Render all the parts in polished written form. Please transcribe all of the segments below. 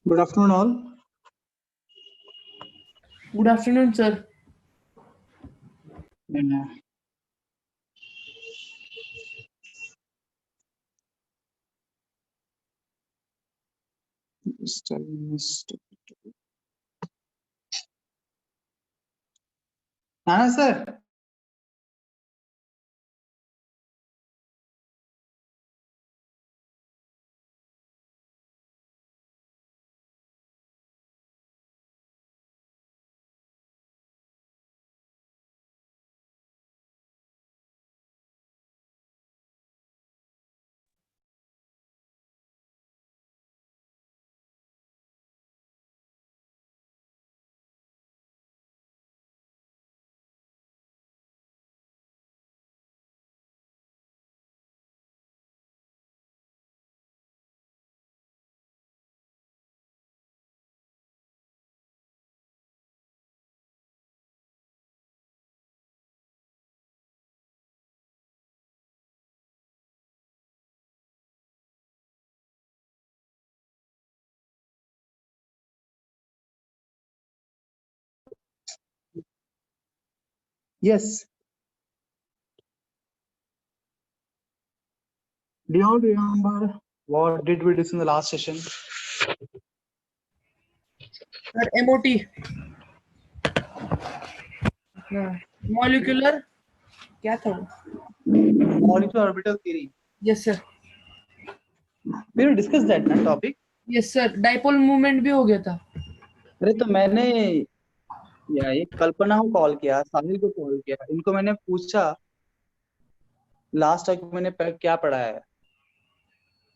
Good afternoon, all. Good afternoon, sir. And, sir. Yes. Do you all remember what did we discuss in the last session? Sir, MOT. Molecular. क्या था वो? Molecular orbital theory. Yes, sir. We will discuss that ना topic. Yes, sir. Dipole movement भी हो गया था. अरे तो मैंने ये कल्पना को कॉल किया, साहिल को कॉल किया, इनको मैंने पूछा लास्ट तक मैंने क्या पढ़ा है।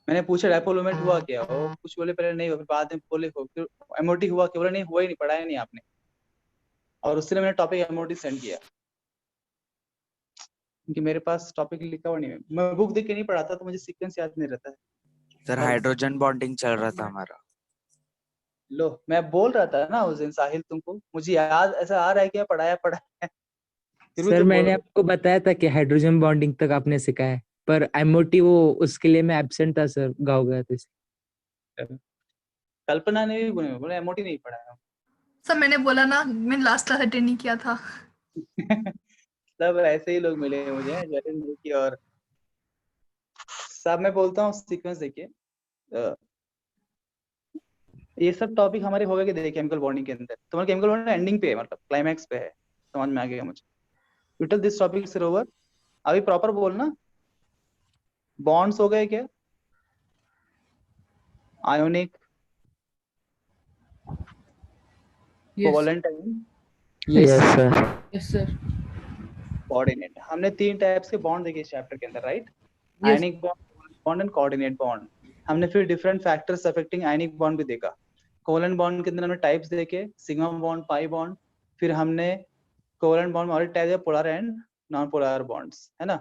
मैंने पूछा डाइपोल मोमेंट हुआ क्या, वो कुछ बोले पहले नहीं हुआ, फिर बाद में बोले हो, फिर एमओटी हुआ क्या, बोले नहीं हुआ ही नहीं, पढ़ाया नहीं आपने। और उससे मैंने टॉपिक एमओटी सेंड किया क्योंकि मेरे पास टॉपिक लिखा हुआ नहीं है, मैं बुक देख के नहीं पढ़ाता तो मुझे सीक्वेंस याद नहीं रहता है। सर हाइड्रोजन बॉन्डिंग चल रहा था हमारा। लो मैं बोल रहा था ना उस दिन साहिल तुमको, मुझे याद ऐसा आ रहा है कि पढ़ाया सर मैंने आपको बताया था कि हाइड्रोजन बॉन्डिंग तक आपने सिखाया है, पर एमओटी वो उसके लिए मैं एब्सेंट था सर, गाँव गया था। कल्पना ने भी बोले एमओटी नहीं पढ़ाया। सर मैंने बोला ना, मैंने लास्ट क्लास अटेंड नहीं किया था। सब ऐसे ही लोग मिले हैं मुझे जो अटेंड नहीं किया। और सब मैं बोलता हूँ सीक्वेंस देखिए, ये सब टॉपिक हमारे हो गए कि देखिए केमिकल बॉन्डिंग के अंदर, तुम्हारा केमिकल बॉन्डिंग एंडिंग पे है, मतलब क्लाइमैक्स पे है, समझ में आ गया मुझे। Whittle this topic is over. अभी प्रॉपर बोलना, बॉन्ड्स हो गए क्या, ionic, covalent, yes sir. Yes, sir. Coordinate. हमने तीन टाइप्स के बॉन्ड देखे इस चैप्टर के अंदर, right? Yes. Ionic bond and coordinate bond. हमने फिर different factors affecting ionic bond भी देखा। कोवैलेंट बॉन्ड के अंदर हमने टाइप्स देखे, सिग्मा बॉन्ड, पाई बॉन्ड। फिर हमने कोवैलेंट बॉन्ड में और टाइप है polar and non polar bonds, है ना।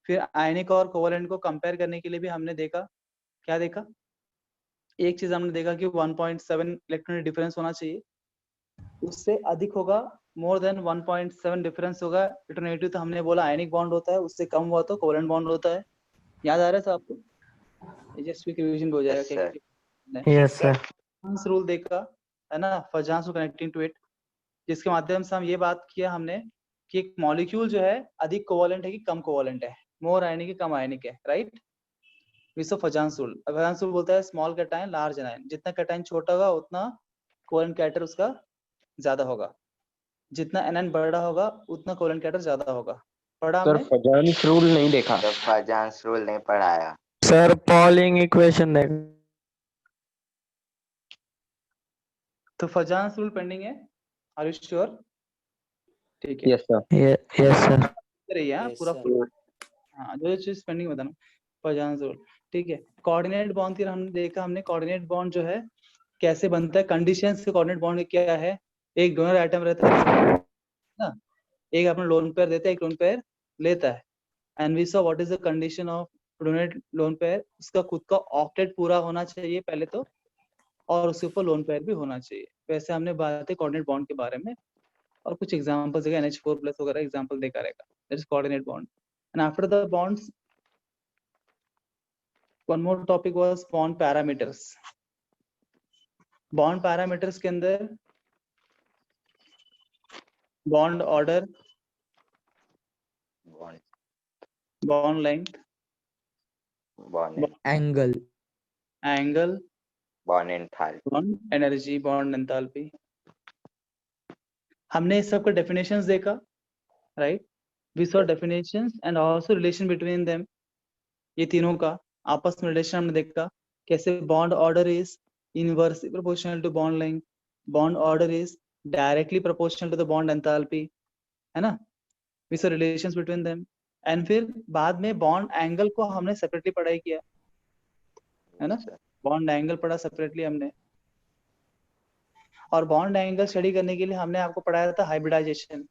फिर आयनिक और कोवैलेंट को कंपेयर करने के लिए भी हमने देखा, क्या देखा, एक चीज हमने देखा कि 1.7 इलेक्ट्रॉन डिफरेंस होना चाहिए, उससे अधिक होगा, मोर देन 1.7 डिफरेंस होगा इलेक्ट्रोनेगेटिव, तो हमने बोला आयनिक बॉन्ड होता है, उससे कम हुआ तो कोवैलेंट बॉन्ड होता है। याद आ रहा है सब आपको? जस्ट क्विक रिवीजन हो जाएगा। Yes sir. फजांस रूल देखा है ना, Fajans rule connecting to it, जिसके माध्यम से हम ये बात किया हमने कि एक मॉलिक्यूल जो है अधिक कोवैलेंट है कि कम कोवैलेंट है, मोर आयनिक है कम आयनिक है, राइट? विसो फजांस रूल। फजांस रूल बोलता है स्मॉल कैटायन लार्ज एनायन, जितना कैटायन छोटा होगा उतना कोवैलेंट कैरेक्टर उसका ज्यादा होगा, जितना एनायन बड़ा होगा उतना कोवैलेंट कैरेक्टर ज्यादा होगा। पढ़ा सर हमने? फजांस रूल नहीं देखा। सर फजांस रूल नहीं पढ़ाया। सर पॉलिंग इक्वेशन देख। तो फजांस रूल पेंडिंग है, आर यू श्योर? ठीक है, यस सर। Yes sir. रही है पूरा फुल। हाँ, जो चीज पेंडिंग बताना, फजांस रूल, ठीक है। कोऑर्डिनेट बॉन्ड की हमने देखा, हमने कोऑर्डिनेट बॉन्ड जो है कैसे बनता है, कंडीशंस के कोऑर्डिनेट बॉन्ड क्या है, एक डोनर एटम रहता है ना, एक अपना लोन पेयर देता है, एक लोन पेयर लेता है, and we saw what is the condition of donate lone pair, उसका खुद का ऑक्टेट पूरा होना चाहिए पहले तो, और उसके ऊपर लोन पेयर भी होना चाहिए। वैसे हमने बात की कोऑर्डिनेट बॉन्ड के बारे में, और कुछ एग्जांपल्स देगा, NH4+ वगैरह एग्जांपल देखा रहेगा, that is coordinate bond. And after the bonds one more topic was bond parameters. Bond parameters के अंदर bond order, bond bond length, bond angle, angle, bond enthalpy. Bond energy, bond enthalpy. हमने इस सब का definitions देखा, right? We saw definitions and also relation between them. ये तीनों का आपस में रिलेशन हमने देखा, कैसे bond order is inversely proportional to bond length, bond order is directly proportional to the bond enthalpy, है ना? We saw relations between them. And फिर बाद में बॉन्ड एंगल को हमने सेपरेटली पढ़ाई किया, है ना? बॉन्ड एंगल पढ़ा सेपरेटली हमने। और बॉन्ड एंगल स्टडी करने के लिए हमने आपको पढ़ाया था हाइब्रिडाइजेशन।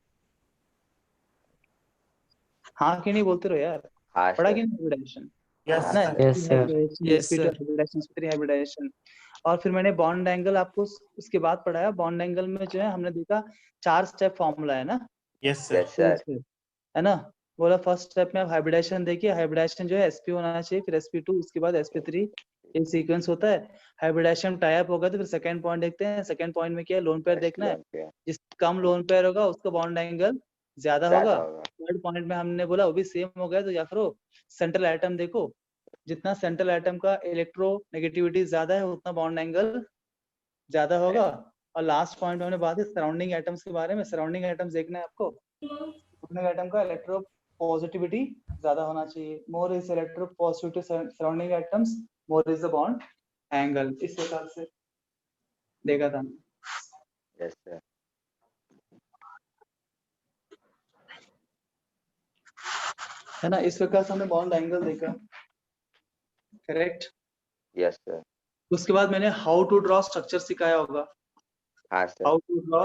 हाँ कि नहीं बोलते रहो यार, हाँ पढ़ा सर। कि नहीं हाइब्रिडाइजेशन? Yes, ना, sir. Yes, sir. Yes, sir. Hybridization. और फिर मैंने बॉन्ड एंगल आपको उसके बाद पढ़ाया। बॉन्ड एंगल में जो है हमने देखा 4 स्टेप फॉर्मूला है ना, Yes, sir. Yes sir. है ना? बोला फर्स्ट स्टेप में आप हाइब्रिडाइजेशन देखिए, हाइब्रिडाइजेशन जो है sp होना चाहिए, फिर sp2, उसके बाद sp3, ये सीक्वेंस होता है। हाइब्रिडाइजेशन टाई अप होगा तो फिर सेकंड पॉइंट देखते हैं। सेकंड पॉइंट में क्या है, लोन पेयर देखना है। जिस कम लोन पेयर होगा उसका बॉन्ड एंगल ज्यादा होगा। थर्ड पॉइंट में हमने बोला वो भी सेम हो गया तो या फिर सेंट्रल एटम देखो, जितना सेंट्रल एटम का इलेक्ट्रोनेगेटिविटी ज्यादा है उतना बॉन्ड एंगल ज्यादा होगा। और लास्ट पॉइंट हमने बात है सराउंडिंग एटम्स के बारे में। सराउंडिंग एटम्स देखना है आपको, सराउंडिंग एटम का इलेक्ट्रो पॉजिटिविटी ज्यादा होना चाहिए। More is electro positivity surrounding atoms, more is the bond angle. इस प्रकार से देखा था। Yes sir. है ना? इस प्रकार से हमने बॉन्ड एंगल देखा, करेक्ट? Yes sir. उसके बाद मैंने हाउ टू ड्रॉ स्ट्रक्चर सिखाया होगा। हाँ sir. How to draw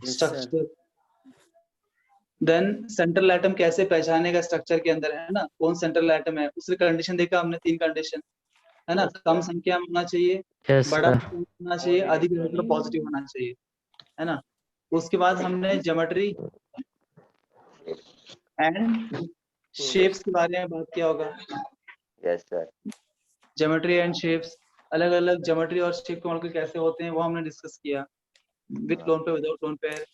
Yes, sir. Structure, then central atom कैसे पहचानेगा स्ट्रक्चर के अंदर, है ना? कौन सेंट्रल एटम है, उसकी कंडीशन देखा हमने, 3 कंडीशन, है ना? कम संख्या में होना चाहिए, Yes, बड़ा sir. होना चाहिए, अधिक इलेक्ट्रो पॉजिटिव होना चाहिए, है ना? उसके बाद हमने ज्योमेट्री एंड शेप्स के बारे में बात किया होगा। Yes sir. Geometry and shapes, अलग अलग ज्योमेट्री और शेप के मॉलिक्यूल कैसे होते हैं वो हमने डिस्कस किया, with lone pair, without lone pair.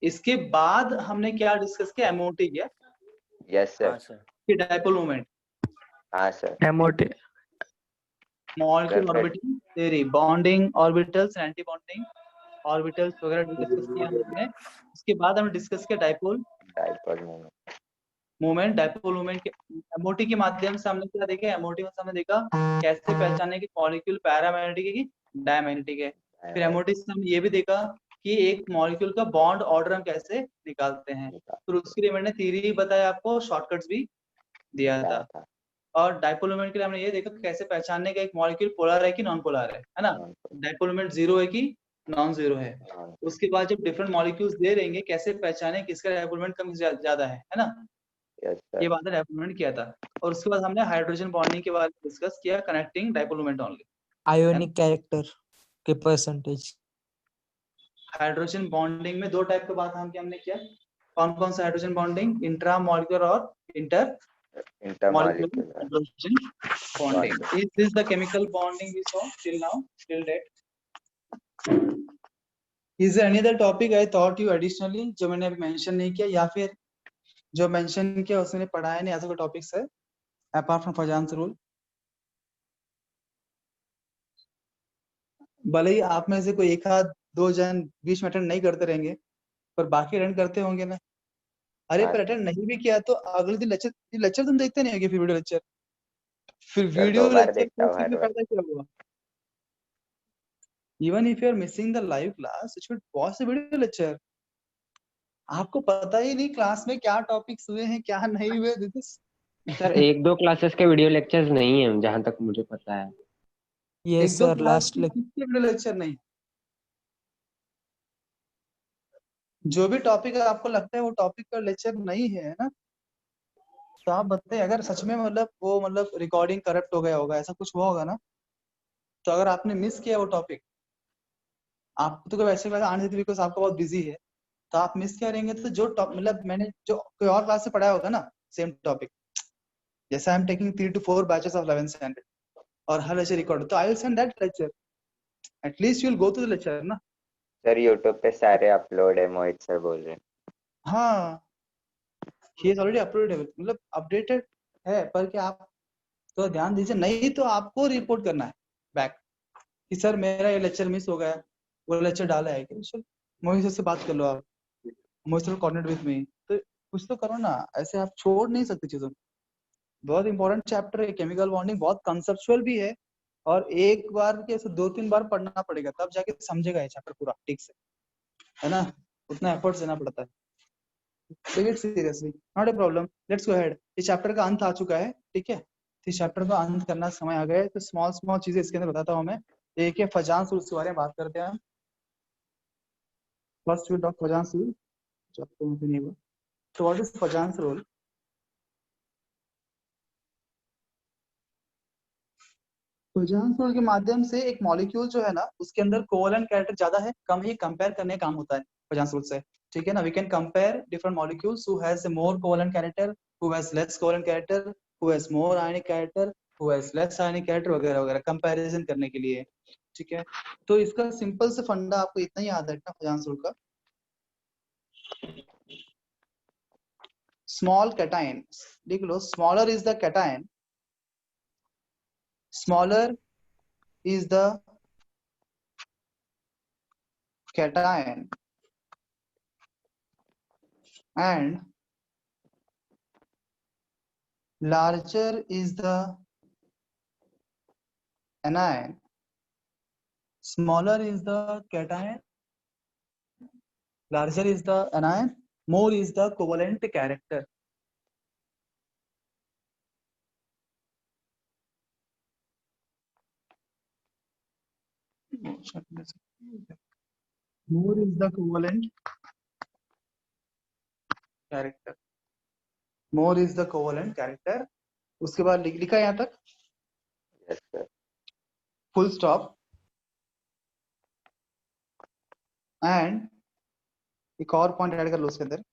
इसके बाद हमने क्या डिस्कस किया, एमओटी किया, यस हाँ सर। सर। कि डायपोल मोमेंट, हाँ sir. MOT. Molecule Perfect. Orbital theory, bonding orbitals, anti bonding orbitals वगैरह डिस्कस किया हमने। उसके बाद हमने डिस्कस किया dipole dipole moment. Movement. Dipole movement के एमओटी के माध्यम से हमने क्या देखा, एमओटी में हमने देखा कैसे पहचाने कि मॉलिक्यूल पैरामैग्नेटिक है कि डायमैग्नेटिक है। फिर एमओटी से हमने ये भी देखा कि एक मॉलिक्यूल का बॉन्ड ऑर्डर हम कैसे निकालते हैं। फिर उसके लिए मैंने थ्योरी बताया आपको, शॉर्टकट्स भी दिया था। और डायपोल मोमेंट के लिए हमने ये देखा कैसे पहचानने का एक मॉलिक्यूल पोलर है कि नॉन पोलर है ना? डायपोल मोमेंट 0 है कि नॉन 0 है। उसके बाद जब डिफरेंट मॉलिक्यूल्स दे रहेंगे कैसे पहचाने किसका डायपोल मोमेंट कम ज्यादा है ना? Yes sir. ये बात डायपोल मोमेंट किया था। और उसके बाद हमने हाइड्रोजन बॉन्डिंग के बारे में डिस्कस किया, connecting dipole moment only. Ionic character के परसेंटेज। हाइड्रोजन बॉन्डिंग में 2 टाइप का बात हमने किया। कौन कौन सा हाइड्रोजन बॉन्डिंग, इंट्रा मॉलिक्यूलर और inter molecular hydrogen bonding. Is this the chemical bonding we saw till now, till date? Is there any other topic I thought you additionally जो मैंने अभी मेंशन नहीं किया, या फिर जो मेंशन किया उसने पढ़ाया नहीं, ऐसा कोई टॉपिक्स है apart from फजान्स रूल? भले ही आप में से कोई एक आध 2 जन बीच में अटेंड नहीं करते रहेंगे, पर बाकी अटेंड करते होंगे ना? अरे पर अटेंड नहीं भी किया तो अगले दिन लेक्चर तुम देखते नहीं होगे, फिर वीडियो लेक्चर, फिर वीडियो लेक्चर में फायदा क्या हुआ? Even if you are missing the live class, you should watch the video lecture. आपको पता ही नहीं क्लास में क्या टॉपिक्स हुए हैं क्या नहीं हुए। सर 1-2 क्लासेस के वीडियो लेक्चर्स नहीं है जहां तक मुझे पता है। ये सर लास्ट वीडियो लेक्चर नहीं, जो भी टॉपिक आपको लगता है वो टॉपिक का लेक्चर नहीं है ना? तो आप बताइए, अगर सच में मतलब रिकॉर्डिंग करप्ट हो गया होगा, ऐसा कुछ हुआ होगा ना? तो अगर आपने मिस किया वो टॉपिक, आपको तो वैसे आने थे बिकॉज आपको बहुत बिजी है, तो आप मिस क्या रहेंगे? तो जो मतलब मैंने जो कोई और क्लास से पढ़ाया होगा ना सेम टॉपिक, जैसे I am taking 3 to 4 batches of 11 standard और हर लेक्चर रिकॉर्ड, तो I will send that lecture, at least you will go to the lecture ना। सर यूट्यूब पे सारे अपलोड है, मोहित सर बोल रहे हैं। हाँ, ही इज ऑलरेडी अपलोडेड, मतलब अपडेटेड है, पर क्या आप तो ध्यान दीजिए, नहीं तो आपको रिपोर्ट करना है बैक कि सर मेरा ये लेक्चर मिस हो गया, वो लेक्चर डाला है कि सर मोहित सर से बात कर लो, आप मोहित सर कोऑर्डिनेट विद मी, तो कुछ तो करो ना, ऐसे आप छोड़ नहीं सकते चीजों। बहुत इंपॉर्टेंट चैप्टर है केमिकल बॉन्डिंग, बहुत कंसेप्चुअल भी है, और एक बार के ऐसे 2-3 बार पढ़ना पड़ेगा तब जाके समझेगा ये चैप्टर पूरा ठीक से, है ना, उतना एफर्ट्स देना पड़ता है। Take it seriously, not a problem, let's go ahead. इस चैप्टर का अंत आ चुका है, ठीक है, इस चैप्टर का अंत करना समय आ गया है, तो स्मॉल स्मॉल चीजें इसके अंदर बताता हूँ मैं। एक है फजांस रूल, के बारे में बात करते हैं हम। First we talk Fajans rule, chapter में नहीं हुआ, तो what is Fajans rule? Fajans rule के माध्यम से एक मॉलिक्यूल जो है ना, उसके अंदर कोवलेंट कैरेक्टर ज्यादा है कम ही कंपेयर करने का काम होता है फजांस रूल से, ठीक है ना। We can compare different molecules who has a more covalent character, who has less covalent character, who has more ionic character, who has less ionic character, वगैरह वगैरह कंपैरिजन करने के लिए, ठीक है। तो इसका सिंपल से फंडा आपको इतना ही याद रखना फजांस रूल का। स्मॉल कैटायन लिख लो, smaller is the cation, smaller is the cation and larger is the anion. Smaller is the cation, larger is the anion, more is the covalent character. More is the covalent character. More is the covalent character. उसके बाद लिखा यहाँ तक yes sir. full stop and एक और point add कर लो उसके अंदर,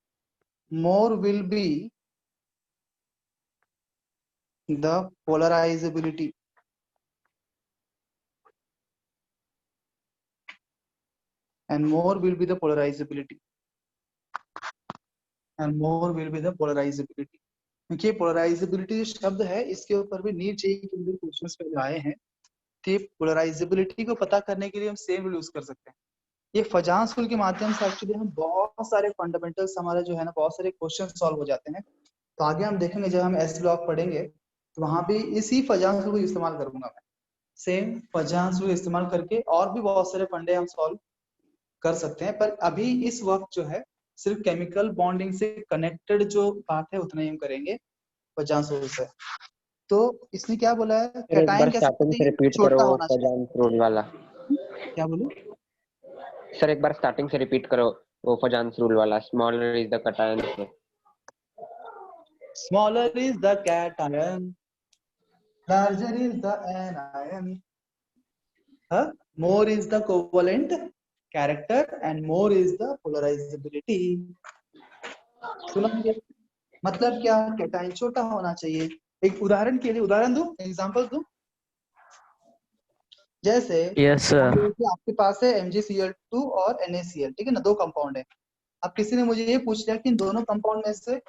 more will be the polarizability. And more will be the polarizability. And more will be the polarizability. क्योंकि पोलराइजेबिलिटी जो शब्द है, इसके ऊपर भी नीट जेईई के अंदर क्वेश्चंस पहले आए हैं, तो पोलराइजेबिलिटी को पता करने के लिए हम सेम रूल यूज कर सकते हैं। ये फजांस रूल के माध्यम से एक्चुअली हम बहुत सारे फंडामेंटल्स हमारे जो है ना, बहुत सारे क्वेश्चन सॉल्व हो जाते हैं। तो आगे हम देखेंगे जब हम एस ब्लॉक पढ़ेंगे, तो वहां भी इसी फजांस रूल को इस्तेमाल करूंगा मैं, सेम फजांस रूल इस्तेमाल करके और भी बहुत सारे फंडे हम सॉल्व कर सकते हैं। पर अभी इस वक्त जो है सिर्फ केमिकल बॉन्डिंग से कनेक्टेड जो बात है उतना ही हम करेंगे फजांस रूल से। तो इसने क्या बोला है, सर एक बार कैटायन कैसे स्टार्टिंग से रिपीट करो छोटा वो होना चाहिए, फजांस रूल वाला। क्या बोलूं? सर एक बार स्टार्टिंग से रिपीट करो वो फजांस रूल वाला। Smaller is the cation. Smaller is the cation, larger is the anion, more is the covalent character and more is the polarizability. सुनेंगे मतलब क्या, कैटायन छोटा होना चाहिए। एक उदाहरण के लिए, उदाहरण दूं, एग्जांपल दूं, जैसे यस सर। आपके पास है MgCl2 और NaCl, ठीक है ना, दो कंपाउंड है। अब किसी ने मुझे ये पूछ लिया कि इन दोनों कंपाउंड में से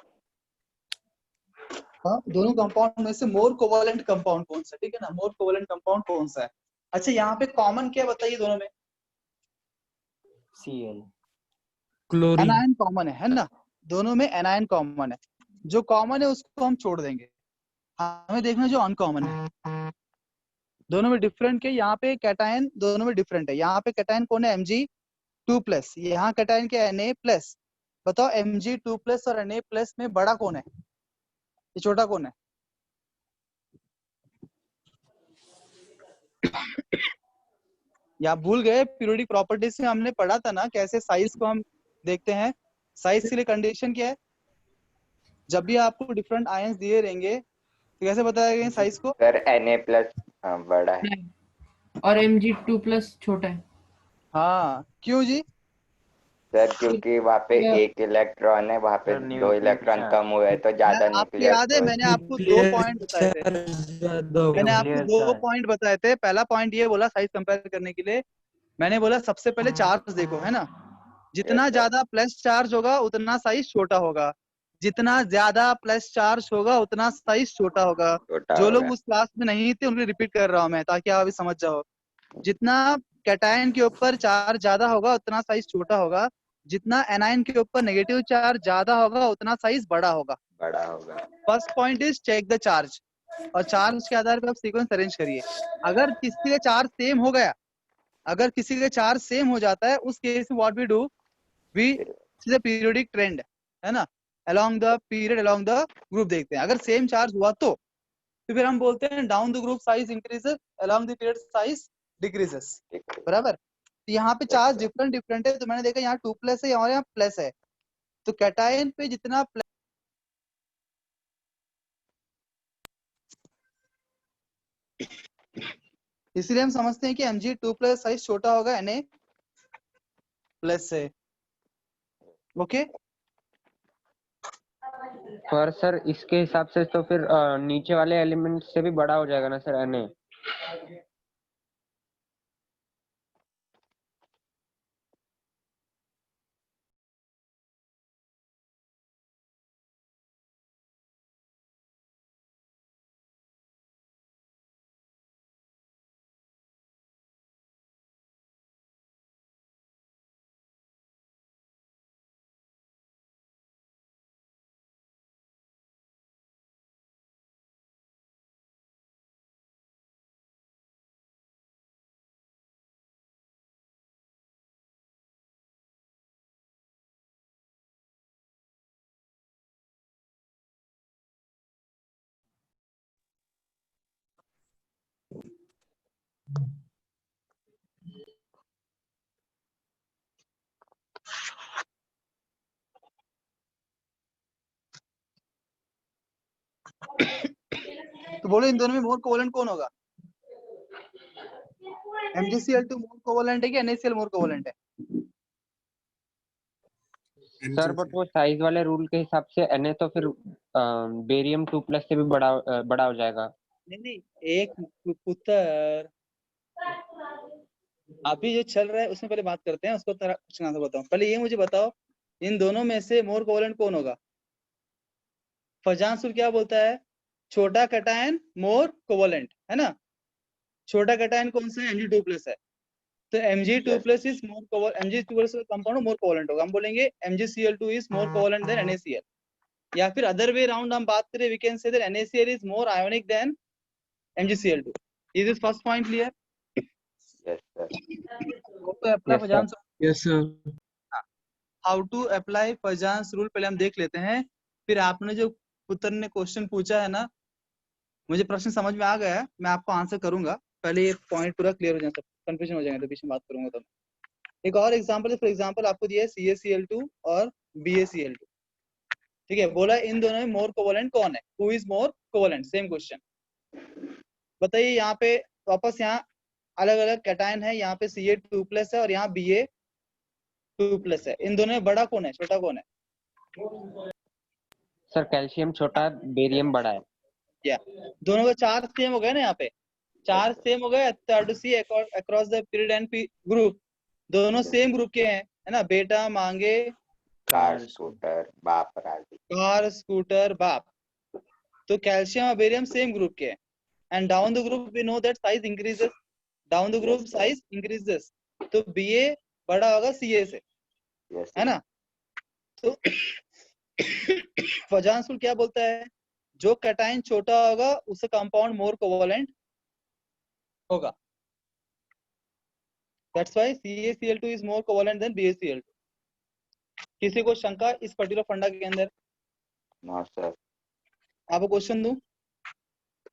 दोनों कंपाउंड में से मोर कोवेलेंट कंपाउंड कौन सा, ठीक है ना, मोर कोवेलेंट कंपाउंड कौन सा है। अच्छा, यहाँ पे कॉमन क्या बताइए दोनों में? Cl chlorine. एनायन कॉमन है ना, दोनों में एनायन कॉमन है। जो कॉमन है उसको हम छोड़ देंगे, हमें देखना जो अनकॉमन है। दोनों में डिफरेंट के, यहाँ पे कैटायन दोनों में डिफरेंट है। यहाँ पे कैटायन कौन है, Mg2+, यहाँ कैटायन क्या है, Na+। बताओ Mg2+ और Na+ में बड़ा कौन है, ये छोटा कौन है? या भूल गए, पीरियोडिक प्रॉपर्टीज में हमने पढ़ा था ना कैसे साइज को हम देखते हैं। साइज के लिए कंडीशन क्या है, जब भी आपको डिफरेंट आयंस दिए रहेंगे तो कैसे बताया साइज को? सर Na+ बड़ा है और Mg2+ छोटा है। हाँ, क्यों जी? सर क्योंकि वहाँ पे एक इलेक्ट्रॉन है, वहाँ पे सर, 2 न्यूक्लियर इलेक्ट्रॉन चार्ज। कम हुए तो ज्यादा आपको न्यूक्लियर याद है मैंने आपको 2 पॉइंट बताए थे। मैंने आपको न्यूक्लियर 2 चार्ज। पॉइंट बताए थे। पहला पॉइंट ये बोला साइज कंपेयर करने के लिए, मैंने बोला सबसे पहले चार्ज देखो, है ना। जितना Yes, sir. ज्यादा प्लस चार्ज होगा उतना साइज छोटा होगा, जितना ज्यादा प्लस चार्ज होगा उतना साइज छोटा होगा। छोटा जो लोग होगा। उस क्लास में नहीं थे उनको रिपीट कर रहा हूं मैं, ताकि आप अभी समझ जाओ। जितना कैटायन के ऊपर चार्ज ज्यादा होगा उतना साइज छोटा होगा, जितना एनायन के ऊपर नेगेटिव चार्ज ज्यादा होगा उतना साइज बड़ा होगा। बड़ा होगा। First point is check the charge, और चार्ज के आधार पर आप सीक्वेंस अरेंज करिए। अगर किसी का चार्ज सेम हो गया, अगर किसी का चार्ज सेम हो जाता है, उस केस में what we do, we see the periodic trend, है ना, along the period, along the group देखते हैं। अगर सेम चार्ज हुआ तो फिर हम बोलते हैं down the group size increases, along the period size decreases. बराबर। तो यहाँ पे चार्ज डिफरेंट डिफरेंट है, तो मैंने देखा यहाँ 2+ है और यहाँ प्लस है, तो कैटायन पे जितना इसलिए हम समझते हैं कि Mg2+ साइज छोटा होगा Na+ से। ओके। पर सर इसके हिसाब से तो फिर नीचे वाले एलिमेंट से भी बड़ा हो जाएगा ना सर Na। तो बोलो इन दोनों में मोर कोवेलेंट कौन होगा? MgCl2 मोर कोवेलेंट है कि NaCl मोर कोवेलेंट है? सर बट वो साइज वाले रूल के हिसाब से Na तो फिर बेरियम 2+ से भी बड़ा हो जाएगा। नहीं, एक पुत्र अभी जो चल रहा है उसमें पहले बात करते हैं, उसको तरह कुछ ना बताऊं। पहले ये मुझे बताओ, इन दोनों में से मोर कोवेलेंट कौन होगा? फजांसुल क्या बोलता है? छोटा कैटायन मोर कोवेलेंट, है ना। छोटा कैटायन कौन सा है? Mg2+ है। तो Mg2+ is more covalent, Mg2+ compound more covalent होगा। हम बोलेंगे MgCl2 is more covalent than NaCl। या फिर अदर वे राउंड हम बात करें, we can say that NaCl is more ionic than MgCl2। Is this first point clear? Yes, sir. तो apply Yes, sir. Fajans, yes sir. How to apply Fajans rule पहले हम देख लेते हैं। फिर आपने जो पुत्र ने क्वेश्चन पूछा है ना, मुझे प्रश्न समझ में आ गया है, मैं आपको आंसर करूंगा। पहले ये पॉइंट पूरा क्लियर हो जाए, सब कंफ्यूजन हो जाएगा तो पीछे बात करूंगा तब। एक और एग्जांपल है, फॉर एग्जांपल आपको दिया है CaCl2 और BaCl2, ठीक है। बोला इन दोनों में मोर कोवेलेंट कौन है? Who is more covalent? Same question. बताइए यहाँ पे वापस, यहाँ अलग अलग कैटायन है, यहाँ पे Ca2+ है और यहाँ Ba2+ है। इन दोनों में बड़ा कौन है, छोटा कौन है? सर कैल्शियम छोटा है, बेरियम बड़ा है। या दोनों का चार्ज सेम हो गया ना, यहाँ पे चार्ज सेम हो गया। To see across the period and group, दोनों सेम ग्रुप के हैं, है ना। बेटा मांगे कार, स्कूटर, बाप राजी। कार, स्कूटर, बाप। तो कैल्शियम और बेरियम सेम ग्रुप के हैं। And down the group we know that size increases, down the group size increases. तो Ba बड़ा होगा Ca से, Yes, है ना। तो फजांसुल क्या बोलता है? जो कैटायन छोटा होगा उससे कंपाउंड मोर कोवेलेंट होगा। That's why CaCl2 is more covalent than BaCl2। किसी को शंका इस पर्टिकुलर फंडा के अंदर? no, sir. आपको क्वेश्चन दूं?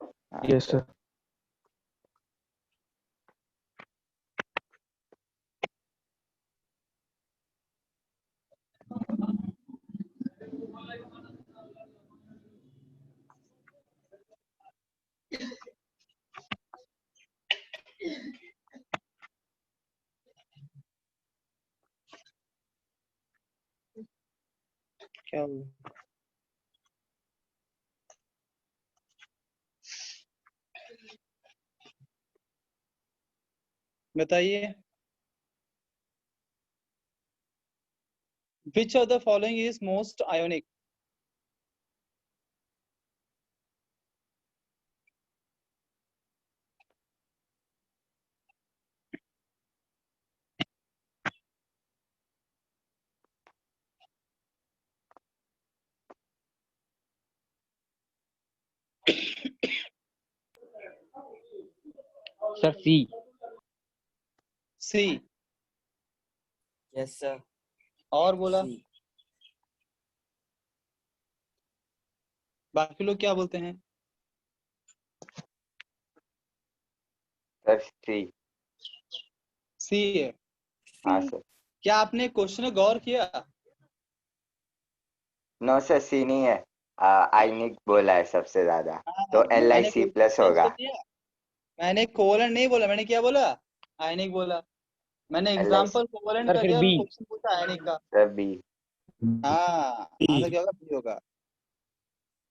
हाँ, यस sir. सर। क्या हुआ? बताइए, which of the following is most ionic? Sir C. C. Yes sir. और बोला, बाकी लोग क्या बोलते हैं? Sir C. सी है। हाँ सर। क्या आपने क्वेश्चन में गौर किया? नो सर, सी नहीं है, आयनिक बोला है सबसे ज्यादा, तो मैंने LiC प्लस होगा। मैंने कोवलेंट नहीं बोला, मैंने क्या बोला? आयनिक बोला। मैंने एग्जांपल कोवलेंट सर का फिर दिया और बी। क्वेश्चन पूछा आयनिक का। Sir B. हाँ, आंसर क्या होगा? बी होगा,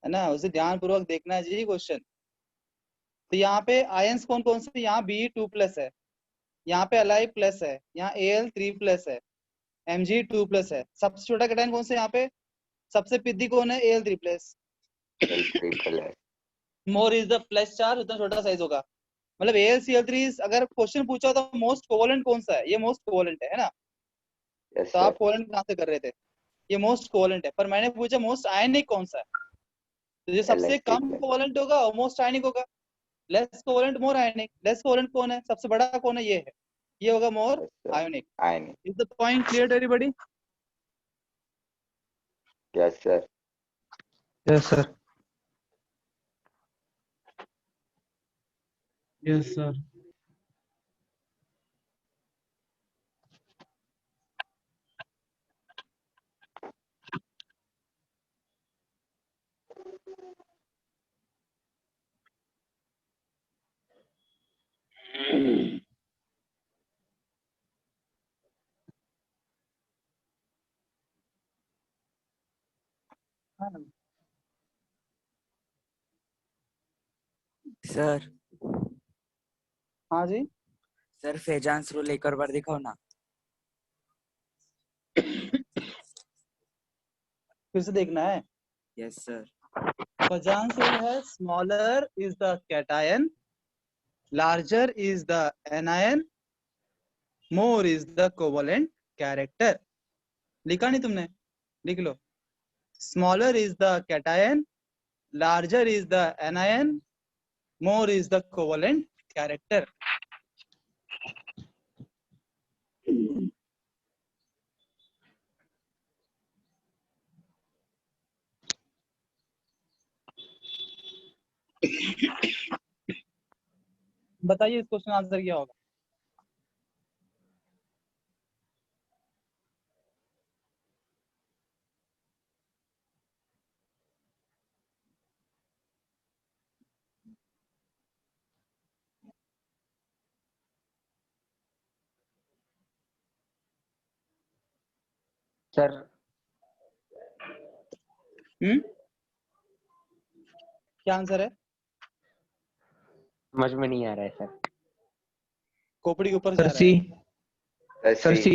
है ना? उसे ध्यान पूर्वक देखना चाहिए क्वेश्चन। तो यहाँ पे आयंस कौन कौन से? यहाँ Be2+ है, यहाँ पे Li+ है, यहाँ Al3+ है, Mg2+ है। सबसे छोटा कैटायन कौन सा? यहाँ पे सबसे पिद्दी कौन है? Al3+। Al3+। More is the plus charge, उतना छोटा साइज होगा। मतलब AlCl3 अगर क्वेश्चन पूछा तो मोस्ट कोवलेंट कौन सा है? ये मोस्ट कोवलेंट है ना? यस तो आप सर। कोवलेंट कहाँ से कर रहे थे? ये मोस्ट कोवलेंट है, पर मैंने पूछा मोस्ट आयनिक कौन सा है। तो जो सबसे LiC कम प्लस। कोवलेंट होगा वो मोस्ट आयनिक होगा। लेस कोवलेंट मोर आयनिक। लेस कोवलेंट कौन है? सबसे बड़ा कौन है? ये है, ये होगा more yes sir. Ionic. Ionic. Is the point clear to everybody? Yes sir. Yes sir. Yes sir. Sir हाँ जी, सर फेजांस रूल एक और बार दिखाओ ना। फिर से देखना है। Yes sir. Fajans rule है, smaller is the cation, larger is the anion, more is the covalent character. लिखा नहीं तुमने? लिख लो। Smaller is the cation, larger is the anion, more is the covalent character. बताइए इस क्वेश्चन आंसर क्या होगा? Sir क्या आंसर है? समझ में नहीं आ रहा है सर। खोपड़ी के ऊपर जा सर रहा सी। है। सर सी।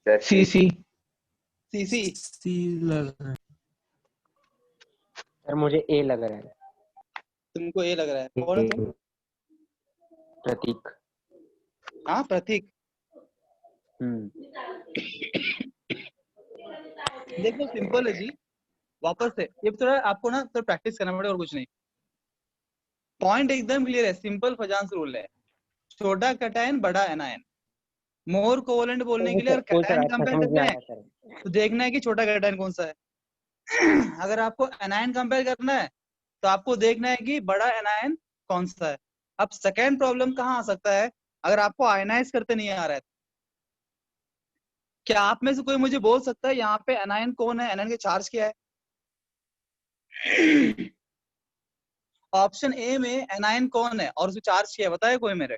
सर सी सी। सीसी। सी लग रहा है। सर मुझे ए लग रहा है। तुमको ए लग रहा है? कौन है तुम? प्रतीक। हाँ, प्रतीक। देखो सिंपल है जी। वापस से ये थोड़ा आपको ना तो प्रैक्टिस करना पड़ेगा और कुछ नहीं। पॉइंट एकदम क्लियर है, सिंपल फजांस रूल है। छोटा कैटायन बड़ा एनायन। मोर कोवलेंट बोलने के लिए अगर ओ सर कैटायन अच्छा कंपेयर समझ में करना आ है रहा है सर। तो देखना है कि छोटा कैटायन कौन सा है। अगर आपको एनायन कंपेयर करना है तो आपको देखना है कि बड़ा एनायन कौन सा है। अब सेकेंड प्रॉब्लम कहाँ आ सकता है? अगर आपको आयनाइज करते नहीं आ रहा है, क्या आप में से कोई मुझे बोल सकता है यहाँ पे एनायन कौन है? एनायन के चार्ज क्या है? ऑप्शन ए में एनायन कौन है और उसमें चार्ज क्या है? बताए कोई मेरे।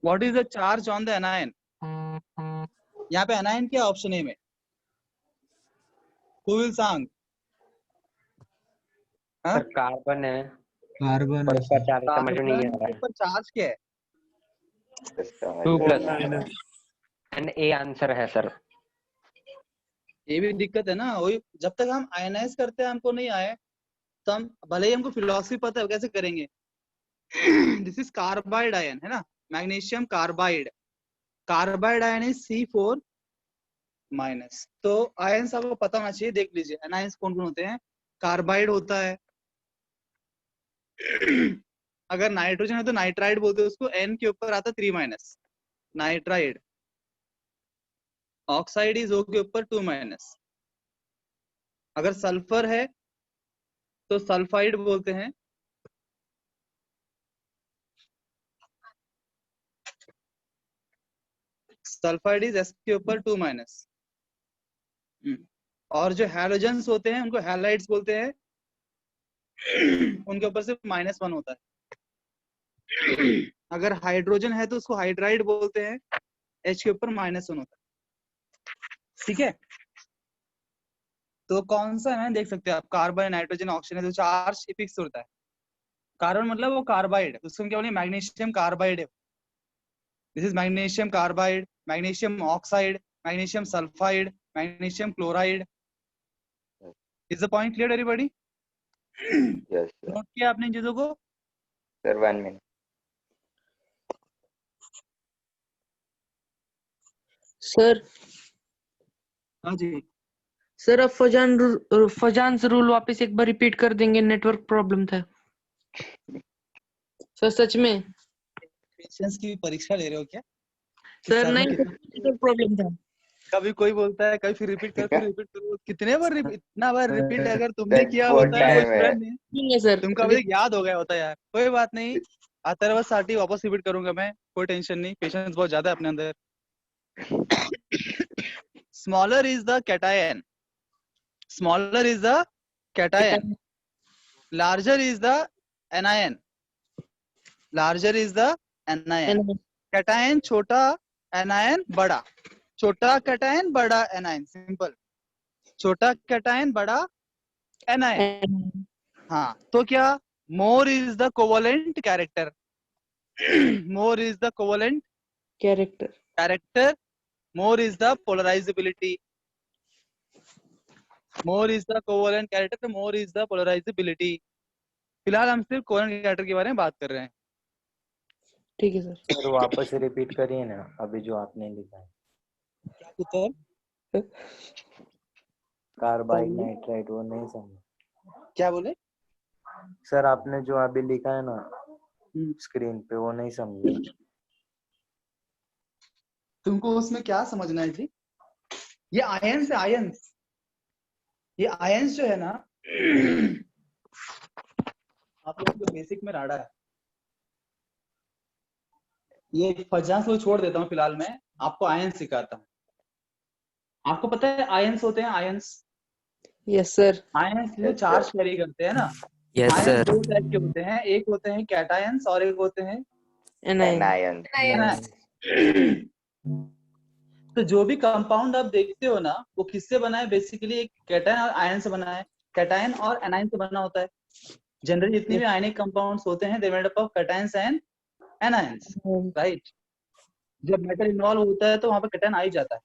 What is the charge on the anion? यहाँ पे एनायन क्या ऑप्शन ए में? Who will sang? हाँ? सर कार्बन है कार्बन और है ऊपर सर। चार्ज समझ में नहीं आ कार्बन रहा के है। ऊपर चार्ज क्या है? समझ 2 में प्लस नहीं आ रहा। एंड ए आंसर है सर। ये भी दिक्कत है ना, वही जब तक हम आयनाइज करते हैं हमको नहीं आए तो हम भले ही हमको फिलोसफी पता है कैसे करेंगे। दिस इज कार्बाइड आयन है ना, magnesium carbide. Carbide ion is C4 minus. तो आयन्स आपको पता होना चाहिए, देख लीजिए एनायंस कौन कौन होते हैं। कार्बाइड होता है, अगर नाइट्रोजन है तो नाइट्राइड बोलते हैं उसको, N के ऊपर आता 3 minus, nitride. Oxide is O के ऊपर 2 माइनस। अगर सल्फर है तो सल्फाइड बोलते हैं। सल्फाइड इज S के ऊपर 2 माइनस। और जो हैलोजेंस होते हैं उनको हैलाइड्स बोलते हैं, उनके ऊपर सिर्फ -1 होता है। अगर हाइड्रोजन है तो उसको हाइड्राइड बोलते हैं, H के ऊपर -1 होता है। ठीक है, तो कौन सा है देख सकते हैं आप, कार्बन, नाइट्रोजन, ऑक्सीजन, तो चार्ज फिक्स होता है। कार्बन मतलब वो कार्बाइड, उसको क्या बोले, मैग्नीशियम कार्बाइड है। This is magnesium carbide, magnesium oxide, magnesium sulphide, magnesium chloride. Is the point clear everybody? Yes sir. Note किया आपने इन चीजों को? Sir 1 minute. सर हाँ जी। सर अब फजान रूल वापस एक बार रिपीट कर देंगे, नेटवर्क प्रॉब्लम था सर सच में। पेशेंस की परीक्षा ले रहे हो क्या? सर सर ने नहीं, कितना नेटवर्क प्रॉब्लम था। कभी कोई बोलता है, कभी फिर रिपीट कर, फिर रिपीट करो, कितने बार इतना बार रिपीट अगर तुमने सर किया बहुत होता है कोई टाइम है। स्टूडेंट ने, नहीं है सर। तुमको अभी तक याद हो गया होता यार। कोई बात नहीं, अथर्वसाठी वापस रिपीट करूंगा मैं, कोई टेंशन नहीं, पेशेंस बहुत ज्यादा है अपने अंदर। Smaller is the cation, smaller is the cation, larger is the anion, larger is the anion. Cation छोटा, एनायन बड़ा, छोटा कैटायन बड़ा एनायन, सिंपल। छोटा कैटायन बड़ा एनायन। हाँ, तो क्या, more is the covalent character, more is the covalent character, more is the polarisability, more is the covalent character, more is the polarisability. फिलहाल हम सिर्फ कोवेलेंट कैरेक्टर के बारे में बात कर रहे हैं। ठीक है सर। सर वापस रिपीट करिए ना अभी जो आपने लिखा है। क्या उत्तर? कार्बाइड नाइट्राइड वो नहीं समझा। क्या बोले? सर आपने जो अभी लिखा है ना स्क्रीन पे वो नहीं समझा। तुमको उसमें क्या समझना है जी? ये आयंस है, आयंस। ये आयंस जो है ना, आप लोगों को बेसिक में राड़ा है। ये फजांस को छोड़ देता हूँ फिलहाल, मैं आपको आयंस सिखाता हूँ। आपको पता है आयंस होते हैं, आयंस? Yes sir. आयंस जो चार्ज कैरी करते हैं ना, यस आयंस सर। दो टाइप के होते हैं, एक होते हैं कैटायंस और एक होते हैं एनायन। तो जो भी कंपाउंड आप देखते हो ना, वो किससे बना है? बेसिकली एक कैटायन और आयन से बना है, कैटायन और एनायन से बना होता है। जनरली जितने भी आयनिक कंपाउंड्स होते हैं, they made up of cations and anions, right? जब मेटल इन्वॉल्व होता है तो वहां पर कैटायन आ ही जाता है।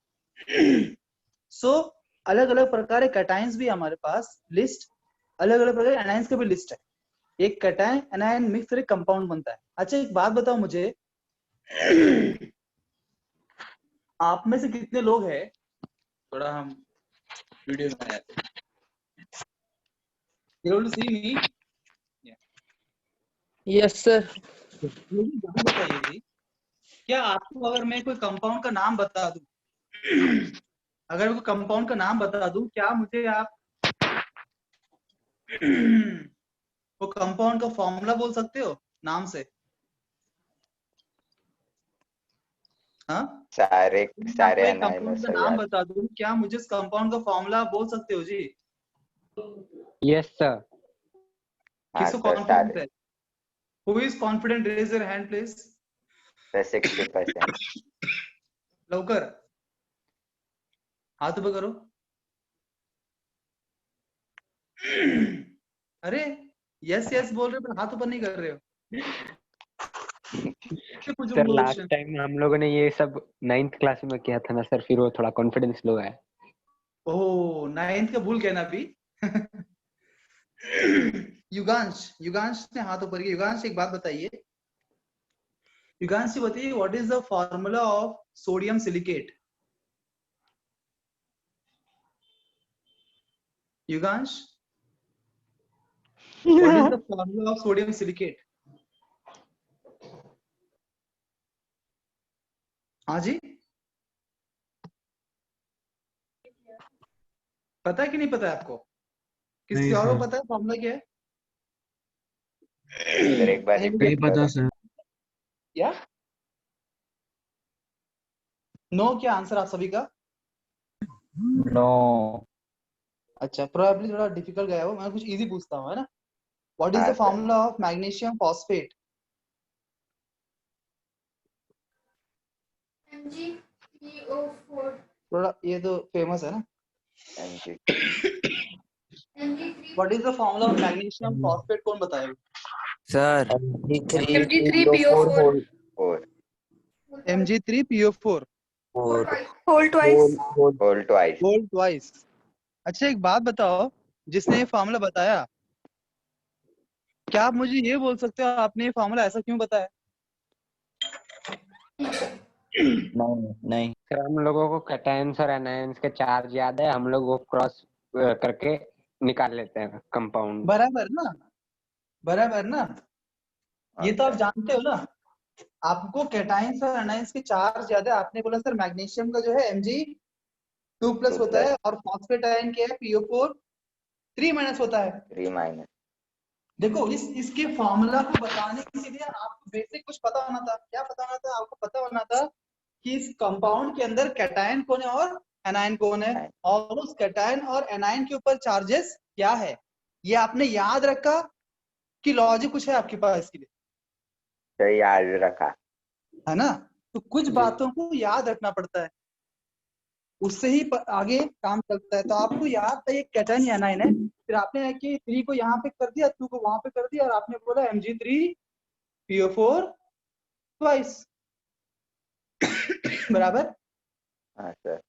सो अलग अलग प्रकार के कैटायंस भी हमारे पास लिस्ट, अलग अलग प्रकार के एनायंस का भी लिस्ट है। एक कैटायन एनायन मिक्स करके कंपाउंड बनता है। अच्छा एक बात बताओ मुझे, आप में से कितने लोग हैं, थोड़ा हम वीडियो में आए थे, you want to see me? Yes sir. बताइए जी, क्या आपको अगर मैं कोई कंपाउंड का नाम बता दूं, अगर कोई कंपाउंड का नाम बता दूं, क्या मुझे आप वो कंपाउंड का फॉर्मूला बोल सकते हो नाम से? हाँ, सारे सारे कंपाउंड एनायनस का हो नाम जाते। बता दूं, क्या मुझे उस कंपाउंड का फॉर्मूला बोल सकते हो जी? Yes sir. हाँ किसको सर कॉन्फिडेंस सारे। है? Who is confident? Raise your hand, please. Sir 60%। लवकर हाथ ऊपर करो। अरे यस यस बोल रहे हो पर हाथ ऊपर नहीं कर रहे हो। सर लास्ट टाइम हम लोगों ने ये सब 9th क्लास में किया था ना सर, फिर वो थोड़ा कॉन्फिडेंस लो है। ओह 9th का भूल गए ना अभी। युगांश ने हाथ ऊपर किया। युगांश एक बात बताइए, युगांश जी बताइए what is the formula of sodium silicate? Yugansh, what is the formula of sodium silicate? हाँ जी, पता है कि नहीं पता है आपको? किसी नहीं और को सर। पता है फॉर्मूला क्या है? सर एक बार Any नहीं रिपीट पता करो। सर। या नो? क्या आंसर आप सभी का? नो। अच्छा, प्रोबेबली थोड़ा डिफिकल्ट गया वो, मैं कुछ इजी पूछता हूँ, है ना? व्हाट इज हाँ the sir. Formula of magnesium phosphate? MgPO4 थोड़ा ये तो फेमस है ना। MG what is the formula of magnesium phosphate? कौन बताएगा? Sir Mg3PO4 4 Mg3PO4 whole twice whole twice. Whole twice. अच्छा एक बात बताओ, जिसने ये फॉर्मूला बताया, क्या आप मुझे ये बोल सकते हो आपने ये फॉर्मूला ऐसा क्यों बताया? नहीं सर हम लोगों को कैटायंस और एनायंस के चार्ज याद है, हम लोग वो क्रॉस करके निकाल लेते हैं कंपाउंड। बराबर ना, बराबर ना, ये तो आप जानते हो ना। आपको कैटाइंस और एनाइंस के चार्ज ज्यादा है। आपने बोला सर मैग्नीशियम का जो है Mg2+ होता है और फॉस्फेट आयन क्या है PO4 3- होता है। 3-। देखो इसके फॉर्मूला को बताने के लिए आपको बेसिक कुछ पता होना था। क्या पता होना था? आपको पता होना था कि इस कंपाउंड के अंदर कैटायन कौन है और एनायन कौन है, और उस कैटायन और एनायन के ऊपर चार्जेस क्या है। ये आपने याद रखा कि लॉजिक कुछ है आपके पास इसके लिए? तो याद रखा है ना? तो कुछ जी। बातों को याद रखना पड़ता है, उससे ही आगे काम चलता है। तो आपको याद था ये कैटायन या एनायन है, फिर आपने कि 3 को यहाँ पे कर दिया, 2 को वहां पे कर दिया, और आपने बोला Mg3PO4 ट्वाइस। बराबर हाँ सर।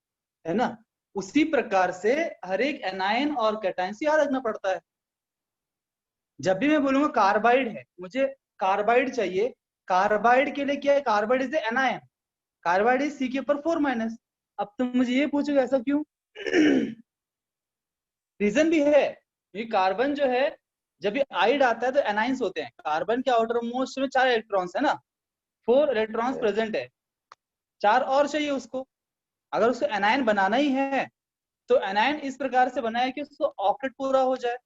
है ना? उसी प्रकार से हर एक एनायन और कैटायन से याद रखना पड़ता है। जब भी मैं बोलूंगा कार्बाइड है, मुझे कार्बाइड चाहिए, कार्बाइड के लिए क्या है? Carbide is anion, carbide is C के ऊपर 4-। अब तुम मुझे ये पूछोगे ऐसा क्यों? रीजन भी है, ये कार्बन जो है जब भी आइड आता है तो एनाइंस होते हैं। कार्बन के आउटर मोस्ट में 4 इलेक्ट्रॉन्स है ना, 4 इलेक्ट्रॉन्स प्रेजेंट है, 4 और चाहिए उसको। अगर उसको एनायन बनाना ही है तो एनायन इस प्रकार से बनाया कि उसको ऑक्टेट पूरा हो जाए,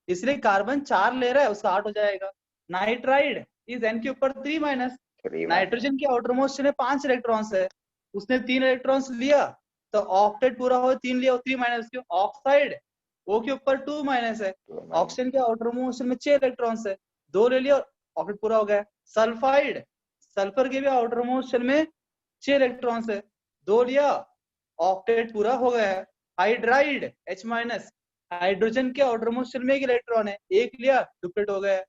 इसलिए कार्बन 4 ले रहा है, उसका 8 हो जाएगा। नाइट्राइड इज N के ऊपर 3-। 3-। नाइट्रोजन के आउटर मोस्ट में 5 इलेक्ट्रॉन्स है, उसने 3 इलेक्ट्रॉन्स लिया तो ऑक्टेट पूरा हो, 3 लिया 3-। क्यों? ऑक्साइड O के ऊपर 2- है, 2-। ऑक्सीजन के आउटर मोस्ट में 6 इलेक्ट्रॉन्स है, 2 ले लिया और ऑक्टेट पूरा हो गया। सल्फाइड, सल्फर के भी आउटर मोस्ट में 6 इलेक्ट्रॉन्स है, 2 लिया ऑक्टेट पूरा हो गया। हाइड्राइड H-, हाइड्रोजन के आउटर मोस्ट में 1 इलेक्ट्रॉन है, 1 लिया डुप्लीकेट हो गया।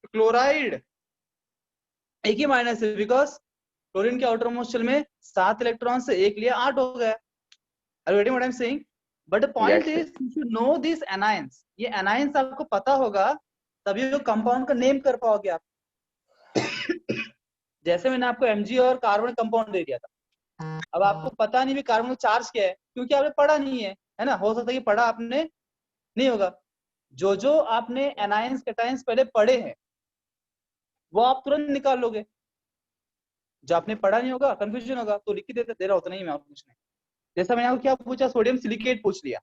क्लोराइड एक ही माइनस है, बिकॉज क्लोरीन के आउटर मोस्ट में 7 इलेक्ट्रॉन से 1 लिया 8 हो गया। Are you getting what I'm saying? But the point Yes, is you should know these anions. ये anions आपको पता होगा तभी वो कंपाउंड का नेम कर पाओगे आप। जैसे मैंने आपको Mg और कार्बन कंपाउंड दे दिया था, अब आपको पता नहीं भी कार्बन का चार्ज क्या है क्योंकि आपने पढ़ा नहीं है ना? हो सकता है कि पढ़ा आपने नहीं होगा। जो आपने एनायंस कैटायंस पहले पढ़े हैं वो आप तुरंत निकाल लोगे, जो आपने पढ़ा नहीं होगा कंफ्यूजन होगा तो लिख के दे रहा होता नहीं मैं आपको कुछ नहीं। जैसा मैंने आपको क्या पूछा, सोडियम सिलिकेट पूछ लिया,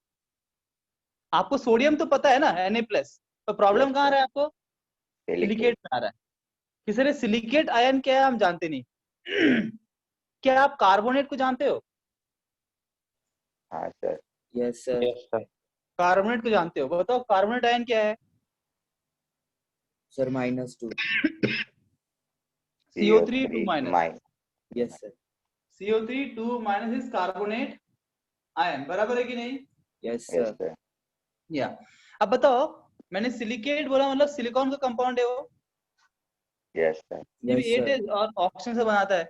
आपको सोडियम तो पता है ना Na+, तो प्रॉब्लम Yes, कहाँ आ रहा है आपको? सिलिकेट। सिलिकेट में आ रहा है। किसी ने सिलिकेट आयन क्या है हम जानते नहीं। क्या आप कार्बोनेट को जानते हो? हाँ sir. Yes sir. Yes sir. Carbonate को जानते हो? बताओ कार्बोनेट आयन क्या है? Sir -2। CO3 2-। Yes sir. CO3 2- is carbonate ion, बराबर है कि नहीं? Yes yes sir. सर। या अब बताओ, मैंने सिलिकेट बोला मतलब सिलिकॉन का कंपाउंड है वो, यस सर। ये भी Yes, sir. 8 और ऑक्सीजन से बनाता है।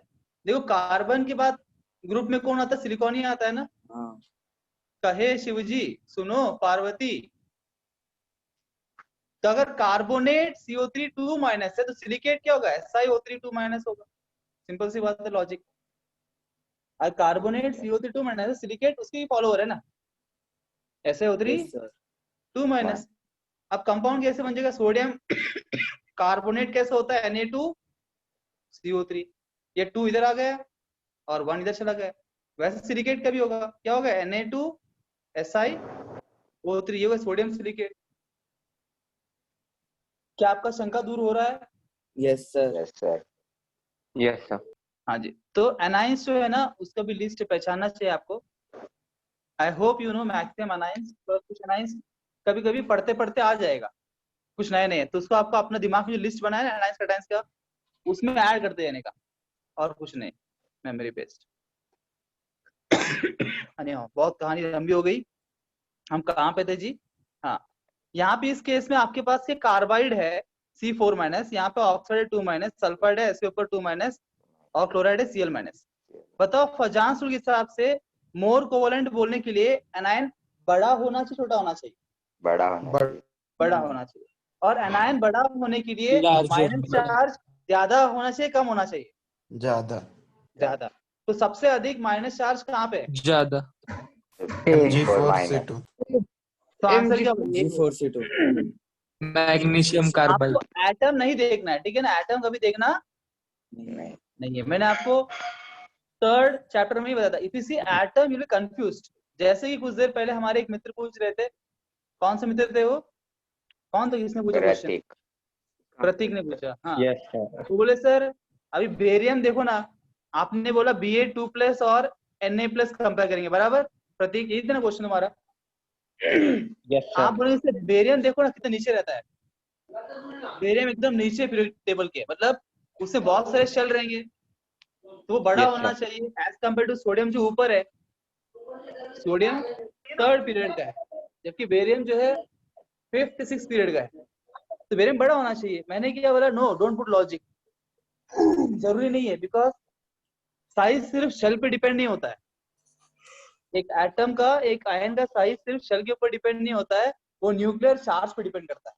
देखो कार्बन के बाद ग्रुप में कौन आता है? सिलिकॉन ही आता है ना। हाँ. कहे शिवजी सुनो पार्वती, तो अगर कार्बोनेट CO3 2 माइनस है तो सिलिकेट क्या होगा? SiO3 2 माइनस होगा। सिंपल सी बात है, लॉजिक। अगर कार्बोनेट CO3 2 माइनस है, सिलिकेट उसकी फॉलोअर है ना, SiO3 Yes, sir. 2 माइनस। अब कंपाउंड कैसे बन जाएगा? सोडियम कार्बोनेट कैसे होता है? Na2CO3, ये 2 इधर आ गया और 1 इधर चला गया। वैसे सिलिकेट का भी होगा, क्या होगा? Na2SiO3, ये होगा सोडियम सिलिकेट। क्या आपका शंका दूर हो रहा है? Yes, sir. Yes sir. Yes sir. हाँ जी। तो एनाइंस जो है ना, उसका भी लिस्ट पहचानना चाहिए आपको। I hope you know maximum anions, पर कुछ एनाइंस कभी कभी पढ़ते पढ़ते आ जाएगा, कुछ नए नए, तो उसको आपको अपने दिमाग में जो लिस्ट बनाया ना एनाइंस कैटाइंस का, उसमें ऐड करते जाने का, और कुछ नहीं, मेमोरी बेस्ड। हाँ, बहुत कहानी लंबी हो गई। हम कहाँ पे थे जी? हाँ, यहाँ पे इस केस में आपके पास ये कार्बाइड है C4 माइनस, यहाँ पे ऑक्साइड है 2 माइनस, सल्फाइड है इसके ऊपर 2 माइनस, और क्लोराइड है Cl माइनस। बताओ फजांस रूल के हिसाब से मोर कोवलेंट बोलने के लिए एनायन बड़ा होना चाहिए, छोटा होना चाहिए? बड़ा होना चाहिए। बड़ा होना चाहिए। और एनायन बड़ा होने के लिए Larger. माइनस चार्ज ज्यादा होना चाहिए, कम होना चाहिए? ज्यादा. ज्यादा। तो सबसे अधिक माइनस चार्ज कहाँ पे है? ज्यादा. G4 minus. G4C2. तो आंसर क्या Mg4. होगा? G4C2. Magnesium carbide. आपको एटम नहीं देखना है, ठीक है ना? एटम कभी देखना नहीं। नहीं है। मैंने आपको 3rd चैप्टर में ही बताया था, if you see atom you will confused. जैसे कि कुछ देर पहले हमारे एक मित्र पूछ रहे थे, कौन से मित्र थे वो? कौन था किसने पूछा क्वेश्चन? प्रतीक। प्रतीक ने पूछा। हाँ, यस सर। तो बोले सर अभी बेरियम देखो ना, आपने बोला Ba2+ और Na+ कंपेयर करेंगे, बराबर? प्रतीक यही था ना क्वेश्चन तुम्हारा? यस आप सर। बोले इससे बेरियम देखो ना कितना नीचे रहता है, बेरियम एकदम नीचे पीरियड टेबल के, मतलब उसमें बहुत सारे शेल रहेंगे, तो वो बड़ा Yes, होना sir. चाहिए एज कम्पेयर टू सोडियम जो ऊपर है। सोडियम 3rd पीरियड का है, जबकि बेरियम जो है 5th 6th पीरियड का है, तो बेरियम बड़ा होना चाहिए। मैंने क्या बोला? No, don't put logic. जरूरी नहीं है, बिकॉज साइज सिर्फ शेल पे डिपेंड नहीं होता है। एक एटम का, एक आयन का साइज सिर्फ शेल के ऊपर डिपेंड नहीं होता है, वो न्यूक्लियर चार्ज पे डिपेंड करता है।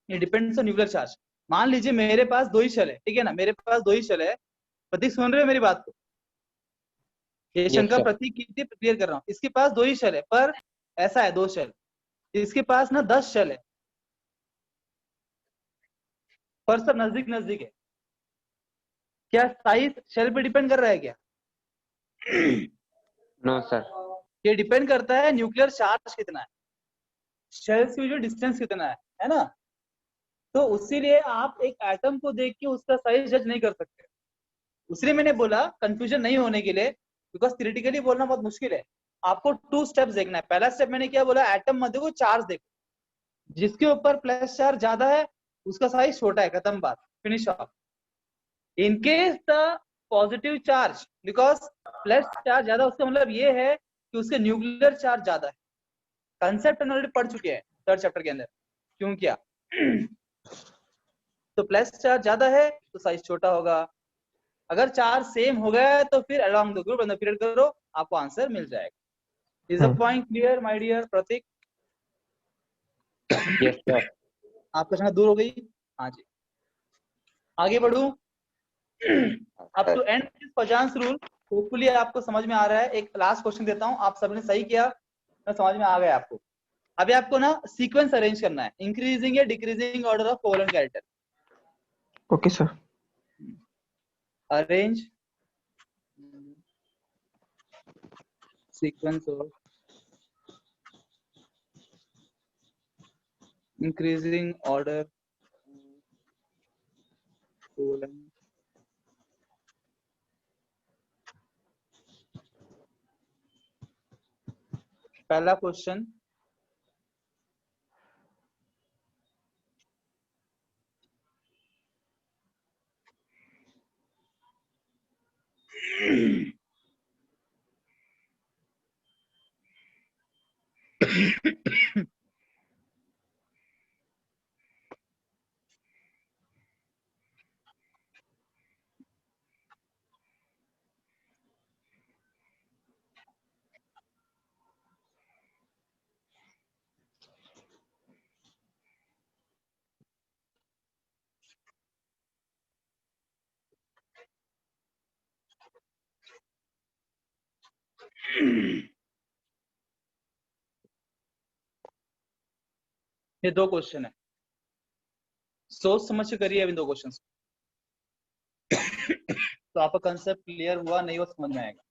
ये डिपेंड्स ऑन न्यूक्लियर चार्ज। मान लीजिए मेरे पास 2 ही शेल है, ठीक है ना? मेरे पास 2 ही शेल है। प्रतीक सुन रहे हो मेरी बात को? ये Yes, शंका sir. प्रतीक की थी, क्लियर कर रहा हूँ। इसके पास 2 ही शेल है, पर ऐसा है 2 शेल, इसके पास ना 10 शेल है, पर सब नजदीक नजदीक है। क्या साइज शेल पे डिपेंड कर रहा है क्या? No, sir. ये डिपेंड करता है न्यूक्लियर चार्ज कितना है, शेल्स की जो डिस्टेंस कितना है ना? तो उसीलिए आप एक एटम को देख के उसका साइज जज नहीं कर सकते। इसलिए मैंने बोला कंफ्यूजन नहीं होने के लिए, बिकॉज थ्योरेटिकली बोलना बहुत मुश्किल है। आपको 2 स्टेप्स देखना है। पहला स्टेप मैंने क्या बोला? एटम मत देखो, चार्ज देखो, जिसके ऊपर प्लस चार्ज ज्यादा है उसका साइज छोटा है, खत्म बात, finish off. In case the positive charge, because plus charge ज्यादा, उसका मतलब ये है कि उसके न्यूक्लियर चार्ज ज्यादा है। कंसेप्ट ऑलरेडी पढ़ चुके हैं 3rd चैप्टर के अंदर, क्यों क्या? तो प्लस चार्ज ज्यादा है तो साइज छोटा होगा। अगर चार्ज सेम हो गया है तो फिर अलोंग द ग्रुप अंदर पीरियड करो, आपको आंसर मिल जाएगा। Is the point clear my dear Pratik? Yes, sir. आपका शंका दूर हो गई? हाँ जी, आगे बढ़ू। अब to end this Fajans rule, hopefully आपको समझ में आ रहा है। एक लास्ट क्वेश्चन देता हूँ, आप सबने सही किया तो समझ में आ गया आपको। अभी आपको ना सीक्वेंस अरेंज करना है, इंक्रीजिंग या decreasing order of covalent character. Okay sir. Arrange sequence of increasing order covalent पहला क्वेश्चन, ये 2 क्वेश्चन है, सोच समझ के करिए अभी 2 क्वेश्चन। तो आपका कंसेप्ट क्लियर हुआ नहीं, वो समझ में आएगा।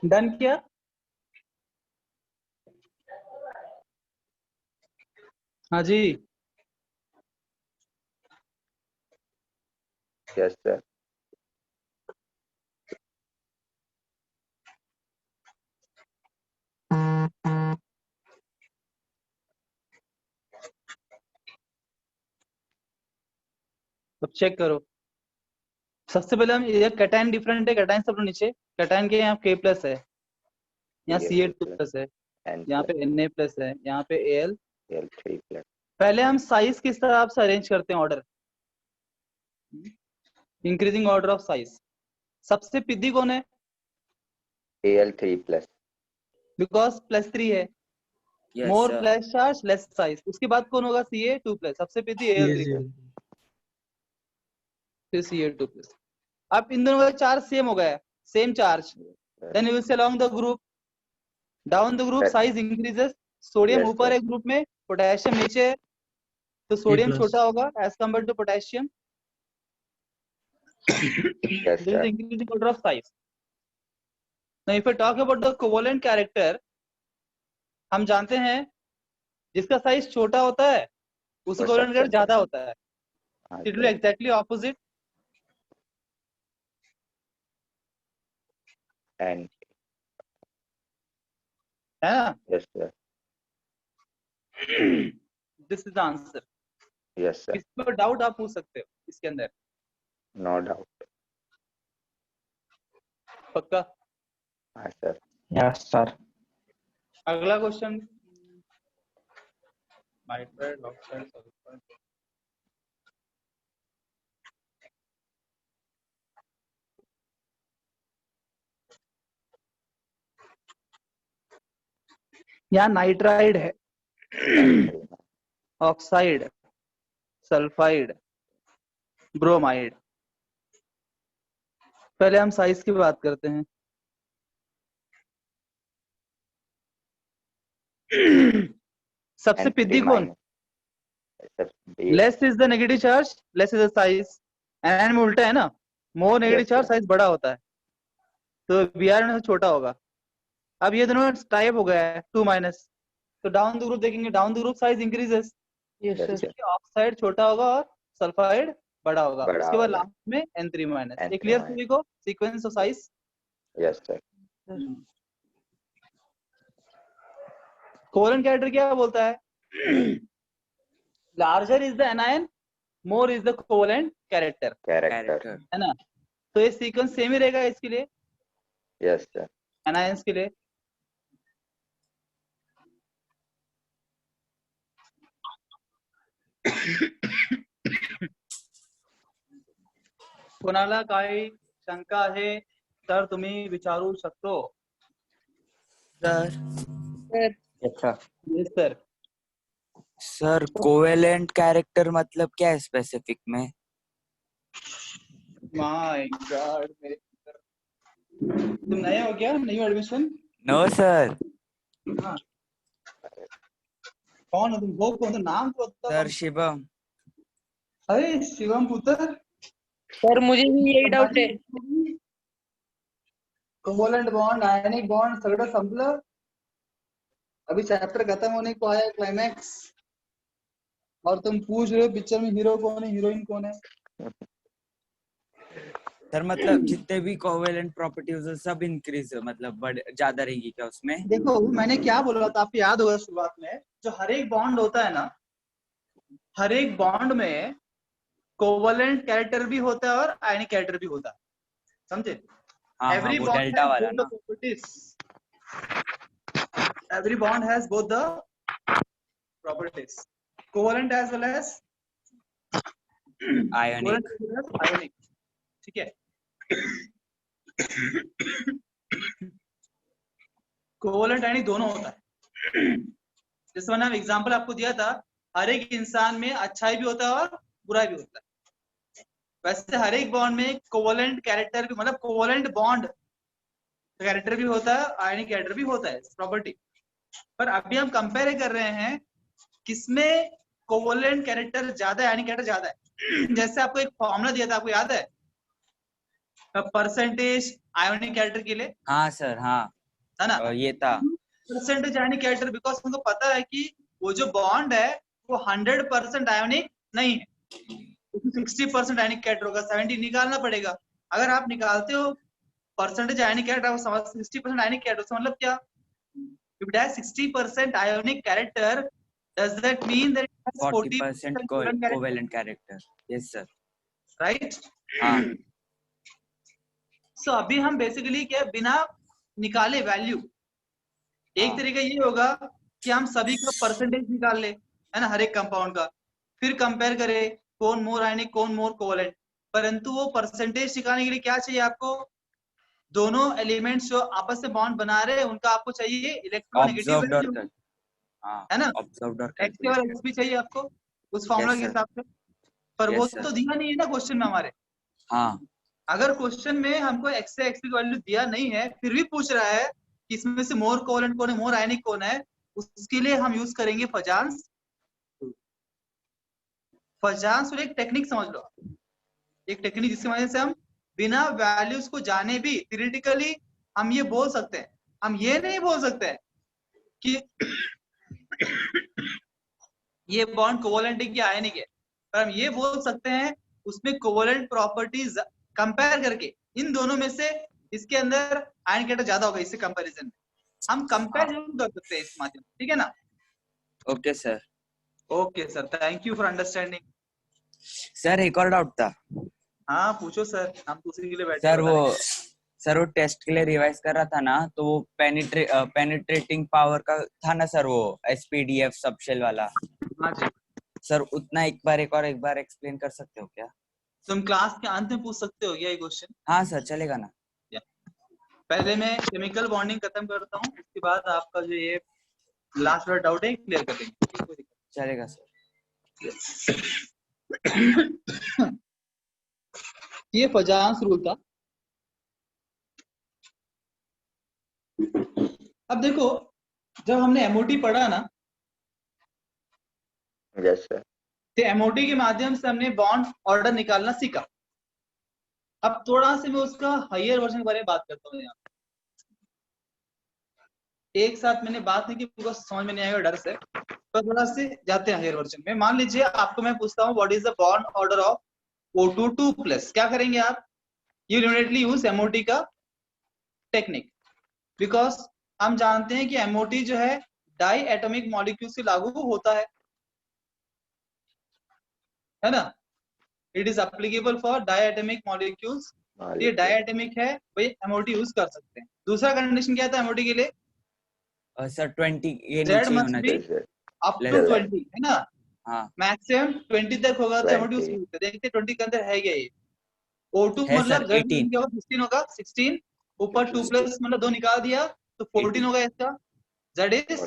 डन किया? हाँ जी, यस सर। अब चेक करो। सबसे पहले हम ये कैटायन डिफरेंट है, कैटायन सब लोग नीचे। कैटायन के यहाँ K प्लस है, यहाँ Ca2 प्लस है, यहाँ पे Na प्लस है, यहाँ पे Al। Al3 plus. पहले हम साइज किस तरह से अरेंज करते हैं, order, increasing order of size. सबसे पिदी कौन है? Al3 plus. बिकॉज +3 है, Yes, मोर sir. Plus charge less size. उसके बाद कौन होगा? Ca2 plus. सबसे पिदी Al3 प्लस, फिर Ca2 प्लस। अब इन दोनों का चार्ज सेम हो गया, same charge. Then you will say along the group, down the group size increases. Sodium Yes, ऊपर sir. है ग्रुप में, पोटेशियम नीचे है, तो सोडियम छोटा होगा as compare to potassium. Yes, There is sir. increasing order of size. Now if I talk about the covalent character, हम जानते हैं जिसका साइज छोटा होता है उसका वो कोवेलेंट सबसे कैरेक्टर ज्यादा होता है। हाँ it sir. Will exactly opposite. And है ना? yes, sir. This is the answer. Yes, sir. किसी को डाउट आप पूछ सकते हो इसके अंदर, No doubt. पक्का? हाँ सर। Yes, sir. अगला क्वेश्चन, नाइट्राइड ऑक्साइड सल्फर। यहाँ नाइट्राइड है, ऑक्साइड, सल्फाइड, ब्रोमाइड। पहले हम साइज की बात करते हैं। सबसे पिद्दी कौन? Less is the negative charge, less is the size. N में उल्टा है ना, more negative Yes, charge sir. Size बड़ा होता है, तो Br में छोटा होगा। अब ये दोनों टाइप हो गया है 2-, तो डाउन द ग्रुप देखेंगे, down the group size increases, Yes, Yes, sir. sir. Oxide छोटा होगा और सल्फाइड बड़ा होगा। बड़ा उसके बाद होगा। लास्ट में N3-। ये N3-। क्लियर सभी को sequence of size? Yes, sir. Covalent character क्या बोलता है? Larger is the anion, more is the covalent character, Character. है ना? तो ये सीक्वेंस सेम ही रहेगा इसके लिए, Yes, sir. एनायंस के लिए। कोणाला काही शंका आहे तर तुम्ही विचारू शकतो। Sir. Yes, sir. Yes sir. Sir covalent character मतलब क्या है स्पेसिफिक में? माय गॉड, मेरे तुम नए हो क्या? New admission? No sir. हाँ। कौन हो तुम? वो कौन? तो नाम तो बताओ। सर शिवम। अरे शिवम पुत्र, सर मुझे भी यही डाउट है। कोवेलेंट बॉन्ड, आयनिक बॉन्ड सगळं संपलं, अभी चैप्टर खत्म होने को आया, क्लाइमैक्स, और तुम पूछ रहे हो पिक्चर में हीरो कौन है, हीरोइन कौन है? सर मतलब जितने भी कोवेलेंट प्रॉपर्टीज सब इंक्रीज मतलब ज्यादा रहेंगी क्या उसमें? देखो मैंने क्या बोला था आपको याद होगा शुरुआत में, जो हर एक बॉन्ड होता है ना, हर एक बॉन्ड में कोवेलेंट कैरेक्टर भी होता है और आयनिक कैरेक्टर भी होता है, समझे? हाँ Every वो bond डेल्टा has वाला both the ना। properties. Every bond has both the properties. Covalent as well as ionic. covalent as well as ionic. ठीक है? कोवेलेंट आयनिक दोनों होता है। जैसे मैंने एग्जांपल आपको दिया था, हर एक इंसान में अच्छाई भी होता है और बुराई भी होता है। वैसे हर एक बॉन्ड में कोवेलेंट कैरेक्टर भी, मतलब कोवेलेंट बॉन्ड कैरेक्टर भी होता है, आयनिक कैरेक्टर भी होता है, प्रॉपर्टी। पर अभी हम कंपेयर कर रहे हैं किसमें कोवेलेंट कैरेक्टर ज्यादा है, आयनिक कैरेक्टर ज्यादा है। जैसे आपको एक फॉर्मूला दिया था, आपको याद है? परसेंटेज आयोनिक कैरेक्टर के लिए, हाँ सर हाँ है ना? ये था परसेंटेज आयोनिक कैरेक्टर, बिकॉज हमको पता है कि वो जो बॉन्ड है वो 100% आयोनिक नहीं है, 60% आयोनिक कैरेक्टर होगा, 70 निकालना पड़ेगा। अगर आप निकालते हो percentage ionic character 60% ionic character, मतलब क्या? If it has 60% ionic character, does that mean that it has 40% 40% covalent character? Covalent character. Yes sir. Right? हाँ So अभी हम बेसिकली क्या, बिना निकाले वैल्यू, एक हाँ। तरीका ये होगा कि हम सभी का परसेंटेज निकाल ले, है ना, हर एक कंपाउंड का, फिर कंपेयर करें कौन मोर आयनिक कौन मोर कोवेलेंट। परंतु वो परसेंटेज निकालने के लिए क्या चाहिए आपको? दोनों एलिमेंट्स जो आपस में बॉन्ड बना रहे हैं उनका आपको चाहिए इलेक्ट्रोनेगेटिव ऑब्जर्व्ड और वैल्यू, हाँ है ना? ऑब्जर्व्ड और एक्स और एक्स भी चाहिए आपको उस फॉर्मूला यस के सर हिसाब से। पर वो यस तो सर दिया नहीं है ना क्वेश्चन में हमारे। हाँ अगर क्वेश्चन में हमको एक्स से एक्स की वैल्यू दिया नहीं है, फिर भी पूछ रहा है कि इसमें से मोर कोवेलेंट कौन है, मोर आयनिक कौन है, उसके लिए हम यूज करेंगे फजान्स। फजान्स एक टेक्निक समझ लो, एक टेक्निक जिसकी वजह से हम बिना वैल्यूज को जाने भी थ्योरेटिकली हम ये बोल सकते हैं। हम ये नहीं बोल सकते हैं कि ये बॉन्ड कोवेलेंट है कि आयनिक है, पर हम ये बोल सकते हैं उसमें कोवेलेंट प्रॉपर्टीज कंपेयर करके इन दोनों में से इसके अंदर आयन कैरेक्टर ज्यादा होगा, इससे कंपैरिजन में हम कंपेयर जरूर कर सकते हैं इस माध्यम से, ठीक है ना? Okay sir. Okay sir, thank you for understanding. Sir एक और डाउट था। हाँ पूछो सर, हम दूसरे के लिए बैठे सर वो टेस्ट के लिए रिवाइज कर रहा था ना, तो वो पेनिट्रेटिंग पावर का था ना सर, वो एसपीडीएफ सबशेल वाला। हाँ जी सर उतना एक बार एक्सप्लेन कर सकते हो क्या? तुम क्लास के अंत में पूछ सकते हो क्या ये क्वेश्चन? हाँ सर चलेगा ना। पहले मैं केमिकल बॉन्डिंग खत्म करता हूँ, उसके बाद आपका जो ये लास्ट वाला डाउट है क्लियर कर देंगे। चलेगा सर। ये फजान्स रूल था। अब देखो जब हमने एमओटी पढ़ा ना, यस सर। तो एमओटी के माध्यम से हमने बॉन्ड ऑर्डर निकालना सीखा। अब थोड़ा से मैं उसका हायर वर्जन के बारे में बात करता हूँ। यहाँ एक साथ मैंने बात नहीं की बिकॉज समझ में नहीं आएगा डर से, तो थोड़ा से जाते हैं हायर वर्जन में। मान लीजिए आपको मैं पूछता हूँ what is the bond order of O2 क्या करेंगे आप? यू इमीडिएटली यूज एमओटी का टेक्निक, बिकॉज हम जानते हैं कि एमओटी जो है डाई एटॉमिक मॉलिक्यूल से लागू होता है ना? It is applicable for diatomic molecules. ये डाई एटॉमिक है, भाई एमओटी यूज कर सकते हैं। दूसरा कंडीशन क्या था एमओटी के लिए? सर 20 ये जेड नीचे मस्ट होना बी चाहिए। अप टू 20, है ना? हाँ मैक्सिमम 20 तक होगा तो एमओटी यूज 20 करते हैं। देखते 20 के अंदर है क्या ये? O2 है मतलब सर, जेड 18 होगा 16 होगा, 16 ऊपर 2 प्लस मतलब 2 निकाल दिया तो 14 होगा इसका, जेड इज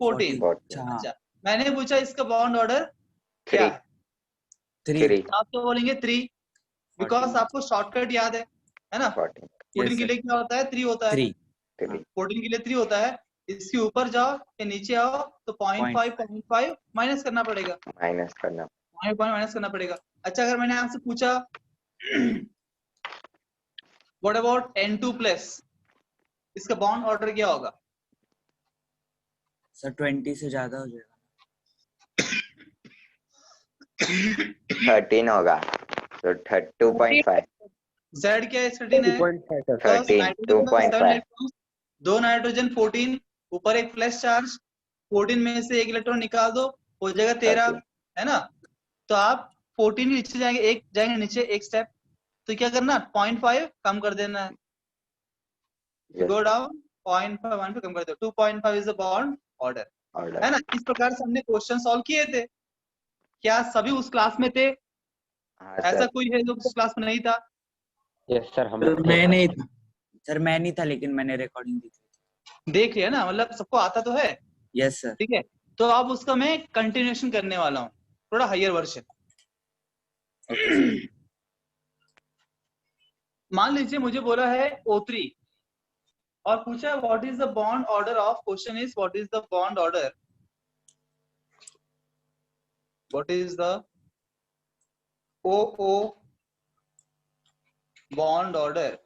14। अच्छा मैंने पूछा इसका बॉन्ड ऑर्डर क्या है? 3 आप तो बोलेंगे 3, बिकॉज आपको शॉर्टकट याद है ना? 14 के लिए क्या होता है? 3 होता है। 14 के लिए 3 होता है। इसके ऊपर जाओ या नीचे आओ तो 0.5 माइनस करना पड़ेगा, माइनस करना पड़ेगा। अच्छा अगर मैंने आपसे पूछा व्हाट अबाउट N2+, इसका बॉन्ड ऑर्डर क्या होगा? सर 20 से ज्यादा हो जाएगा। 13 होगा तो 2.5 Z क्या है? 13 है। 2.5 सर। Because 13, नाइट्रोजन में 7 2.5 इलेक्ट्रॉन, 2 नाइट्रोजन 14, ऊपर एक फ्लैश चार्ज, 14 में से एक इलेक्ट्रॉन निकाल दो, हो जाएगा 13, है ना? तो आप 14 नीचे जाएंगे, एक जाएंगे नीचे एक स्टेप, तो क्या करना, 0.5 कम कर देना है, गो डाउन 0.5 1 पे कम कर दो, 2.5 इज द बॉन्ड ऑर्डर, है ना? इस प्रकार से हमने क्वेश्चन सॉल्व किए थे। क्या सभी उस क्लास में थे? ऐसा कोई है जो उस क्लास में नहीं था? यस सर, हम मैं नहीं था। सर मैं नहीं था, लेकिन मैंने रिकॉर्डिंग दी थी। देख लिया ना, मतलब सबको आता तो है। Yes sir. ठीक है, तो अब उसका मैं कंटिन्यूएशन करने वाला हूँ, थोड़ा हायर वर्जन। मान लीजिए मुझे बोला है O3 और पूछा है what is the bond order of, question is what is the bond order, what is the OO bond order.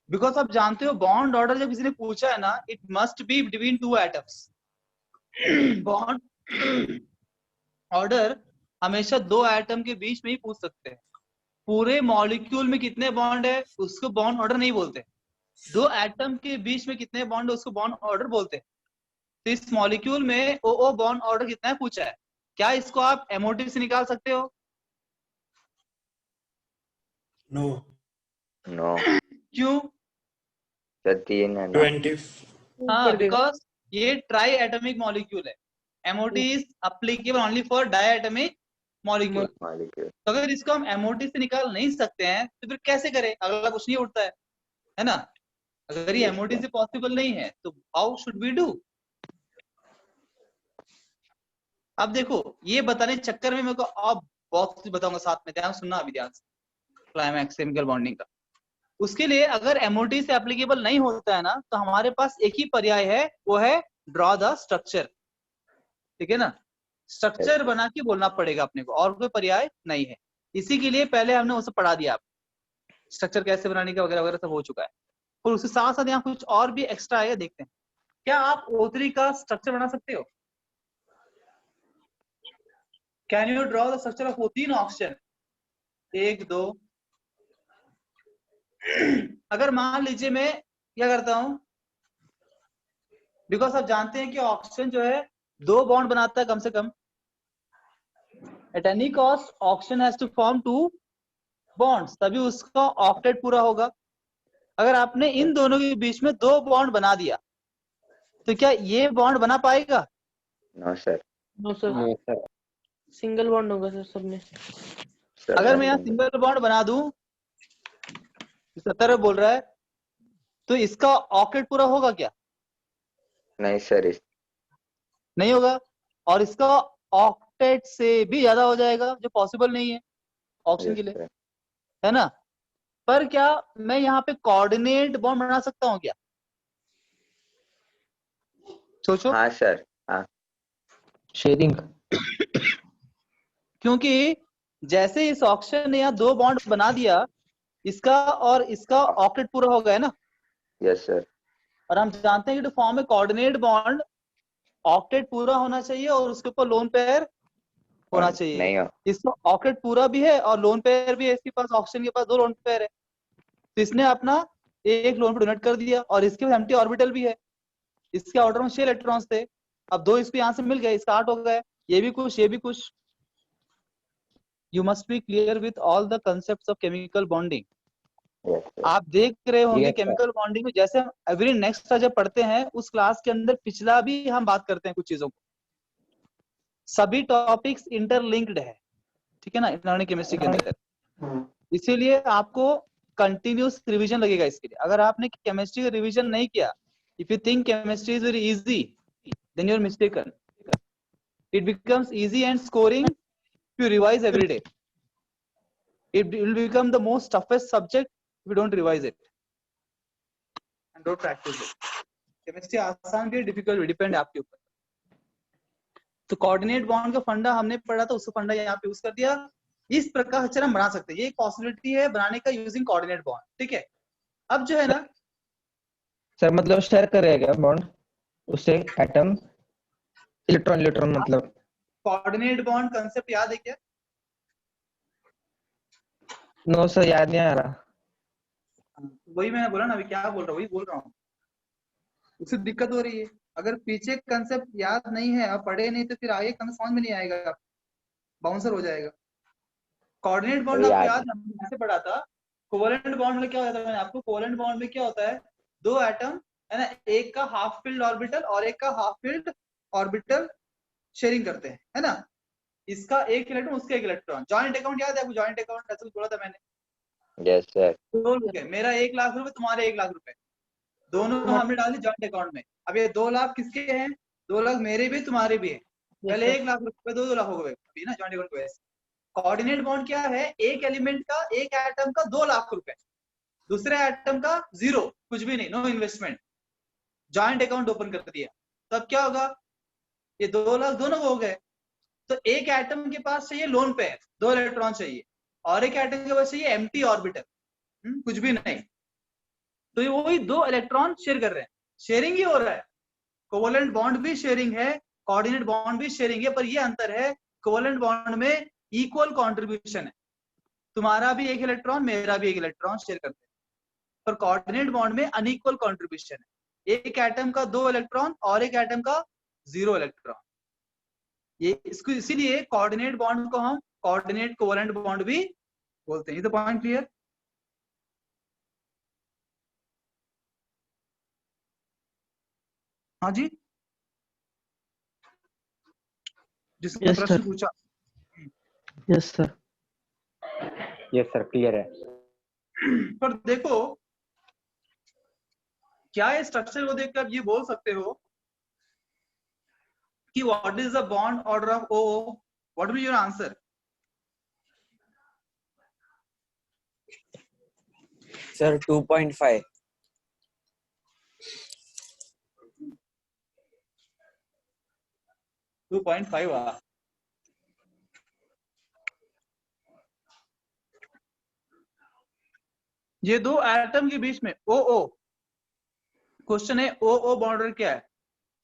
Because आप जानते हो बॉन्ड ऑर्डर जब किसी ने पूछा है ना, it must be between 2 atoms. Bond order हमेशा 2 एटम के बीच में ही पूछ सकते हैं। पूरे मॉलिक्यूल में कितने बॉन्ड है उसको बॉन्ड ऑर्डर नहीं बोलते, 2 एटम के बीच में कितने बॉन्ड है उसको बॉन्ड ऑर्डर बोलते हैं। तो इस मॉलिक्यूल में OO बॉन्ड ऑर्डर कितना है पूछा है, क्या इसको आप MOT से निकाल सकते हो? नो। नो। क्यों? सर 3 है ना। 20। हाँ, बिकॉज ये ट्राई एटमिक मॉलिक्यूल है। MOT is applicable only for diatomic molecule. तो अगर इसको हम MOT से निकाल नहीं सकते हैं तो फिर कैसे करें, अगला कुछ नहीं उठता है ना? अगर ये MOT से पॉसिबल नहीं है तो हाउ शुड वी डू? अब देखो, ये बताने चक्कर में मेरे को अब बहुत कुछ बताऊंगा, साथ में ध्यान सुनना अभी, ध्यान से। क्लाइमैक्स केमिकल बॉन्डिंग का, उसके लिए अगर MOT से एप्लीकेबल नहीं होता है ना, तो हमारे पास एक ही पर्याय है, वो है ड्रॉ द स्ट्रक्चर। ठीक है ना, स्ट्रक्चर बना के बोलना पड़ेगा अपने को, और कोई पर्याय नहीं है। इसी के लिए पहले हमने उसे पढ़ा दिया, आप स्ट्रक्चर कैसे बनाने का वगैरह वगैरह सब हो चुका है। और उसके साथ साथ यहाँ कुछ और भी एक्स्ट्रा आएगा, देखते हैं। क्या आप O3 का स्ट्रक्चर बना सकते हो? Can you draw the structure of O3 oxygen? 1 2। अगर मान लीजिए मैं क्या करता हूं, बिकॉज आप जानते हैं कि ऑक्सीजन जो है 2 बॉन्ड बनाता है कम से कम। At any cost oxygen has to form 2 bonds, तभी उसका ऑक्टेट पूरा होगा। अगर आपने इन दोनों के बीच में 2 बॉन्ड बना दिया तो क्या ये बॉन्ड बना पाएगा? No sir. No sir, single bond होगा सर सब में। अगर मैं यहाँ सिंगल बॉन्ड बना दूं, 70 बोल रहा है, तो इसका ऑक्टेट पूरा होगा क्या? नहीं सर, नहीं होगा, और इसका ऑक्टेट से भी ज्यादा हो जाएगा, जो पॉसिबल नहीं है ऑक्सीजन के लिए, है ना? पर क्या मैं यहाँ पे कोऑर्डिनेट बॉन्ड बना सकता हूँ क्या? सोचो। हाँ सर, हाँ। शेयरिंग। क्योंकि जैसे इस ऑक्सीजन ने यहाँ 2 बॉन्ड बना दिया, इसका और इसका ऑक्टेट पूरा हो गया ना। Yes sir. और हम जानते हैं कि to form a coordinate bond octet पूरा होना चाहिए और उसके ऊपर लोन पेयर होना चाहिए। नहीं हो। इसका ऑक्टेट पूरा भी है और लोन पेयर भी है, इसके पास ऑक्सीजन के पास 2 लोन पेयर है, तो इसने अपना एक लोन पेयर डोनेट कर दिया, और इसके पास एम्प्टी ऑर्बिटल भी है। इसके आउटर में 6 इलेक्ट्रॉन्स थे, अब 2 इसको यहाँ से मिल गए, इसका 8 हो गए, ये भी कुछ ये भी कुछ। You must be clear with all the concepts of chemical bonding. आप देख रहे होंगे केमिकल बॉन्डिंग में, जैसे हम एवरी नेक्स्ट जब पढ़ते हैं उस क्लास के अंदर पिछला भी हम बात करते हैं कुछ चीजों को, सभी टॉपिक्स इंटरलिंक्ड है, ठीक है ना, इनऑर्गेनिक केमिस्ट्री के अंदर। इसीलिए आपको कंटिन्यूस रिवीजन लगेगा इसके लिए। अगर आपने केमिस्ट्री का रिवीजन नहीं किया, if you think chemistry is very easy, then you are mistaken. It becomes easy and scoring if you revise every day. It will become the most toughest subject if you don't revise it and don't practice it. Chemistry आसान भी, difficult भी, depend है आपके ऊपर। तो coordinate bond का फंडा हमने पढ़ा था, उसका फंडा यहाँ पे यूज कर दिया। इस प्रकार से हम बना सकते हैं, ये एक पॉसिबिलिटी है बनाने का यूजिंग कोऑर्डिनेट बॉन्ड। ठीक है, अब जो है ना सर, मतलब शेयर करेगा बॉन्ड उससे एटम, इलेक्ट्रॉन मतलब कोऑर्डिनेट बॉन्ड कंसेप्ट याद है क्या? नो सर, याद नहीं आ रहा। वही मैंने बोला ना, अभी क्या बोल रहा हूँ वही बोल रहा हूँ, उससे दिक्कत हो रही है। अगर पीछे कंसेप्ट याद नहीं है, आप पढ़े नहीं, तो फिर आगे कंसेप्ट समझ में नहीं आएगा, बाउंसर हो जाएगा। कोऑर्डिनेट बॉन्ड अभी आपको याद याद है हमने कैसे पढ़ा था? कोवेलेंट बॉन्ड में क्या होता है, मैंने आपको कोवेलेंट बॉन्ड में क्या होता है, दो एटम है ना, एक का हाफ फील्ड ऑर्बिटल और एक का हाफ फील्ड ऑर्बिटल शेयरिंग करते हैं, है ना। इसका एक इलेक्ट्रॉन, उसका एक इलेक्ट्रॉन। जॉइंट अकाउंट याद है आपको? जॉइंट अकाउंट ऐसा बोला था मैंने। Yes sir. दो लोग है, मेरा 1 लाख रुपए, तुम्हारे 1 लाख रुपए, दोनों हमने डाली जॉइंट अकाउंट में। अब ये 2 लाख किसके हैं? 2 लाख मेरे भी तुम्हारे भी है। पहले 1 लाख रुपए 2 लाख हो गए अभी ना जॉइंट अकाउंट में। कोऑर्डिनेट बॉन्ड क्या है? एक एलिमेंट का, एक एटम का 2 लाख रुपए, दूसरे एटम का 0, कुछ भी नहीं, no investment. Joint account open कर दिया, तब क्या होगा? ये 2 लाख दोनों हो गए। तो एक एटम के पास चाहिए लोन पेयर, 2 इलेक्ट्रॉन चाहिए, और एक एटम के पास चाहिए एम्प्टी ऑर्बिटल, कुछ भी नहीं। तो ये वही 2 इलेक्ट्रॉन शेयर कर रहे हैं, शेयरिंग ही हो रहा है। कोवेलेंट बॉन्ड भी शेयरिंग है, कोऑर्डिनेट बॉन्ड भी शेयरिंग है, पर ये अंतर है, कोवेलेंट बॉन्ड में इक्वल कंट्रीब्यूशन है, तुम्हारा भी 1 इलेक्ट्रॉन, मेरा भी 1 इलेक्ट्रॉन शेयर करते हैं। पर कोऑर्डिनेट बॉन्ड में अनइक्वल कंट्रीब्यूशन है, एक एटम का 2 इलेक्ट्रॉन और एक एटम का 0 इलेक्ट्रॉन। ये इसको इसीलिए कोऑर्डिनेट बॉन्ड को हम कोऑर्डिनेट कोवेलेंट बॉन्ड भी बोलते हैं। Is the point clear? हाँ जी, जिसने Yes, प्रश्न sir. पूछा। Yes sir. Yes sir, clear है। पर देखो, क्या ये स्ट्रक्चर को देखकर आप ये बोल सकते हो कि what is the bond order of O? What will your answer? Sir 2.5। 2.5। ये 2 एटम के बीच में ओ ओ, क्वेश्चन है ओ ओ बॉन्ड क्या है?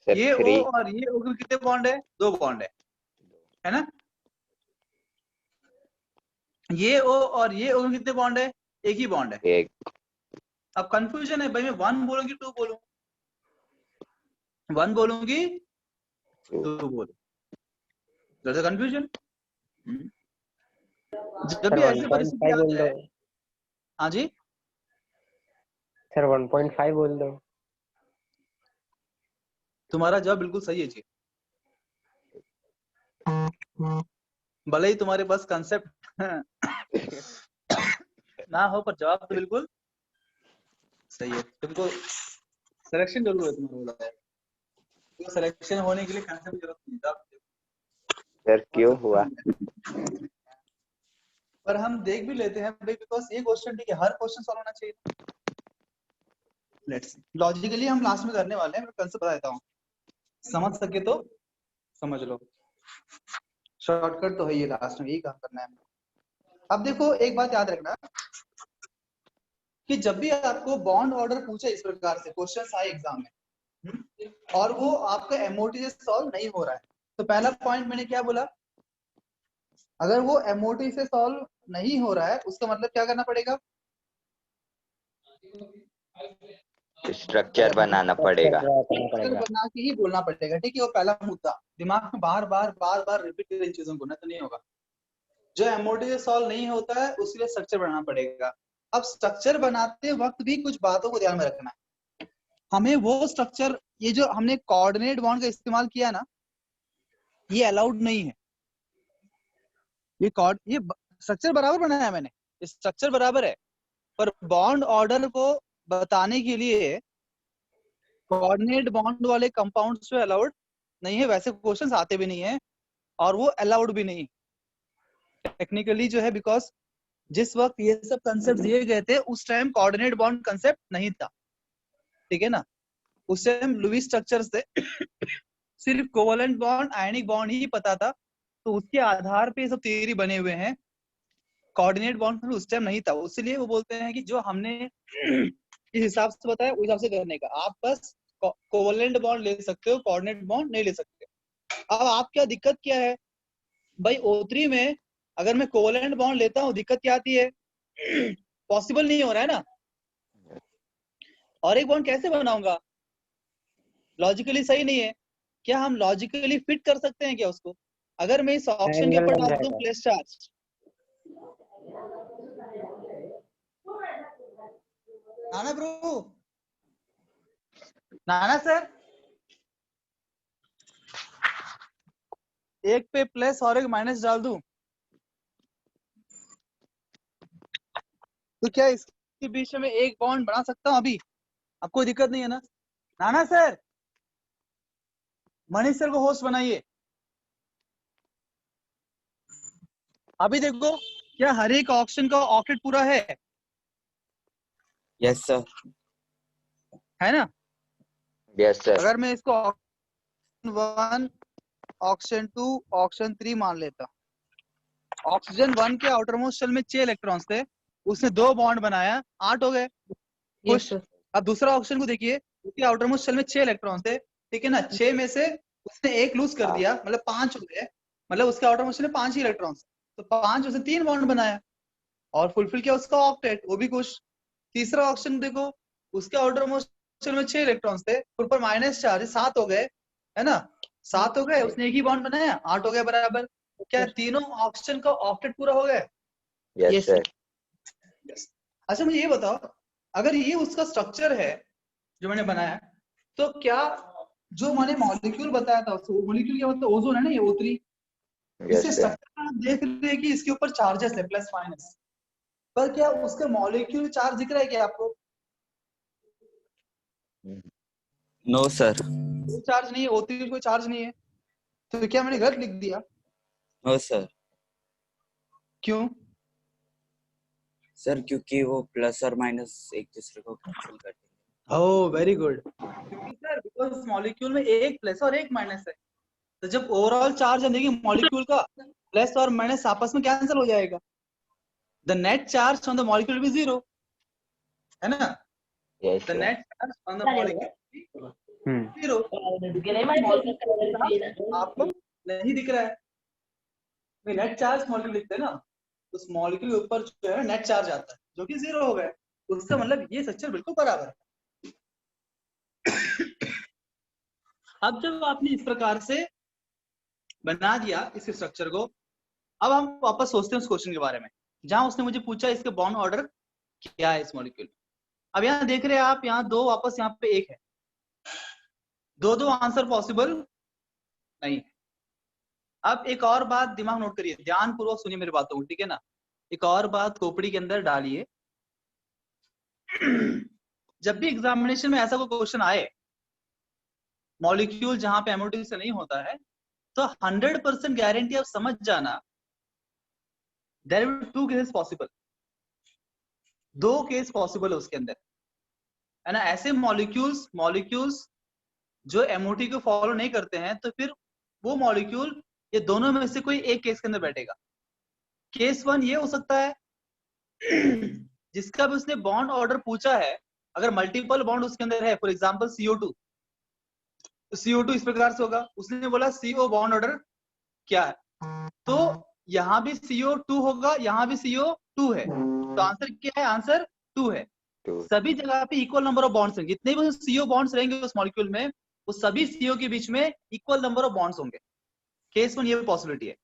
सर ये 3। ओ और ये ओ के कितने बॉन्ड है? 2 बॉन्ड है ना। ये ओ और ये ओ के कितने बॉन्ड है? एक ही बॉन्ड है। एक। अब कंफ्यूजन है भाई, मैं 1 बोलूंगी 2 बोलूं, 1 बोलूंगी 2 बोलूं, कंफ्यूजन। जब भी सर ऐसी परिस्थिति 1.5 बोल आती दो। है। हाँ जी, सर 1.5 बोल दो। तुम्हारा जवाब बिल्कुल सही है जी, भले ही तुम्हारे पास कंसेप्ट ना हो, पर जवाब तो बिल्कुल सही है। तुमको सिलेक्शन जरूर है तुम्हारा, तो सिलेक्शन होने के लिए कंसेप्ट जरूरत नहीं है। सर क्यों हुआ? पर हम देख भी लेते हैं भाई, बिकॉज ये क्वेश्चन ठीक है, हर क्वेश्चन सॉल्व होना चाहिए। लेट्स लॉजिकली हम लास्ट में करने वाले हैं, मैं कंसेप्ट बता देता हूँ, समझ सके तो समझ लो, शॉर्टकट तो है ये, लास्ट में यही काम करना है। अब देखो एक बात याद रखना कि जब भी आपको बॉन्ड ऑर्डर पूछे इस प्रकार से क्वेश्चन आए एग्जाम में, और वो आपका एमओटी से सॉल्व नहीं हो रहा है, तो पहला पॉइंट मैंने क्या बोला, अगर वो एमओटी से सॉल्व नहीं हो रहा है, उसका मतलब क्या करना पड़ेगा? स्ट्रक्चर बनाना पड़ेगा। स्ट्रक्चर बना के ही बोलना पड़ेगा, ठीक है। वो पहला मुद्दा दिमाग में बार बार रिपीट करें इन चीजों को, ना तो नहीं होगा। जो एमओटी से सॉल्व नहीं होता है उसके लिए स्ट्रक्चर बनाना पड़ेगा। अब स्ट्रक्चर बनाते वक्त भी कुछ बातों को ध्यान में रखना है हमें। वो स्ट्रक्चर, ये जो हमने कोऑर्डिनेट बॉन्ड का इस्तेमाल किया ना, ये अलाउड नहीं है। ये स्ट्रक्चर बराबर बनाया है मैंने, स्ट्रक्चर बराबर है, पर बॉन्ड ऑर्डर को बताने के लिए कोऑर्डिनेट बॉन्ड वाले कंपाउंड्स पे अलाउड नहीं है, वैसे क्वेश्चंस आते भी नहीं है, और वो अलाउड भी नहीं टेक्निकली जो है, बिकॉज जिस वक्त ये सब कंसेप्ट दिए गए थे उस टाइम कोऑर्डिनेट बॉन्ड कंसेप्ट नहीं था, ठीक है ना। उस टाइम लुईस स्ट्रक्चर्स थे सिर्फ कोवेलेंट बॉन्ड, आयनिक बॉन्ड ही पता था, तो उसके आधार पे सब थ्योरी बने हुए हैं। कोऑर्डिनेट बॉन्ड उस टाइम नहीं था, इसलिए वो बोलते हैं कि जो हमने इस हिसाब से बताया उस हिसाब से करने का। आप बस कोवेलेंट बॉन्ड ले सकते हो, कोऑर्डिनेट बॉन्ड नहीं ले सकते। अब आप क्या दिक्कत क्या है भाई, O3 में अगर मैं कोवेलेंट बॉन्ड लेता हूँ, दिक्कत क्या आती है, पॉसिबल नहीं हो रहा है ना। और एक बॉन्ड कैसे बनाऊंगा, लॉजिकली सही नहीं है। क्या हम लॉजिकली फिट कर सकते हैं क्या उसको? अगर मैं इस ऑप्शन के एंगल ऊपर बन डाल दूं जाएगा। प्लस चार्ज, नाना ब्रो, नाना सर, एक पे प्लस और एक माइनस डाल दूं तो क्या इसके बीच में एक बॉन्ड बना सकता हूं अभी? आपको कोई दिक्कत नहीं है ना? नाना सर, मनीष सर को होस्ट बनाइए। अभी देखो, क्या हर एक ऑप्शन का ऑक्टेट पूरा है? Yes sir. है ना? Yes sir. अगर मैं इसको ऑप्शन 1, ऑप्शन 2, ऑप्शन 3 मान लेता, ऑक्सीजन 1 के आउटर मोस्ट शेल में 6 इलेक्ट्रॉन्स थे, उसने 2 बॉन्ड बनाया, 8 हो गए। Yes sir. अब दूसरा ऑप्शन को देखिए, उसके आउटर मोस्ट शेल में 6 इलेक्ट्रॉन्स थे, ठीक है ना? 6 में से उसने एक लूज कर दिया, मतलब 5 हो गए, मतलब उसके आउटर मोस्ट शेल में 5 ही इलेक्ट्रॉन्स, तो 5 उसने 3 बॉन्ड बनाया और फुलफिल किया उसका ऑक्टेट, वो भी खुश। तीसरा ऑप्शन देखो, उसके आउटर मोस्ट शेल में 6 इलेक्ट्रॉन्स थे, ऊपर माइनस चार्ज, 7 हो गए, है ना? 7 हो गए, उसने एक ही बॉन्ड बनाया, 8 हो गए बराबर। क्या तीनों ऑप्शन का ऑक्टेट पूरा हो गया? Yes sir. अच्छा मुझे ये बताओ, अगर ये उसका स्ट्रक्चर है जो मैंने बनाया, तो क्या जो मैंने मॉलिक्यूल बताया था, मॉलिक्यूल क्या मतलब ओजोन है ना, ये O3, इसके यस सर। स्ट्रक्चर आप देख रहे हैं कि इसके ऊपर चार्जेस है प्लस माइनस, पर क्या उसका मॉलिक्यूल चार्ज दिख रहा है क्या आपको? No sir. कोई चार्ज नहीं है, O3 कोई चार्ज नहीं है, तो क्या मैंने गलत लिख दिया? No sir. क्यों? सर क्योंकि वो प्लस और माइनस एक दूसरे को कैंसिल कर देंगे। Oh very good. क्योंकि सर बिकॉज मॉलिक्यूल में एक प्लस और एक माइनस है, तो जब ओवरऑल चार्ज देंगे मॉलिक्यूल का, प्लस और माइनस आपस में कैंसिल हो जाएगा, the net charge on the molecule भी 0, है ना? Yes the sir. Net charge on the molecule 0। आपको नहीं दिख रहा है, नेट चार्ज मॉलिक्यूल लिखते हैं ना, उस मॉलिक्यूल के ऊपर जो है नेट चार्ज आता है, जो कि 0 हो गया, उसका मतलब ये स्ट्रक्चर बिल्कुल बराबर है। अब जब आपने इस प्रकार से बना दिया इस स्ट्रक्चर को, अब हम वापस सोचते हैं उस क्वेश्चन के बारे में जहां उसने मुझे पूछा इसके बॉन्ड ऑर्डर क्या है इस मॉलिक्यूल। अब यहाँ देख रहे हैं आप, यहाँ 2 वापस यहाँ पे 1 है, 2 आंसर पॉसिबल नहीं है। अब एक और बात दिमाग नोट करिए, ध्यान पूर्वक सुनिए मेरी बातों को, ठीक है ना? एक और बात खोपड़ी के अंदर डालिए, जब भी एग्जामिनेशन में ऐसा कोई क्वेश्चन आए, मॉलिक्यूल जहां पे एमओटी से नहीं होता है, तो 100% गारंटी आप समझ जाना, there will 2 cases possible, 2 case possible है उसके अंदर, है ना? ऐसे मॉलिक्यूल्स जो एमओटी को फॉलो नहीं करते हैं, तो फिर वो मॉलिक्यूल ये दोनों में से कोई एक केस के अंदर बैठेगा। केस 1 ये हो सकता है जिसका भी उसने बॉन्ड ऑर्डर पूछा है, अगर मल्टीपल बॉन्ड उसके अंदर है, फॉर एग्जांपल CO2, तो CO2 इस प्रकार से होगा, उसने बोला CO बॉन्ड ऑर्डर क्या है, तो यहाँ भी CO2 होगा, यहाँ भी CO2 है, तो आंसर क्या है? आंसर 2 है। सभी जगह पे इक्वल नंबर ऑफ बॉन्ड्स हैं, जितने भी CO बॉन्ड्स रहेंगे उस मॉलिक्यूल में, वो सभी CO के बीच में इक्वल नंबर ऑफ बॉन्ड्स होंगे। केस 1 ये पॉसिबिलिटी है,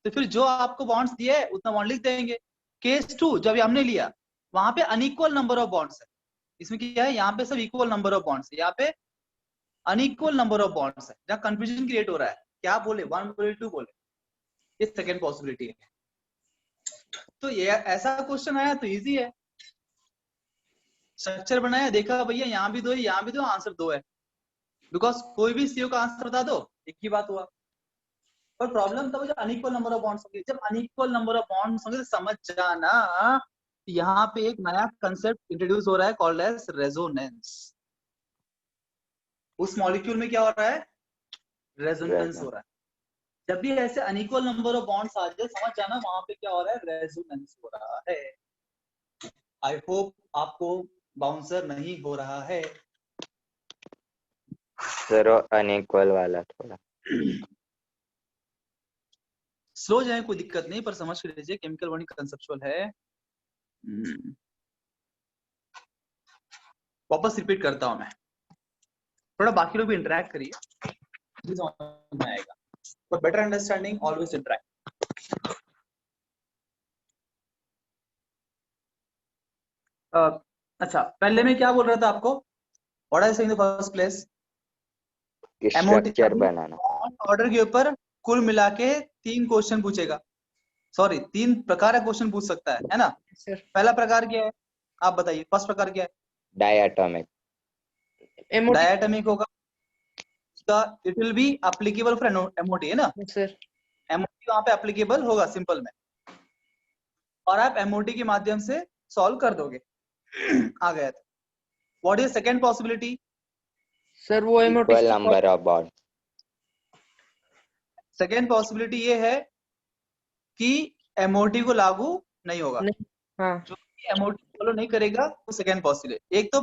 तो फिर जो आपको बॉन्ड्स दिए है उतना बॉन्ड लिख देंगे। केस 2 जब हमने लिया, वहां पे अनइक्वल नंबर ऑफ बॉन्ड्स है, इसमें क्या है, यहाँ पे सब इक्वल नंबर ऑफ बॉन्ड्स है, यहाँ पे अनइक्वल नंबर ऑफ बॉन्ड्स है, जहाँ कंफ्यूजन क्रिएट हो रहा है, क्या बोले 1 बोले 2 बोले, ये सेकेंड पॉसिबिलिटी है। तो ये ऐसा क्वेश्चन आया तो इजी है, स्ट्रक्चर बनाया, देखा भैया यहाँ भी 2 है, यहाँ भी 2, आंसर 2 है, बिकॉज कोई भी CO का आंसर बता दो, एक ही बात हुआ। पर प्रॉब्लम तब जब अनइक्वल नंबर ऑफ बॉन्ड्स होंगे, जब अनइक्वल नंबर ऑफ बॉन्ड्स होंगे तो समझ जाना यहाँ पे एक नया कंसेप्ट इंट्रोड्यूस हो रहा है, कॉल्ड एज रेजोनेंस। उस मॉलिक्यूल में क्या हो रहा है? रेजोनेंस हो रहा है। जब भी ऐसे अनइक्वल नंबर ऑफ बॉन्ड्स आ जाए, समझ जाना वहां पे क्या हो रहा है? रेजोनेंस हो रहा है। आई होप आपको बाउंसर नहीं हो रहा है सर अनइक्वल वाला थोड़ा स्लो जाए, कोई दिक्कत नहीं, पर समझ के लीजिए, केमिकल बॉन्डिंग कंसेप्चुअल है। वापस रिपीट करता हूं मैं, थोड़ा बाकी लोग भी इंटरेक्ट करिए, समझ में आएगा। For better understanding always interact. अच्छा, पहले मैं क्या बोल रहा था आपको, what I saying in the first place, structure banana. Order के ऊपर कुल मिला के 3 क्वेश्चन पूछेगा, सॉरी 3 प्रकार का क्वेश्चन पूछ सकता है ना। सर पहला प्रकार क्या है, आप बताइए, फर्स्ट प्रकार क्या है? डायटोमिक। एमओटी डायटोमिक होगा, उसका it will be applicable for MOT, है ना। सर। एमओटी वहां पे एप्लीकेबल होगा सिंपल में, और आप एमओटी के माध्यम से सॉल्व कर दोगे। आ गया था। What is second possibility? Sir वो MOT equal number of bond. Second possibility ये है कि एमओटी को लागू नहीं होगा, हाँ जो एमओटी फॉलो नहीं करेगा वो सेकंड पॉसिबिलिटी। एक तो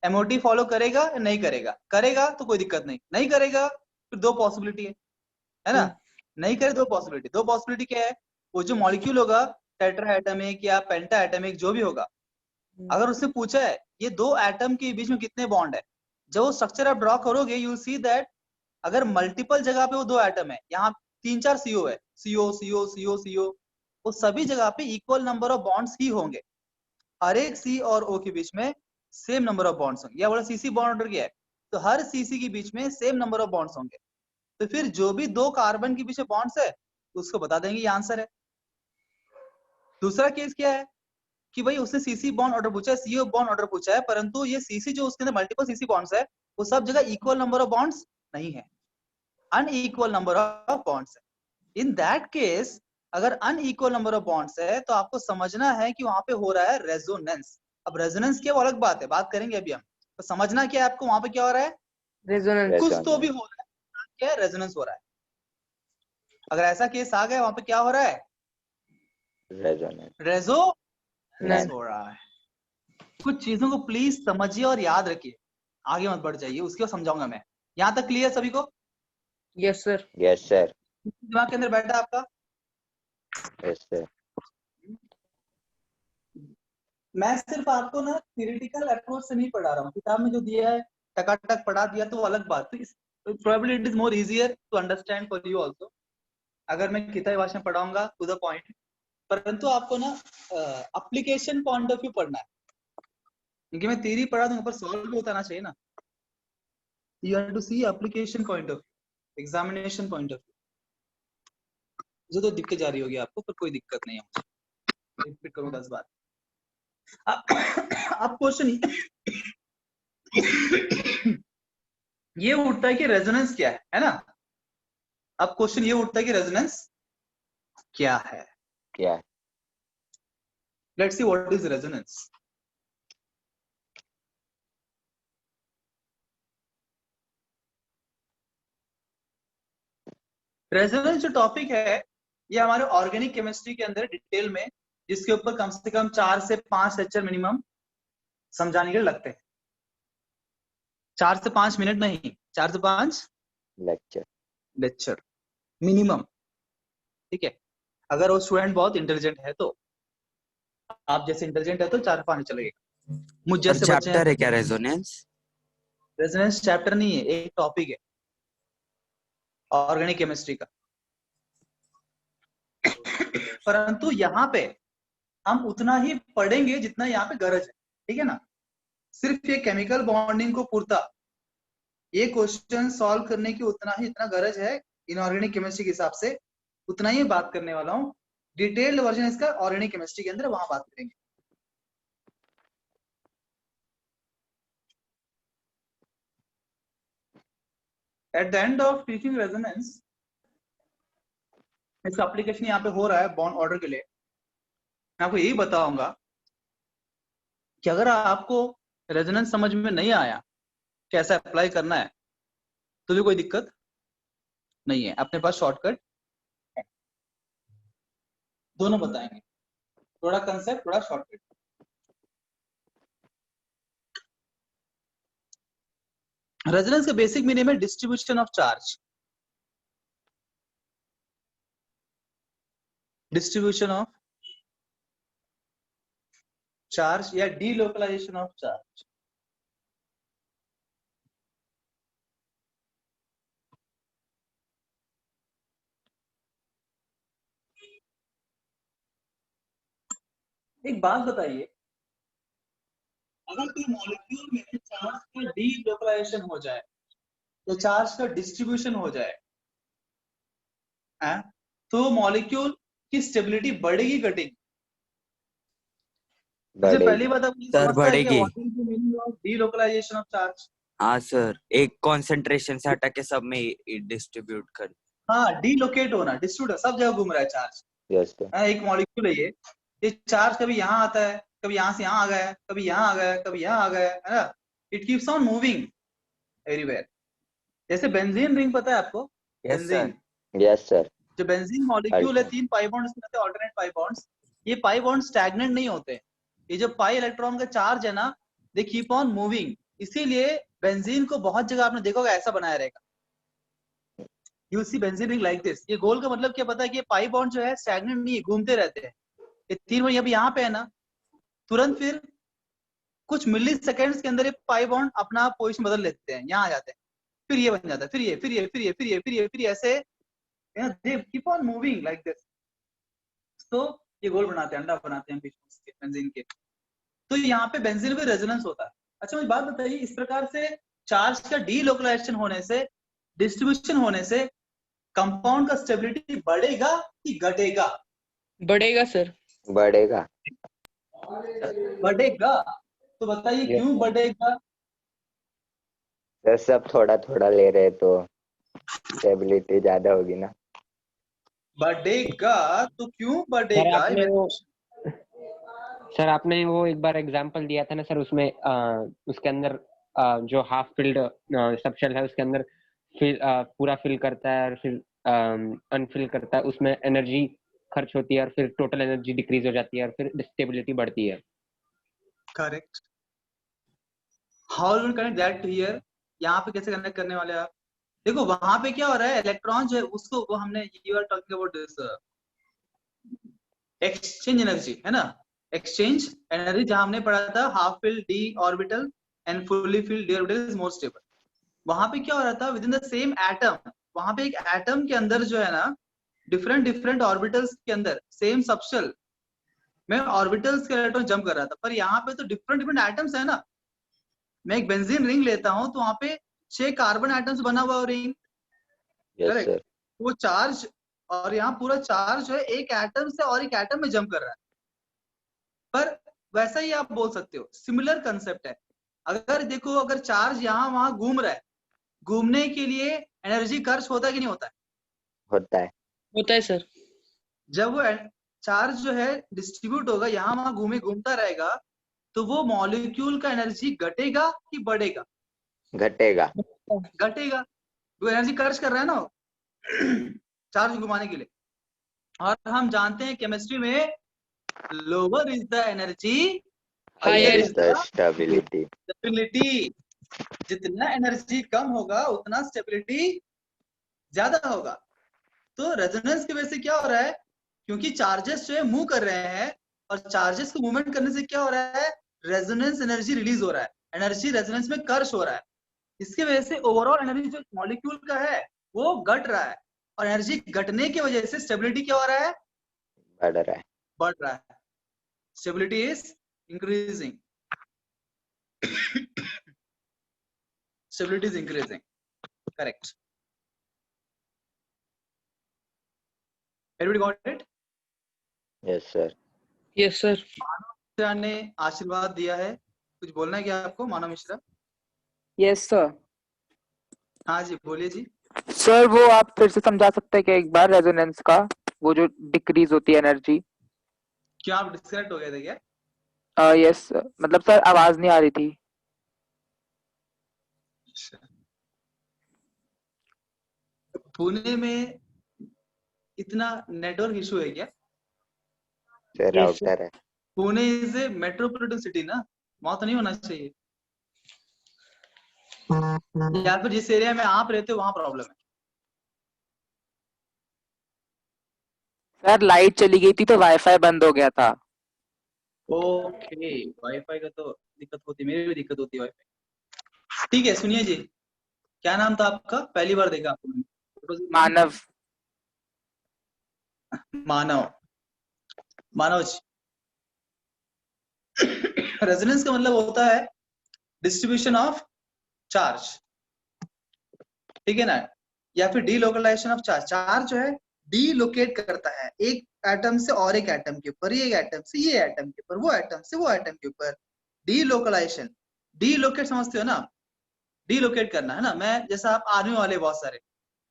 एमओटी फॉलो करेगा या नहीं करेगा, करेगा तो कोई दिक्कत नहीं, नहीं करेगा फिर 2 पॉसिबिलिटी है ना। नहीं करे 2 पॉसिबिलिटी, 2 पॉसिबिलिटी क्या है, वो जो मॉलिक्यूल होगा टेट्रा एटमिक या पेंटा एटमिक जो भी होगा, अगर उससे पूछा है ये 2 एटम के बीच में कितने बॉन्ड है, जो स्ट्रक्चर आप ड्रॉ करोगे यू विल सी दैट अगर मल्टीपल जगह पे वो 2 एटम है, यहाँ 3-4 सीओ है, सीओ सीओ सीओ सीओ, वो सभी जगह पे इक्वल नंबर ऑफ बॉन्ड्स ही होंगे, हर एक सी और ओ के बीच में सेम नंबर ऑफ बॉन्ड्स होंगे। या बोला सीसी बॉन्ड ऑर्डर किया है तो हर सीसी के बीच में सेम नंबर ऑफ बॉन्ड्स होंगे, तो फिर जो भी 2 कार्बन के पीछे बॉन्ड्स है उसको बता देंगे ये आंसर है। दूसरा केस क्या है कि भाई उसने सीसी बॉन्ड ऑर्डर पूछा है, सीओ बॉन्ड ऑर्डर पूछा है, परंतु ये सीसी जो उसके अंदर मल्टीपल सीसी बॉन्ड्स है वो सब जगह इक्वल नंबर ऑफ बॉन्ड्स नहीं है, अनइक्वल नंबर ऑफ बॉन्ड्स है। इन दैट केस अगर अनइक्वल नंबर ऑफ बॉन्ड्स है तो आपको समझना है कि वहां पे हो रहा है रेजोनेंस। अब रेजोनेंस क्या वो अलग बात है, बात करेंगे अभी हम, तो समझना क्या है आपको, वहां पे क्या हो रहा है, रेजोनेंस कुछ तो भी हो रहा है, क्या है, रेजोनेंस हो रहा है। अगर ऐसा केस आ गया वहां पे क्या हो रहा है, रेजोनेंस हो रहा है। कुछ चीजों को प्लीज समझिए और याद रखिए, आगे मत बढ़ जाइए, उसके बाद समझाऊंगा मैं। यहाँ तक क्लियर सभी को? Yes sir. Yes sir. दिमाग के अंदर बैठा आपका? Yes sir. मैं सिर्फ आपको ना थ्योरेटिकल अप्रोच से नहीं पढ़ा रहा हूँ, किताब में जो दिया है टकाटक पढ़ा दिया तो वो अलग बात, तो probably it is more easier to understand for you also अगर मैं किताबी भाषा में पढ़ाऊंगा टू द पॉइंट, परंतु आपको ना एप्लीकेशन पॉइंट ऑफ व्यू पढ़ना है, क्योंकि मैं थ्योरी पढ़ा दूंगा पर सॉल्व भी होना चाहिए ना। You have to see application point of view, examination point of view. जो तो दिक्कत जा रही होगी आपको, पर कोई दिक्कत नहीं है, मुझे रिपीट करूं 10 बार। अब क्वेश्चन ये उठता है कि रेजोनेंस क्या है ना। अब क्वेश्चन ये उठता है कि रेजोनेंस क्या है, let's see what is resonance. Resonance जो टॉपिक है ये हमारे ऑर्गेनिक केमिस्ट्री के अंदर डिटेल में, जिसके ऊपर कम से कम 4 से 5 लेक्चर मिनिमम समझाने के लिए लगते हैं। 4 से 5 मिनट नहीं, 4 से 5 लेक्चर मिनिमम, ठीक है। अगर वो स्टूडेंट बहुत इंटेलिजेंट है तो, आप जैसे इंटेलिजेंट है तो 4-5 चलेगा। मुझ जैसे बच्चे चैप्टर है क्या रेजोनेंस? रेजोनेंस चैप्टर नहीं है, एक टॉपिक है ऑर्गेनिक केमिस्ट्री का। परंतु यहाँ पे हम उतना ही पढ़ेंगे जितना यहाँ पे गरज है, ठीक है ना। सिर्फ ये केमिकल बॉन्डिंग को पूर्ता ये क्वेश्चन सॉल्व करने की इतना गरज है इनऑर्गेनिक केमिस्ट्री के हिसाब से, उतना ही बात करने वाला हूँ। डिटेल्ड वर्जन इसका ऑर्गेनिक केमिस्ट्री के अंदर, वहां बात करेंगे। At the end of teaching resonance, इसका एप्लीकेशन यहाँ पे हो रहा है बॉन्ड ऑर्डर के लिए। मैं आपको यही बताऊंगा कि अगर आपको रेजोनेंस समझ में नहीं आया कैसे अप्लाई करना है तो भी कोई दिक्कत नहीं है, अपने पास शॉर्टकट है, दोनों बताएंगे, थोड़ा कंसेप्ट थोड़ा शॉर्टकट। रेजोनेंस का बेसिक मीनिंग है distribution of charge, distribution of charge या डीलोकलाइजेशन ऑफ चार्ज। एक बात बताइए, अगर कोई मॉलिक्यूल में चार्ज का डीलोकलाइजेशन हो जाए या चार्ज का डिस्ट्रीब्यूशन हो जाए तो मॉलिक्यूल की स्टेबिलिटी बढ़ेगी घटेगी? मुझे पहली बात आप सर बढ़ेगी। Delocalization of charge. हाँ सर, एक कंसंट्रेशन से हटा के सब में डिस्ट्रीब्यूट कर। हाँ, डीलोकेट होना, डिस्ट्रीब्यूट, सब जगह घूम रहा है चार्ज। यस एक मॉलिक्यूल है ये चार्ज कभी यहाँ आता है, कभी यहाँ से यहाँ आ गया है, कभी यहाँ आ गया है, कभी यहाँ आ गया है ना। It keeps on moving everywhere. जैसे बेंजीन रिंग पता है आपको? Benzene, yes sir. जो बेंजीन मॉलिक्यूल है, 3 पाई बॉन्ड्स रहते हैं, ऑल्टरनेट पाई बॉन्ड्स। ये पाई बॉन्ड स्टैग्नेंट नहीं होते। ये जो पाई इलेक्ट्रॉन का चार्ज है ना, दे कीप ऑन मूविंग। इसीलिए बेंजीन को बहुत जगह आपने देखा होगा ऐसा बनाया रहेगा, you see benzene ring like this. ये गोल का मतलब क्या पता है कि ये पाई बॉन्ड जो है स्टैग्नेंट नहीं है, घूमते रहते हैं। ये 3 बार अभी यहाँ पे है ना, तुरंत फिर कुछ मिली सेकेंड्स के अंदर ये पाई बॉन्ड अपना पोजीशन बदल लेते हैं, यहाँ आ जाते हैं, फिर ये बन जाता है, फिर ये, फिर ये, फिर ये, फिर ये, फिर ये, फिर ये, ऐसे दे keep on moving like this. तो ये गोल बनाते हैं, अंडा बनाते हैं बीच में बेंजीन के। तो यहाँ पे बेंजीन में रेजोनेंस होता है। अच्छा मुझे बात बताइए, इस प्रकार से चार्ज का डीलोकलाइजेशन होने से, डिस्ट्रीब्यूशन होने से कंपाउंड का स्टेबिलिटी बढ़ेगा कि घटेगा? बढ़ेगा सर। बढ़ेगा। बढ़ेगा। तो बताइए क्यों बढ़ेगा? सर सब थोड़ा थोड़ा ले रहे तो स्टेबिलिटी ज्यादा होगी ना। बढ़ेगा तो क्यों बढ़ेगा? सर आपने वो एक बार एग्जांपल दिया था ना सर, उसमें उसके अंदर जो हाफ फिल्ड सबशेल है उसके अंदर पूरा फिल करता है और फिर अनफिल करता है, उसमें एनर्जी खर्च होती है और फिर टोटल एनर्जी डिक्रीज हो जाती है और फिर स्टेबिलिटी बढ़ती है। Correct. How will connect that here? यहाँ पे कैसे कनेक्ट करने वाले आप? देखो वहां पे क्या हो रहा है, इलेक्ट्रॉन जो है उसको वो हमने you are talking about this exchange energy है ना, एक्सचेंज एनर्जी जहां हमने पढ़ा था half filled d orbital and fully filled d orbital is more stable. वहां पे क्या हो रहा था, with in the same atom, वहां पे एक एटम के अंदर जो है ना, डिफरेंट डिफरेंट ऑर्बिटल्स के अंदर सेम सबशेल में ऑर्बिटल्स के इलेक्ट्रॉन जंप कर रहा था। पर यहाँ पे तो डिफरेंट डिफरेंट एटम्स है ना। मैं एक बेंजीन रिंग लेता हूं तो वहां पे 6 कार्बन एटम्स बना हुआ रिंग, करेक्ट। वो चार्ज और यहाँ पूरा चार्ज जो है एक एटम से और एक एटम में जंप कर रहा है। पर वैसा ही आप बोल सकते हो, सिमिलर कंसेप्ट है। अगर देखो, अगर चार्ज यहाँ वहां घूम रहा है, घूमने के लिए एनर्जी खर्च होता है कि नहीं होता है? होता है। होता है सर। जब वो चार्ज जो है डिस्ट्रीब्यूट होगा, यहाँ वहां घूमता रहेगा, तो वो मॉलिक्यूल का एनर्जी घटेगा कि बढ़ेगा? घटेगा। घटेगा। वो एनर्जी खर्च कर रहा है ना चार्ज घुमाने के लिए। और हम जानते हैं केमिस्ट्री में, lower is the energy, higher is the stability. जितना एनर्जी कम होगा उतना स्टेबिलिटी ज्यादा होगा। तो रेजोनेंस की वजह से क्या हो रहा है, क्योंकि चार्जेस जो है मूव कर रहे हैं और चार्जेस को मूवमेंट करने से क्या हो रहा है, रेजोनेंस एनर्जी रिलीज हो रहा है, एनर्जी रेजोनेंस में खर्च हो रहा है। इसकी वजह से ओवरऑल एनर्जी जो मॉलिक्यूल का है वो घट रहा है, और एनर्जी घटने की वजह से स्टेबिलिटी क्या हो रहा है, बढ़ रहा है। Stability is increasing, stability is increasing, correct? Everybody got it? Yes sir. Yes sir. मानव मिश्रा ने आशीर्वाद दिया है, कुछ बोलना है क्या आपको मानव मिश्रा? Yes sir. हाँ जी बोलिए जी। सर वो आप फिर से समझा सकते हैं क्या एक बार, रेजोनेंस का वो जो डिक्रीज होती है एनर्जी? क्या आप डिस्कनेक्ट हो गए थे क्या? यस मतलब सर आवाज नहीं आ रही थी। पुणे में इतना नेटवर्क इशू है क्या? राउटर है। Pune is a metropolitan city ना, वहां तो नहीं होना चाहिए। या फिर जिस एरिया में आप रहते हो वहां प्रॉब्लम है? सर लाइट चली गई थी तो वाईफाई बंद हो गया था। ओके, वाईफाई का तो दिक्कत होती है, मेरी भी दिक्कत होती है वाईफाई। ठीक है, सुनिए जी, क्या नाम था आपका? पहली बार देखा आपको मैंने। मानव। मानव, मानव जी। रेजोनेंस का मतलब होता है डिस्ट्रीब्यूशन ऑफ चार्ज, ठीक है ना, या फिर डीलोकलाइजेशन ऑफ चार्ज। चार्ज जो है डीलोकेट करता है एक एटम से और एक एटम के ऊपर, ये एटम से ये एटम के ऊपर, वो एटम से वो एटम के ऊपर। डीलोकलाइजेशन, डीलोकेट समझते हो ना, डीलोकेट करना है ना। मैं जैसा, आप आर्मी वाले बहुत सारे,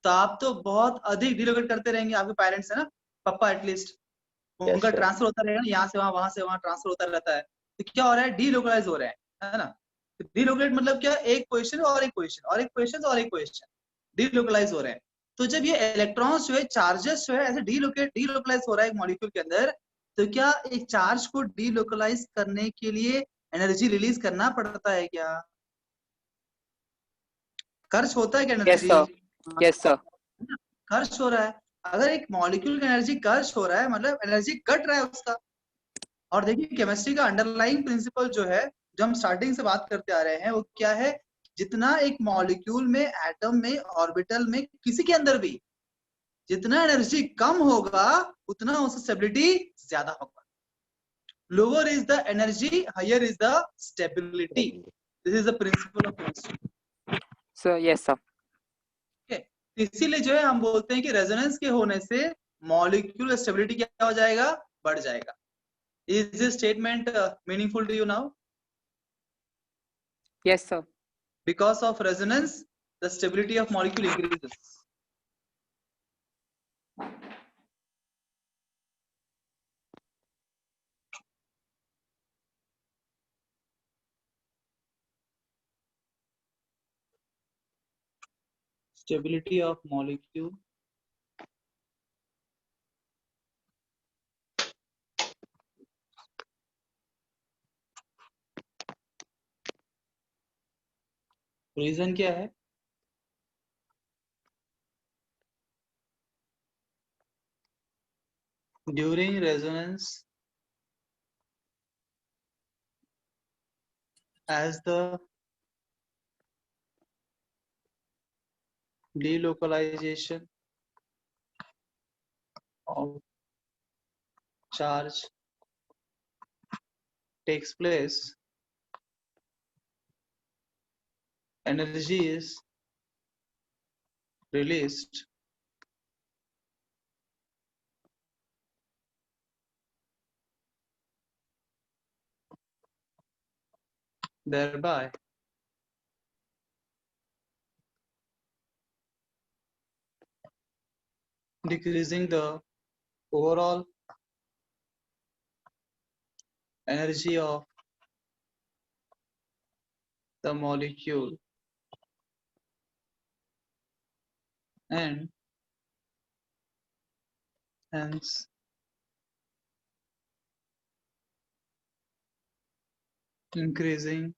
तो आप तो बहुत अधिक डीलोकेट करते रहेंगे, आपके पेरेंट्स है ना, पापा एटलीस्ट, उनका sir. ट्रांसफर होता रहेगा ना, यहाँ से वहां से वहां ट्रांसफर होता रहता है। तो क्या हो रहा है, डीलोकलाइज हो रहा है ना। डीलोकेट मतलब क्या, एक पोजीशन और एक पोजीशन और एक पोजीशन और एक पोजीशन डीलोकलाइज हो रहे हैं। तो जब ये इलेक्ट्रॉन्स जो है, चार्जेस जो है, ऐसे डीलोकलाइज हो रहा है एक मॉलिक्यूल के अंदर, तो क्या एक चार्ज को डीलोकलाइज करने के लिए एनर्जी रिलीज करना पड़ता है क्या? खर्च होता है क्या yes energy? Sir, yes sir. खर्च हो रहा है। अगर एक मॉलिक्यूल का एनर्जी खर्च हो रहा है, मतलब एनर्जी कट रहा है उसका। और देखिए, केमिस्ट्री का अंडरलाइंग प्रिंसिपल जो है, जो हम स्टार्टिंग से बात करते आ रहे हैं, वो क्या है, जितना एक मॉलिक्यूल में, एटम में, ऑर्बिटल में, किसी के अंदर भी जितना एनर्जी कम होगा, उतना उसकी स्टेबिलिटी ज्यादा होगा। Lower is the energy, higher is the stability. This is the principle of chemistry. Sir yes sir. इसीलिए जो है हम बोलते हैं कि रेजोनेंस के होने से मॉलिक्यूल स्टेबिलिटी क्या हो जाएगा, बढ़ जाएगा। Is this statement meaningful to you now? Yes sir. Because of resonance, the stability of molecule increases. Stability of molecule reason क्या है? During resonance, as the delocalization of charge takes place, energy is released thereby decreasing the overall energy of the molecule and hence increasing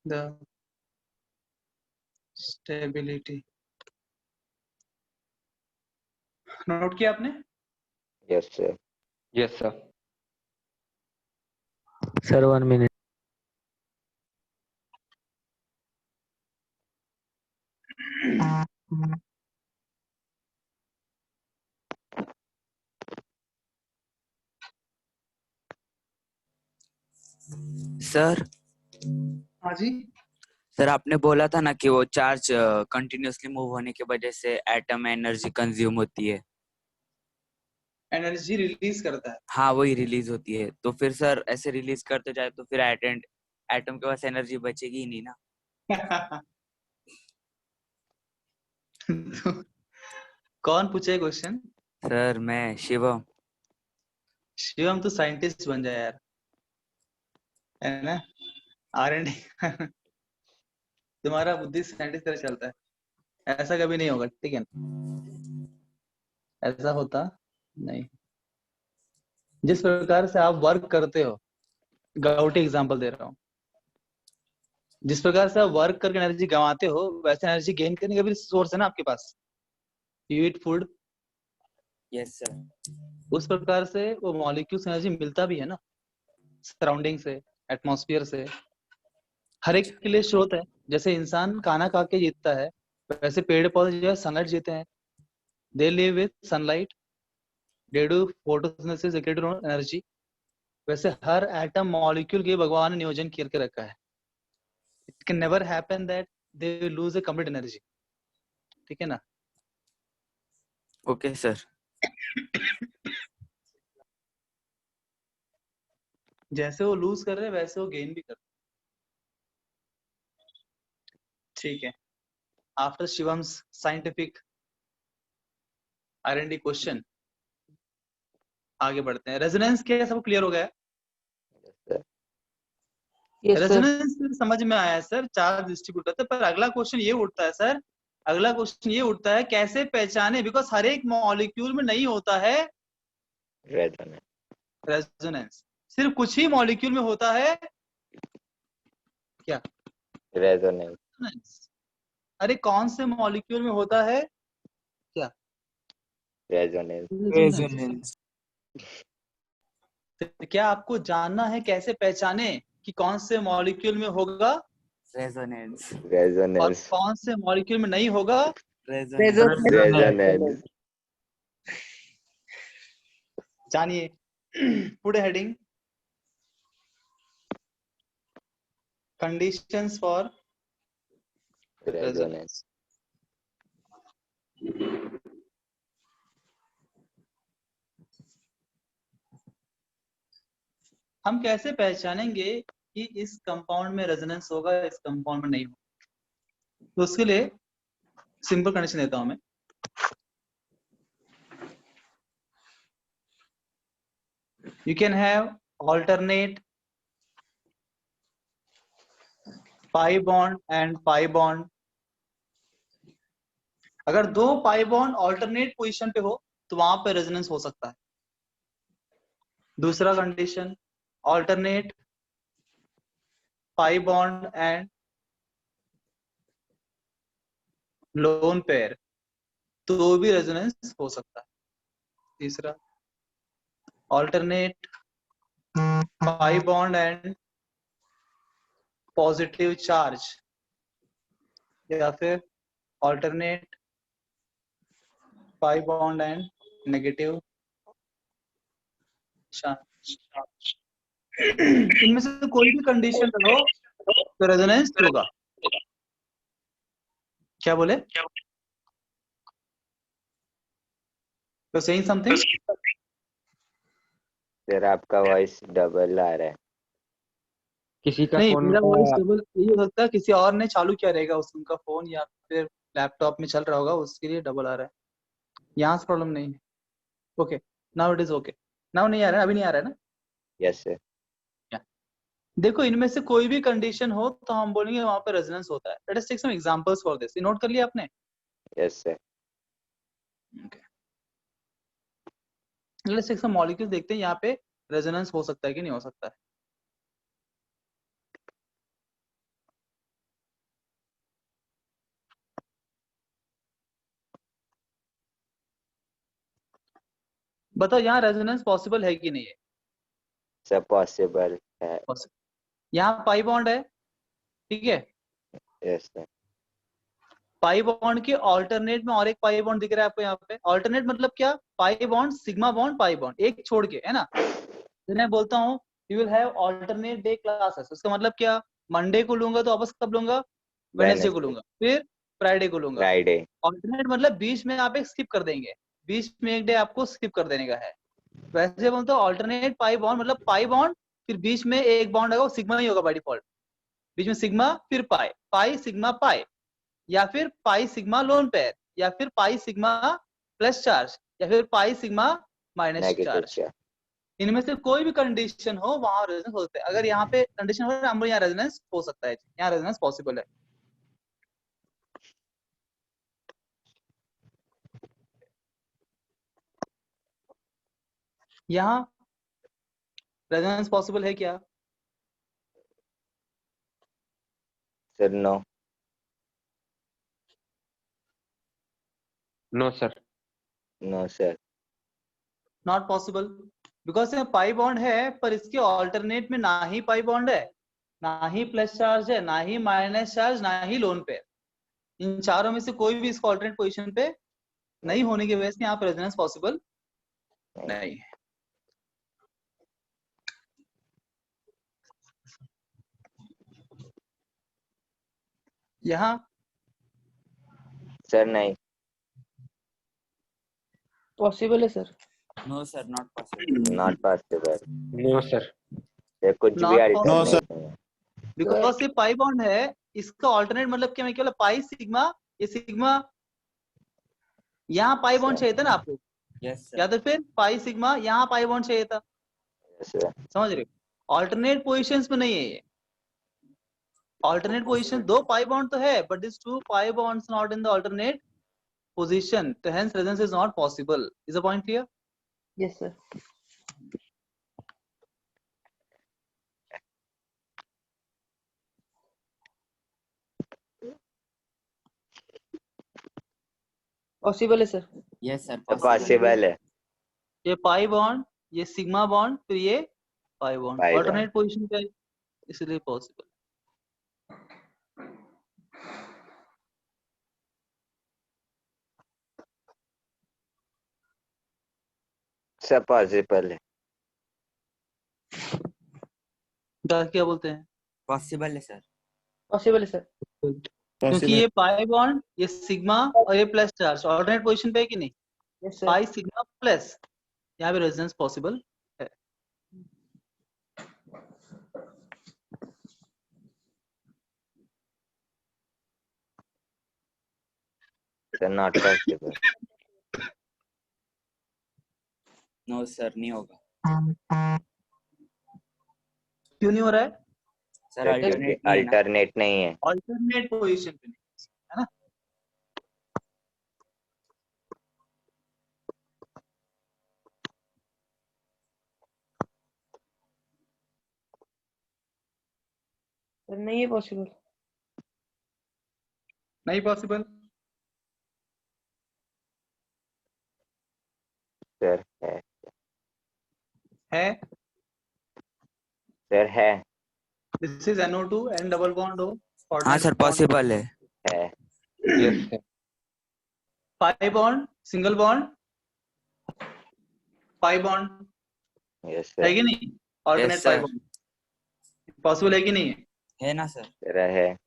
the stability. Note किया आपने? Yes, sir. Yes sir. Sir 1 minute. Sir हाँ जी, sir आपने बोला था ना कि वो चार्ज कंटिन्यूअसली मूव होने की वजह से एटम एनर्जी कंज्यूम होती है। एनर्जी रिलीज करता है। हाँ वही रिलीज होती है, तो फिर सर ऐसे रिलीज करते जाए तो फिर एटम के पास एनर्जी बचेगी ही नहीं ना। कौन पूछे क्वेश्चन? सर मैं शिवम। शिवम तो साइंटिस्ट बन जाए यार, है ना, R&D। तुम्हारा बुद्धि साइंटिस्ट तरह चलता है, ऐसा कभी नहीं होगा, ठीक है ना, ऐसा होता नहीं। जिस प्रकार से आप वर्क करते हो, गाउटी एग्जांपल दे रहा हूँ, जिस प्रकार से आप वर्क करके एनर्जी गंवाते हो, वैसे एनर्जी गेन करने का भी सोर्स है ना आपके पास। You eat food, yes sir. उस प्रकार से वो मॉलिक्यूल्स एनर्जी मिलता भी है ना सराउंडिंग से, एटमॉस्फेयर से, हर एक के लिए स्रोत है। जैसे इंसान खाना खा के जीता है, वैसे पेड़ पौधे जो है सनलाइट जीते हैं, they live with sunlight, they do photosynthesis, they create energy. वैसे हर एटम मॉलिक्यूल के भगवान ने नियोजन करके रखा है। It can never happen that they will lose a complete energy, ठीक है ना। Okay sir. जैसे वो लूज कर रहे हैं वैसे वो गेन भी कर रहे हैं, ठीक है। आफ्टर शिवम्स साइंटिफिक R&D क्वेश्चन आगे बढ़ते हैं। रेजोनेंस क्या है, सबको क्लियर हो गया है? Yes sir. रेजोनेंस समझ में आया है सर, चार्ज डिस्ट्रीब्यूट होता है। पर अगला क्वेश्चन ये उठता है सर, अगला क्वेश्चन ये उठता है कैसे पहचाने, बिकॉज हर एक मॉलिक्यूल में नहीं होता है रेजोनेंस, सिर्फ कुछ ही मॉलिक्यूल में होता है क्या रेजोनेंस। अरे कौन से मॉलिक्यूल में होता है क्या रेजोनेंस। क्या आपको जानना है कैसे पहचाने कि कौन से मॉलिक्यूल में होगा रेजोनेंस। और कौन से मॉलिक्यूल में नहीं होगा? रेजोनेंस। जानिए। Put heading conditions for resonance. हम कैसे पहचानेंगे कि इस कंपाउंड में रेजोनेंस होगा, इस कंपाउंड में नहीं होगा? तो उसके लिए सिंपल कंडीशन देता हूं मैं। You can have alternate pi bond and pi bond. अगर दो पाई बॉन्ड ऑल्टरनेट पोजीशन पे हो तो वहां पे रेजोनेंस हो सकता है। दूसरा condition, alternate pi bond and lone pair, तो भी रेजोनेंस हो सकता है। तीसरा, alternate pi bond and positive charge, या फिर alternate pi bond and negative charge. इनमें से कोई भी कंडीशन रहो तो रेजोनेंस होगा। क्या बोले? तो सेइंग समथिंग? सर आपका वॉइस डबल आ रहा है। किसी का नहीं, फोन मेरा वॉइस डबल ये हो सकता है किसी और ने चालू किया रहेगा, उनका फोन या फिर लैपटॉप में चल रहा होगा, उसके लिए डबल आ रहा है। यहाँ से प्रॉब्लम नहीं है। Okay, now it is okay. Now नहीं आ रहा है, अभी नहीं आ रहा है ना? Yes sir. देखो, इनमें से कोई भी कंडीशन हो तो हम बोलेंगे वहां पे रेजोनेंस होता है। Let us take some examples for this. Note कर लिया आपने? Yes sir. Let us take some molecules, देखते हैं यहाँ पे रेजोनेंस हो सकता है कि नहीं हो सकता है। बताओ यहाँ रेजोनेंस पॉसिबल है कि नहीं है? सब पॉसिबल है। यहाँ पाई बॉन्ड है, ठीक है। Yes sir. पाई बॉन्ड के ऑल्टरनेट में और एक पाई बॉन्ड दिख रहा है आपको यहाँ पे। ऑल्टरनेट मतलब क्या? Pi bond, sigma bond, pi bond, एक छोड़ के, है ना। तो मैं बोलता हूँ you will have alternate day classes. उसका मतलब क्या? मंडे को लूंगा तो वापस कब लूंगा? वेडनेसडे को लूंगा, फिर फ्राइडे को लूंगा। फ्राइडे। ऑल्टरनेट मतलब बीच में आप एक स्किप कर देंगे, बीच में एक डे आपको स्किप कर देने का है। वैसे बोलते हो ऑल्टरनेट पाई बॉन्ड मतलब पाई बॉन्ड फिर बीच में एक बॉन्ड होगा, वो सिग्मा ही होगा बाय डिफॉल्ट। बीच में सिग्मा फिर पाई, पाई सिग्मा पाई, या फिर पाई सिग्मा लोन पेयर, या फिर पाई सिग्मा प्लस चार्ज, या फिर पाई सिग्मा माइनस चार्ज। इनमें से कोई भी कंडीशन हो वहां रेजोनेंस होता है। अगर यहाँ पे कंडीशन हो रहा है, यहाँ रेजोनेंस हो सकता है, यहाँ रेजोनेंस पॉसिबल है। यहाँ रेजोनेंस पॉसिबल है क्या? Sir no. No sir. No sir. Not possible, because यहाँ पाई बॉन्ड है पर इसके ऑल्टरनेट में ना ही पाई बॉन्ड है, ना ही प्लस चार्ज है, ना ही माइनस चार्ज, ना ही लोन पेयर। इन चारों में से कोई भी इसको ऑल्टरनेट पोजीशन पे नहीं होने की वजह से यहाँ पे रेजोनेंस पॉसिबल नहीं है। यहाँ सर नहीं। पॉसिबल है sir. No sir, not possible. Not possible. No sir. ये कुछ भी Not अल्टरनेट नहीं है। बिकॉज ये पाई बॉन्ड है, इसका ऑल्टरनेट मतलब क्या, मैं केवल पाई सिग्मा, ये सिग्मा, यहाँ पाई बॉन्ड चाहिए था ना आपको, यस या सर। तो फिर पाई सिग्मा यहाँ पाई बॉन्ड चाहिए था, Yes, sir. समझ रहे हो? ऑल्टरनेट पोजीशंस में नहीं है ये। ऑल्टरनेट पोजीशन दो पाई बॉन्ड तो है, but this two pi bonds not in the alternate position, तो hence resonance is not possible. Is the point clear? Yes sir. Possible है सर। यस सर, पॉसिबल है। ये पाई बॉन्ड, ये sigma bond, फिर ये pi bond, Pi bond. Alternate position पे है, इसलिए पॉसिबल। सब पॉसिबल है। क्या बोलते हैं? पॉसिबल है सर। पॉसिबल है सर। क्योंकि ये पाई बॉन्ड, ये सिग्मा और ये प्लस चार्ज ऑल्टरनेट पोजीशन पे है कि नहीं? Yes sir. Pi sigma plus, यहाँ पे रेजोनेंस पॉसिबल है। Sir not possible. No sir, नहीं होगा क्यों नहीं हो रहा है? सर। अल्टरनेट नहीं है ना। अल्टरनेट नहीं है। ऑल्टरनेट पोजीशन पे नहीं है ना? सर नहीं है पॉसिबल। नहीं पॉसिबल। सर है। है। सर है। This is NO2 N double bond हो। हाँ सर, पॉसिबल है। है। Yes sir. Pi bond, single bond, pi bond, yes है सर। कि नहीं? ऑल्टरनेट Yes, पाई sir. बॉन्ड पॉसिबल है कि नहीं है? है ना सर। सर है।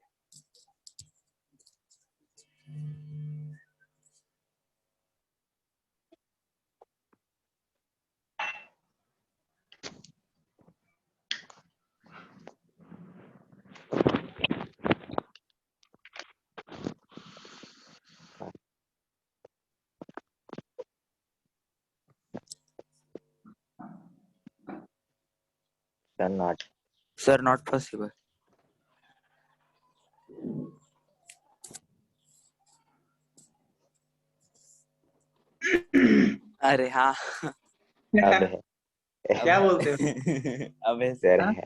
Sir not. Sir not possible. अरे हाँ। अब है। क्या बोलते हो? अबे सर हाँ? है।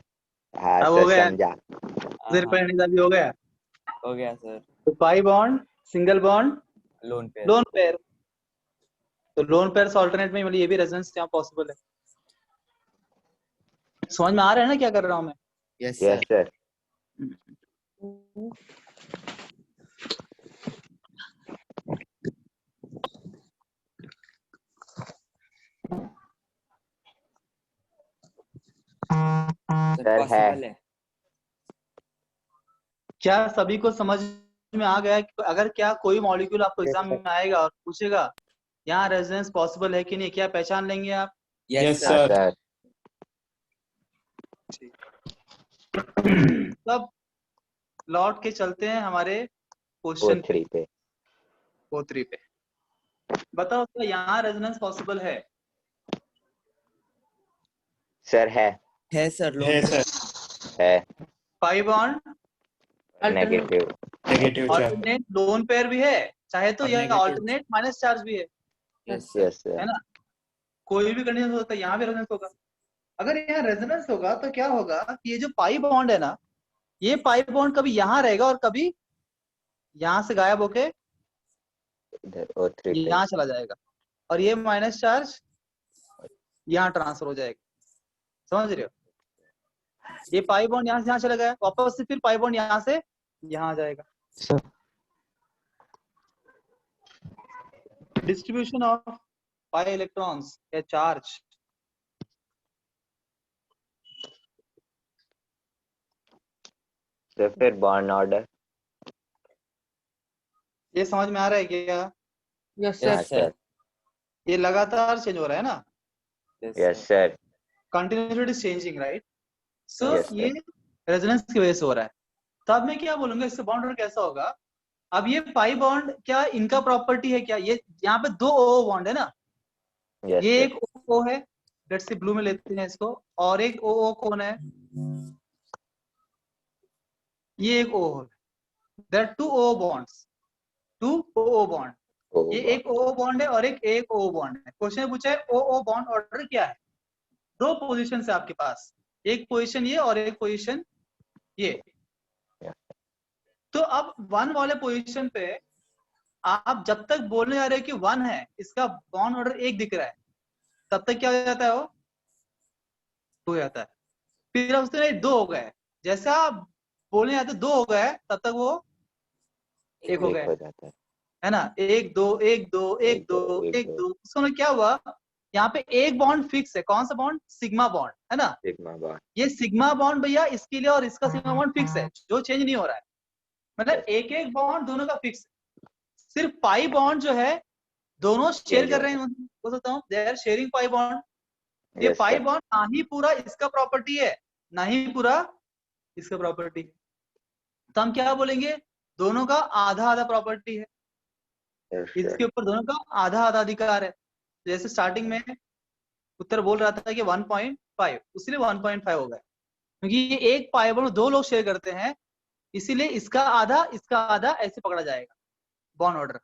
हाँ अब हो सर गया? समझा। सिर पर भी हो गया। हो गया सर। तो pi bond, single bond, loan पे। लोन पेयर, तो लोन पेयर से ऑल्टरनेट में मतलब ये भी रेजोनेंस यहाँ पॉसिबल है। समझ में आ रहा है ना क्या कर रहा हूँ मैं? Yes yes sir. Sir. Sir है। पॉसिबल है। क्या सभी को समझ में आ गया कि अगर क्या कोई मॉलिक्यूल आपको एग्जाम में आएगा और पूछेगा यहाँ रेजोनेंस पॉसिबल है कि नहीं, क्या पहचान लेंगे आप? यस हाँ सर। सर। तब लौट के चलते हैं हमारे क्वेश्चन O3 पे। O3 पे। बताओ क्या यहाँ रेजोनेंस पॉसिबल है? सर है। है सर। लोन है। Pi bond, negative. Alternate lone pair भी है, चाहे तो और यह negative। ऑल्टरनेट माइनस चार्ज भी है, यस यस सर। है सर। ना? कोई भी कंडीशन हो सकता है, यहाँ भी रेजोनेंस होगा। अगर यहाँ रेजोनेंस होगा तो क्या होगा कि ये जो पाई बॉन्ड है ना, ये पाई बॉन्ड कभी यहाँ रहेगा और कभी यहाँ से गायब होके इधर O3 पे। यहाँ चला जाएगा, और ये माइनस चार्ज यहाँ ट्रांसफर हो जाएगा, समझ रहे हो? ये पाई बॉन्ड यहाँ से यहाँ चला गया, वापस से फिर पाई बॉन्ड यहाँ से यहाँ आ जाएगा। Sir distribution of pi electrons या चार्ज, तो फिर बॉन्ड ऑर्डर। ये समझ में आ रहा है क्या? यस हाँ सर। सर, ये लगातार चेंज हो रहा है ना, yes sir, continuity is changing, right? So Yes, sir. ये रेजोनेंस की वजह से हो रहा है। तो अब मैं क्या बोलूंगा, इससे बॉन्ड ऑर्डर कैसा होगा? अब ये पाई बॉन्ड क्या इनका प्रॉपर्टी है क्या? ये यहाँ पे दो ओ बॉन्ड है ना, यस ये सर, एक ओ है, लेट्स से ब्लू में लेते हैं इसको, और एक ओ कौन है? ये एक ओ है, there two O bonds, two O bond. ये एक ओ बॉन्ड है और एक ओ बॉन्ड है। क्वेश्चन पूछा है ओ बॉन्ड ऑर्डर क्या है? दो पोजीशन है आपके पास, एक पोजीशन ये और एक पोजीशन ये। तो अब वन वाले पोजीशन पे आप जब तक बोलने जा रहे हो कि वन है, इसका बॉन्ड ऑर्डर एक दिख रहा है, तब तक क्या हो जाता है? वो हो जाता है। फिर अब उसने दो हो गए, जैसा आप बोलने जाते दो हो गए, तब तक वो एक हो गए, है ना? एक दो एक दो एक दो एक दो। उसका मतलब क्या हुआ? यहाँ पे एक बॉन्ड फिक्स है, कौन सा बॉन्ड? सिग्मा बॉन्ड, है ना? Sigma bond. ये सिग्मा बॉन्ड भैया इसके लिए और इसका सिग्मा बॉन्ड फिक्स है, जो चेंज नहीं हो रहा है। मतलब एक एक बॉन्ड दोनों का फिक्स है। सिर्फ पाई बॉन्ड जो है दोनों शेयर कर रहे हैं, बोल सकता हूँ they are sharing pi bond. ये पाई बॉन्ड ना ही पूरा इसका प्रॉपर्टी है, ना ही पूरा इसका प्रॉपर्टी। तो हम क्या बोलेंगे? दोनों का आधा आधा प्रॉपर्टी है, इसके ऊपर दोनों का आधा आधा अधिकार है। जैसे स्टार्टिंग में उत्तर बोल रहा था कि 1.5, इसलिए 1.5 हो गया, क्योंकि ये एक पाई बॉन्ड दो लोग शेयर करते हैं, इसीलिए इसका आधा ऐसे पकड़ा जाएगा बॉन्ड ऑर्डर,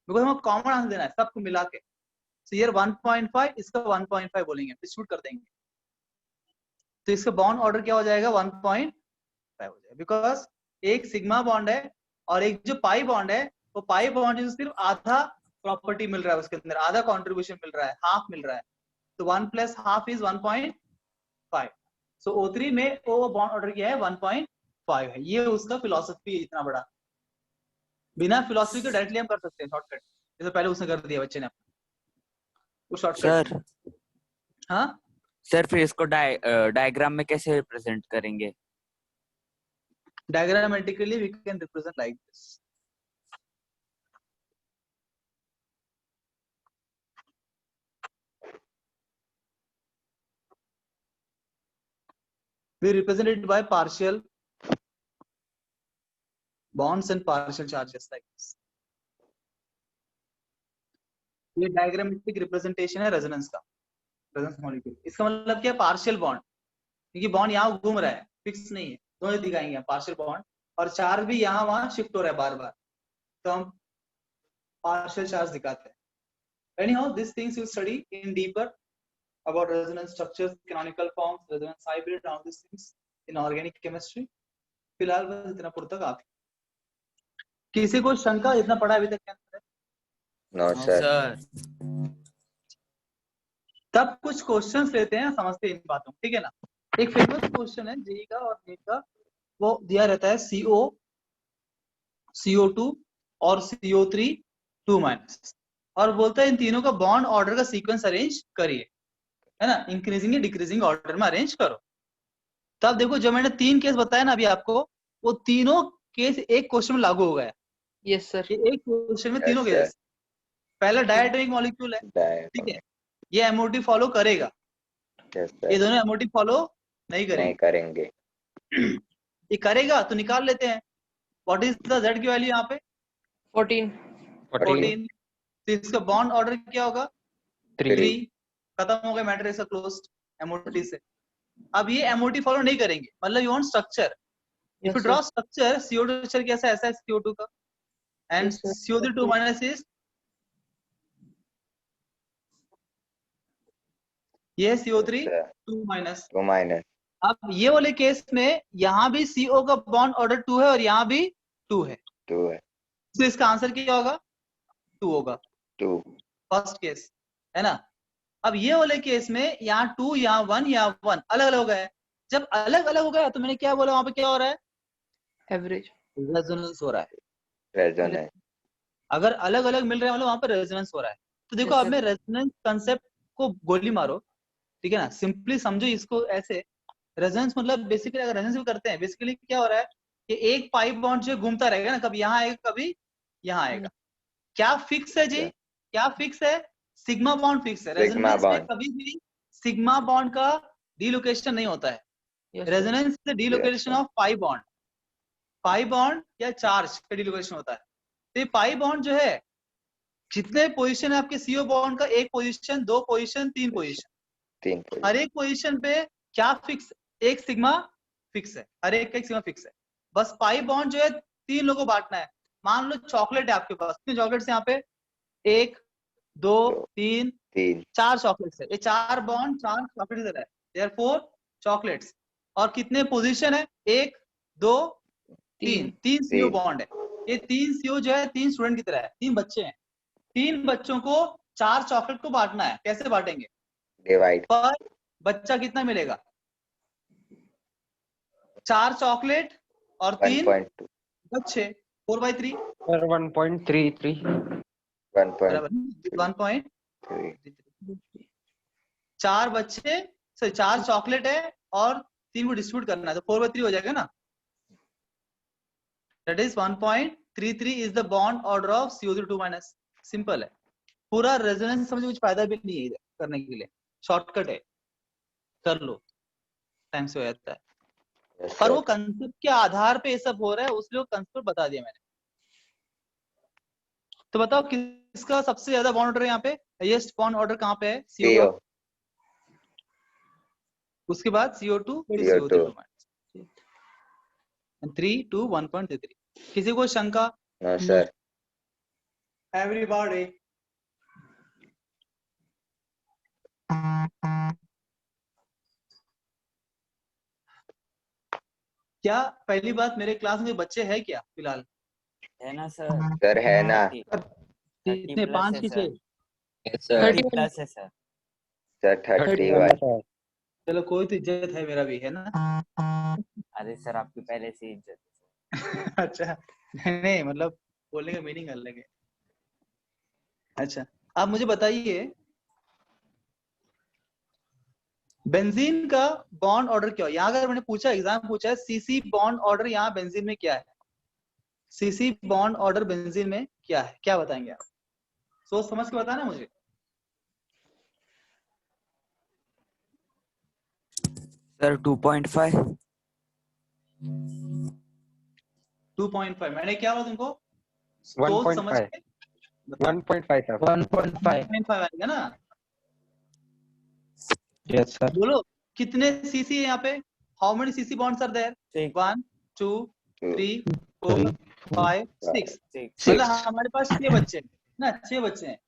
बिकॉज हमें कॉमन आंसर देना है सबको मिला के। तो ये 1.5, इसका 1.5 बोलेंगे, डिस्ट्रीब्यूट कर देंगे, तो इसका बॉन्ड ऑर्डर क्या हो जाएगा? 1.5 हो जाएगा, बिकॉज एक सिग्मा बॉन्ड है और एक जो पाई बॉन्ड है, वो पाई बॉन्ड जो सिर्फ आधा प्रॉपर्टी मिल रहा है, उसके अंदर आधा कंट्रीब्यूशन मिल रहा है, हाफ मिल रहा है। तो 1 + ½ इज 1.5। सो O3 में ओ बॉन्ड ऑर्डर क्या है? 1.5 है। ये उसका फिलॉसफी है इतना बड़ा। बिना फिलॉसफी के डायरेक्टली हम कर सकते हैं शॉर्टकट, जैसे पहले उसने कर दिया बच्चे ने वो शॉर्टकट। सर हाँ सर, फिर इसको डायग्राम में कैसे रिप्रेजेंट करेंगे? diagrammatically we can represent like this. We represent it by partial bonds and partial charges like this. ये डायग्रामेटिक रिप्रेजेंटेशन है रेजोनेंस का, रेजोनेंस मॉलिक्यूल। इसका मतलब क्या? पार्शियल बॉन्ड, क्योंकि बॉन्ड यहाँ घूम रहा है, फिक्स नहीं है, दोनों दिखाएंगे पार्शियल बॉन्ड, और चार्ज भी यहाँ वहां शिफ्ट हो रहा है बार बार, तो हम पार्शियल चार्ज दिखाते हैं। Anyhow, these things you study in deeper about resonance structures, canonical forms, resonance hybrid, all these things in organic chemistry. फिलहाल बस इतना पुरतक आप। किसी को शंका? इतना पढ़ा अभी तक क्या? No sir. तब कुछ क्वेश्चंस लेते हैं, समझते हैं इन बातों, ठीक है ना? एक फेमस क्वेश्चन है जेई का और नीट का, वो दिया रहता है CO, CO2 और CO3 2-, और बोलता है इन तीनों का बॉन्ड ऑर्डर का सीक्वेंस अरेंज करिए, है ना? इंक्रीजिंग डिक्रीजिंग ऑर्डर में अरेंज करो। तब देखो जो मैंने 3 केस बताया ना अभी आपको, वो तीनों केस एक क्वेश्चन में लागू हो गया। Yes sir. ये एक क्वेश्चन में तीनों केस। पहला डायटोमिक मॉलिक्यूल है, ठीक है, ये एमओटी फॉलो करेगा, ये दोनों एमओटी फॉलो नहीं करेंगे। ये करेगा तो निकाल लेते हैं। व्हाट इज द Z की वैल्यू यहाँ पे? 14। तो इसका बॉन्ड ऑर्डर क्या होगा? 3। खत्म हो गया मैटर, इसका क्लोज्ड एमओटी से। अब ये एमओटी फॉलो नहीं करेंगे, मतलब you want structure. If you draw structure, CO2 structure कैसा? ऐसा है CO2 का, एंड CO3 2- इज ये CO3 2-। अब ये वाले केस में यहाँ भी CO का बॉन्ड ऑर्डर 2 है और यहाँ भी 2 है, तो इसका आंसर क्या होगा? 2 होगा, 2 फर्स्ट केस, है ना? अब ये वाले केस में यहाँ 2 यहाँ 1 यहाँ 1 अलग अलग हो गए। जब अलग अलग हो गया तो मैंने क्या बोला, वहां पे क्या हो रहा है, एवरेज रेजोनेंस हो रहा है। रेजोनेंस अगर अलग अलग मिल रहे हैं मतलब वहां पर रेजोनेंस हो रहा है। तो देखो Yes, अब sir. मैं रेजोनेंस कंसेप्ट को गोली मारो, ठीक है ना, सिंपली समझो इसको ऐसे। रेजोनेंस मतलब बेसिकली अगर रेजोनेंस भी करते हैं, बेसिकली क्या हो रहा है कि एक पाइप बॉन्ड जो घूमता रहेगा ना, कभी यहाँ आएगा कभी यहाँ आएगा। क्या फिक्स है जी, क्या फिक्स है, सिग्मा बॉन्ड फिक्स है। सिग्मा रेजोनेंस में बॉन्ड कभी भी सिग्मा बॉन्ड का डिलोकेशन नहीं होता है। Yes, sir. रेजोनेंस से डिलोकेशन ऑफ पाई बॉन्ड या चार्ज का डिलोकेशन होता है। तो ये पाई बॉन्ड जो है, जितने पोजीशन है आपके सीओ बॉन्ड का, एक पोजीशन, दो पोजीशन, तीन पोजीशन, 3 हर एक पोजीशन पे क्या फिक्स, एक सिग्मा फिक्स है, हर एक का एक सिग्मा फिक्स है। बस पाई बॉन्ड जो है 3 लोगों को बांटना है। मान लो चॉकलेट है आपके पास, कितने चॉकलेट्स यहाँ पे, 1 2 3 4 चॉकलेट्स है। ये 4 बॉन्ड 4 चॉकलेट दे रहा है, देयरफॉर चॉकलेट्स। और कितने पोजीशन है, 1 2 3 3 सीओ बॉन्ड है। ये 3 सीओ जो है 3 स्टूडेंट की तरह है, 3 बच्चे हैं। 3 बच्चों को 4 चॉकलेट को बांटना है। कैसे बांटेंगे, डिवाइड पर बच्चा कितना मिलेगा, 4 चॉकलेट और 3 1.2 बच्चे, 4/3 सर 1.33 1.3। 4 बच्चे सॉरी 4 चॉकलेट है और 3 को डिस्ट्रीब्यूट करना है, तो 4/3 हो जाएगा ना। That is 1.33 is the bond order of CO2-. Simple है, पूरा रेजोनेंस समझ कुछ फायदा भी नहीं है इधर करने के लिए, शॉर्टकट है, कर लो, टाइम से हो जाता है। पर वो कंसेप्ट के आधार पे ये सब हो रहा है, उसलिए वो कंसेप्ट बता दिया मैंने। तो बताओ किसका सबसे ज्यादा बॉन्ड ऑर्डर है यहाँ पे, हाईएस्ट बॉन्ड ऑर्डर कहाँ पे है, CO का। उसके बाद CO2 फिर CO2-. 3 to 1.33। किसी को शंका, नो सर, एवरीबॉडी। क्या पहली बात, मेरे क्लास में बच्चे हैं क्या फिलहाल, है ना सर? सर है ना, कितने, 5 की 6? 30 प्लस है सर। सर 31। चलो कोई तो इज्जत है, मेरा भी है ना। अरे सर आपकी पहले से इज्जत है। अच्छा नहीं मतलब बोलने का मीनिंग अलग है। अच्छा आप मुझे बताइए, बेंजीन का बॉन्ड ऑर्डर क्या है। यहाँ अगर मैंने पूछा, एग्जाम पूछा है सीसी बॉन्ड ऑर्डर यहाँ बेंजीन में क्या है, सीसी बॉन्ड ऑर्डर बेंजीन में क्या है, क्या बताएंगे आप, सोच समझ के बताना मुझे। सर 2.5। 2.5 मैंने क्या बोला तुमको, 1.5 सोच समझ के 1.5 सर 1.5 आएगा ना। Yes sir. बोलो कितने सीसी है यहाँ पे, how many CC bonds are there, 1 2 3 4 5 6। मतलब हमारे पास 6 बच्चे हैं ना, 6 बच्चे हैं।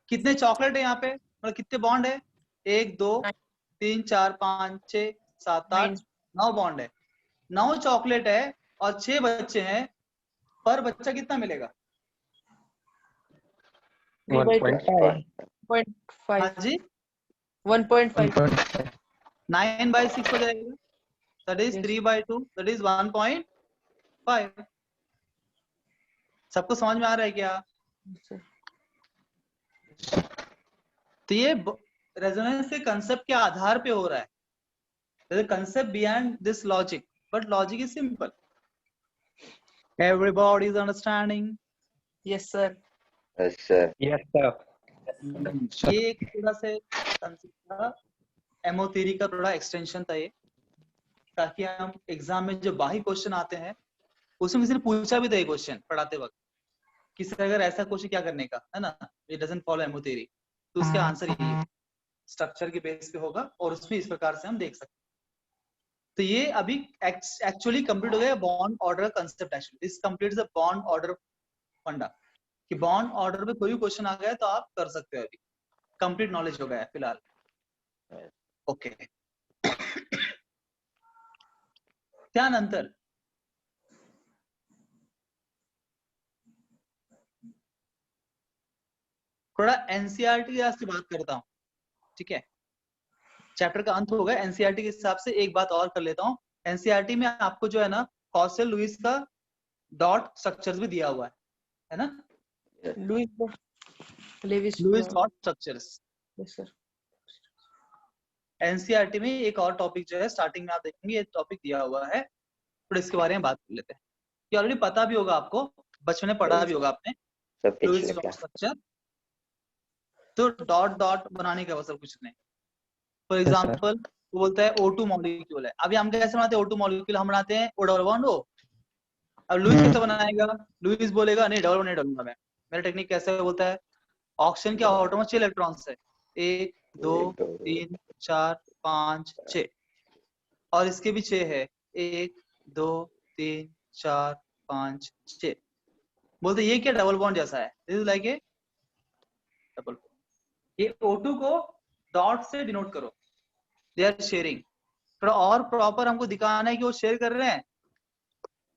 कितने चॉकलेट है यहाँ पे, मतलब कितने बॉन्ड है, 1 2 3 4 5 6 7 8 9 बॉन्ड है। 9 चॉकलेट है और 6 बच्चे हैं, पर बच्चा कितना मिलेगा, 1.5 हाँ जी 1.5 9/6 हो जाएगा, दैट इज 3/2, दैट इज 1.5। सबको समझ में आ रहा है क्या। तो ये रेजोनेंस के कंसेप्ट के आधार पे हो रहा है, the concept behind this logic, but logic is simple. Everybody is understanding. Yes sir. Yes sir, yes sir. ये एक थोड़ा से कंसेप्ट था, एमओ थ्योरी का थोड़ा एक्सटेंशन था ये, ताकि हम एग्जाम में जो बाही क्वेश्चन आते हैं, उसमें किसी ने पूछा भी था ये क्वेश्चन पढ़ाते वक्त, किसी अगर ऐसा क्वेश्चन क्या करने का है ना, it doesn't follow MO theory, तो उसका आंसर यही स्ट्रक्चर के बेस पे होगा और उसमें इस प्रकार से हम देख सकते हैं। तो ये अभी एक्चुअली कंप्लीट हो गया bond order concept. Actually this completes the bond order फंडा, कि बॉन्ड ऑर्डर पे कोई भी क्वेश्चन आ गया तो आप कर सकते हो, अभी कंप्लीट नॉलेज हो गया है फिलहाल। ओके त्यानंतर थोड़ा एनसीईआरटी से बात करता हूँ। ठीक है, चैप्टर का अंत हो गया। एनसीईआरटी के हिसाब से एक बात और कर लेता हूँ, एनसीईआरटी में आपको जो है ना कॉसेल लुईस का डॉट स्ट्रक्चर्स भी दिया हुआ है ना, Lewis Lewis dot structures. Yes sir. NCERT में एक और टॉपिक जो है स्टार्टिंग में आप देखेंगे ये टॉपिक दिया हुआ है, तो इसके बारे में बात कर लेते हैं। ये ऑलरेडी पता भी होगा आपको, बचपन में पढ़ा भी होगा आपने, सब लुईस पिछले डॉट क्लास। स्ट्रक्चर। तो डॉट डॉट बनाने का मतलब कुछ नहीं। For Yes, sir. एग्जांपल वो बोलता है O2 मॉलिक्यूल है, अभी हम कैसे बनाते हैं O2 मॉलिक्यूल, हम बनाते हैं O डबल बॉन्ड O। अब लुईस कैसे बनाएगा, लुईस बोलेगा नहीं डबल बॉन्ड नहीं डालूंगा मैं, मेरा टेक्निक कैसे बोलता है, ऑक्सीजन के ऑटो में 6 इलेक्ट्रॉन्स है, 1 2 3 4 5 6, और इसके भी 6 है, 1 2 3 4 5 6। बोलते ये क्या डबल बॉन्ड जैसा है, this is like A double bond. ये O2 को डॉट से डिनोट करो, दे आर शेयरिंग। थोड़ा और प्रॉपर हमको दिखाना है कि वो शेयर कर रहे हैं,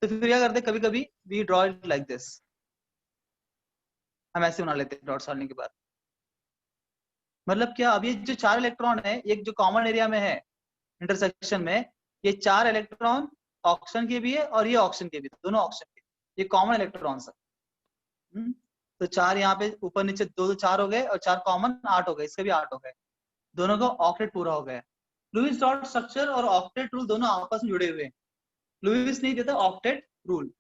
तो फिर क्या करते हैं, कभी कभी we draw it like this, हम ऐसे बना लेते हैं डॉट्स डालने के बाद। मतलब क्या, अब ये जो 4 इलेक्ट्रॉन है, एक जो कॉमन एरिया में है इंटरसेक्शन में, ये 4 इलेक्ट्रॉन ऑक्सीजन के भी है और ये ऑक्सीजन के भी, दोनों ऑक्सीजन के, ये कॉमन इलेक्ट्रॉन्स है। तो 4 यहाँ पे ऊपर नीचे 2 तो 4 हो गए, और 4 कॉमन 8 हो गए, इसके भी 8 हो गए, दोनों का ऑक्टेट पूरा हो गया। लुईस डॉट स्ट्रक्चर और ऑक्टेट रूल दोनों आपस में जुड़े हुए हैं। लुईस नहीं देता ऑक्टेट रूल।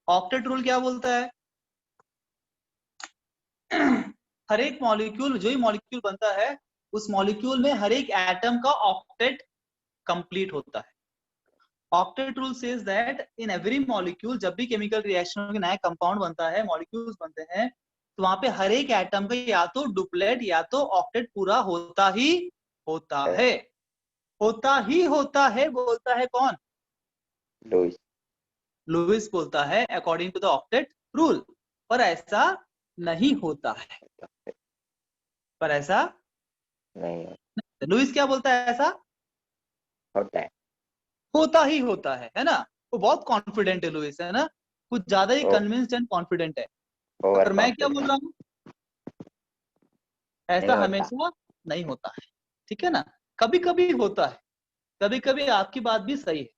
ऑक्टेट रूल क्या बोलता है, हर एक मॉलिक्यूल, जो ही मॉलिक्यूल बनता है, उस मॉलिक्यूल में हर एक एटम का ऑक्टेट कंप्लीट होता है। Octet rule says that in every molecule, जब भी केमिकल रिएक्शन में नया कंपाउंड बनता है, मॉलिक्यूल्स बनते हैं, तो वहां पे हर एक एटम का या तो डुप्लेट या तो ऑक्टेट पूरा होता ही होता है, होता ही होता है। बोलता है कौन, लुईस। लुईस बोलता है according to the octet rule, पर ऐसा नहीं होता है, पर ऐसा नहीं लुईस क्या बोलता है, ऐसा होता है, होता ही होता है ना। वो बहुत कॉन्फिडेंट है लुईस, है ना, कुछ ज्यादा ही कन्विंस्ड एंड कॉन्फिडेंट है। ओवर पर मैं क्या बोल रहा हूँ, ऐसा नहीं होता। हमेशा नहीं होता है, ठीक है ना, कभी कभी होता है, कभी कभी आपकी बात भी सही है,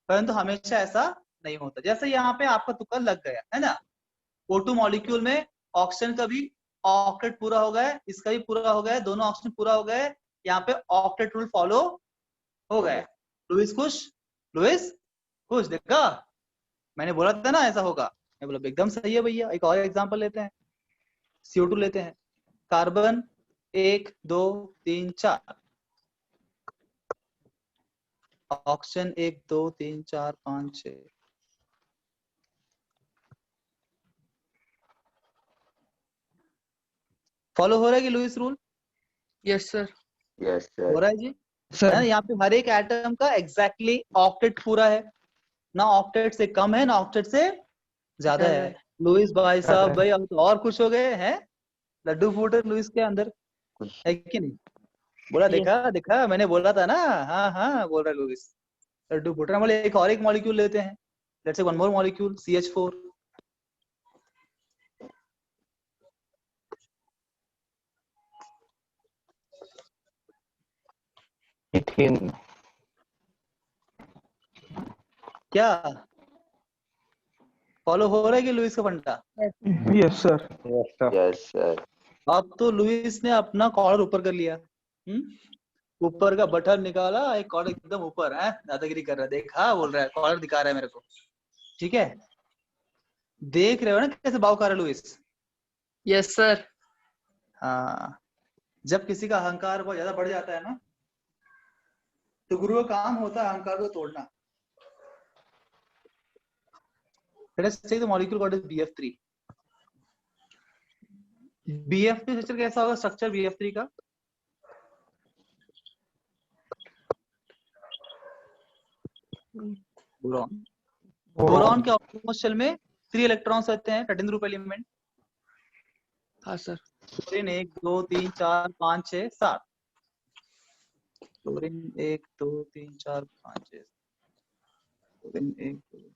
परंतु हमेशा ऐसा नहीं होता। जैसे यहाँ पे आपका तुक्का लग गया है ना, O2 मॉलिक्यूल में ऑक्सीजन का भी ऑक्टेट पूरा हो गया, इसका भी पूरा हो गया, दोनों ऑक्सीजन पूरा हो गए, यहाँ पे ऑक्टेट रूल फॉलो हो गया। लुईस खुश, लुईस खुश, देखा मैंने बोला था ना ऐसा होगा, मैं बोला एकदम सही है भैया। एक और एग्जांपल लेते हैं, CO2 लेते हैं, कार्बन 1 2 3 4, ऑक्सीजन 1 2 3 4 5 6। फॉलो हो रहा है कि Lewis rule? Yes sir. Yes हो सर। रहा है जी, Sir. है ना। यहाँ पे हर एक एटम का एग्जैक्टली ऑक्टेट पूरा है, ना ऑक्टेट से कम है ना ऑक्टेट से ज्यादा है। लुईस भाई साहब, भाई अब तो और खुश हो गए हैं, लड्डू फूटे लुईस के अंदर, है कि नहीं? बोला देखा देखा, मैंने बोला था ना, हाँ हाँ बोल रहा है लुईस, लड्डू फूट रहा है। बोले एक और एक मॉलिक्यूल लेते हैं, let's say one more molecule, CH4। Ethane. क्या फॉलो हो रहा है कि लुईस का फंडा? Yes, sir. Yes sir. अब तो लुईस ने अपना कॉलर ऊपर कर लिया, ऊपर का बटन निकाला, एक कॉलर एकदम ऊपर है, दादागिरी कर रहा है, देखा बोल रहा है, कॉलर दिखा रहा है मेरे को, ठीक है। देख रहे हो ना कैसे भाव कर रहा है लुईस? Yes sir. हाँ, जब किसी का अहंकार बहुत ज्यादा बढ़ जाता है ना, तो गुरु का काम होता है अहंकार को तोड़ना। Let's take the molecule called as BF3. BF3 structure कैसा होगा, स्ट्रक्चर BF3 का? बोरॉन। बोरॉन के ऑटोनॉमस शेल में 3 इलेक्ट्रॉन्स रहते हैं, 13 ग्रुप एलिमेंट। हाँ सर। Chlorine 1 2 3 4 5 6 7, chlorine 1 2 3 4 5 6, chlorine 1 2 3 4।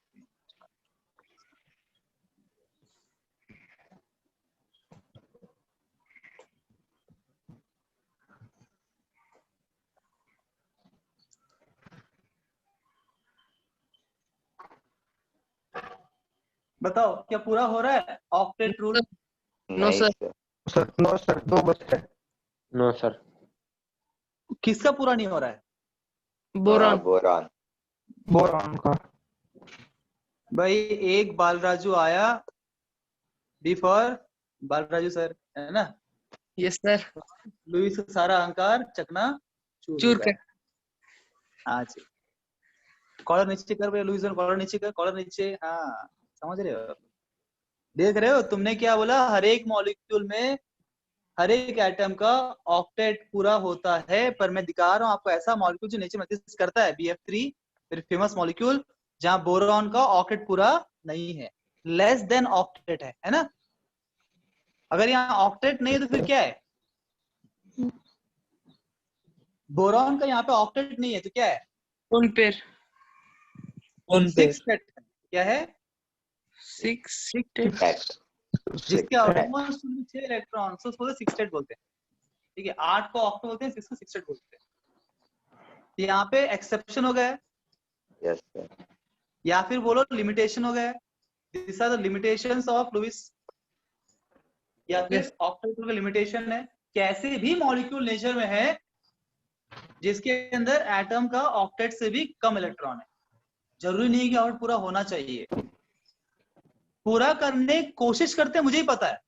बताओ क्या पूरा हो रहा है ऑक्टेट रूल? नो नहीं सर। सर। नो सर 2 बचे हैं। No sir. किसका पूरा नहीं हो रहा है? बोरॉन। बोरॉन। बोरॉन का। भाई एक बालराजू आया बिफोर बालराजू सर, है ना? Yes sir. लुईस का सारा अहंकार चकना चूर हो चूर कर। गया। हाँ जी, कॉलर नीचे कर भैया, लुईस कॉलर नीचे कर, कॉलर नीचे। हाँ समझ रहे हो, देख रहे हो? तुमने क्या बोला, हर एक मॉलिक्यूल में हर एक एटम का ऑक्टेट पूरा होता है, पर मैं दिखा रहा हूँ आपको ऐसा मॉलिक्यूल जो नेचर में एग्जिस्ट करता है, BF3 वेरी फेमस मॉलिक्यूल, जहां बोरॉन का ऑक्टेट पूरा नहीं है, लेस देन ऑक्टेट है ना? अगर यहाँ ऑक्टेट नहीं है तो फिर क्या है? बोरॉन का यहाँ पे ऑक्टेट नहीं है तो क्या है? कौन पेयर? 6 स्टेट क्या है? 6 जिसके आउटमोस्ट 6 इलेक्ट्रॉन, तो उसको 6 स्टेट बोलते हैं। ठीक है, 8 को ऑक्ट बोलते हैं, 6 को 6 स्टेट बोलते हैं। यहाँ पे एक्सेप्शन हो गया, यस सर। या फिर बोलो लिमिटेशन हो गया। This are the limitations of Lewis, या फिर ऑक्टेट का लिमिटेशन है। कैसे भी मॉलिक्यूल नेचर में है जिसके अंदर एटम का ऑक्टेट से भी कम इलेक्ट्रॉन है, जरूरी नहीं कि ऑक्टेट पूरा होना चाहिए, पूरा करने की कोशिश करते हैं, मुझे ही पता है।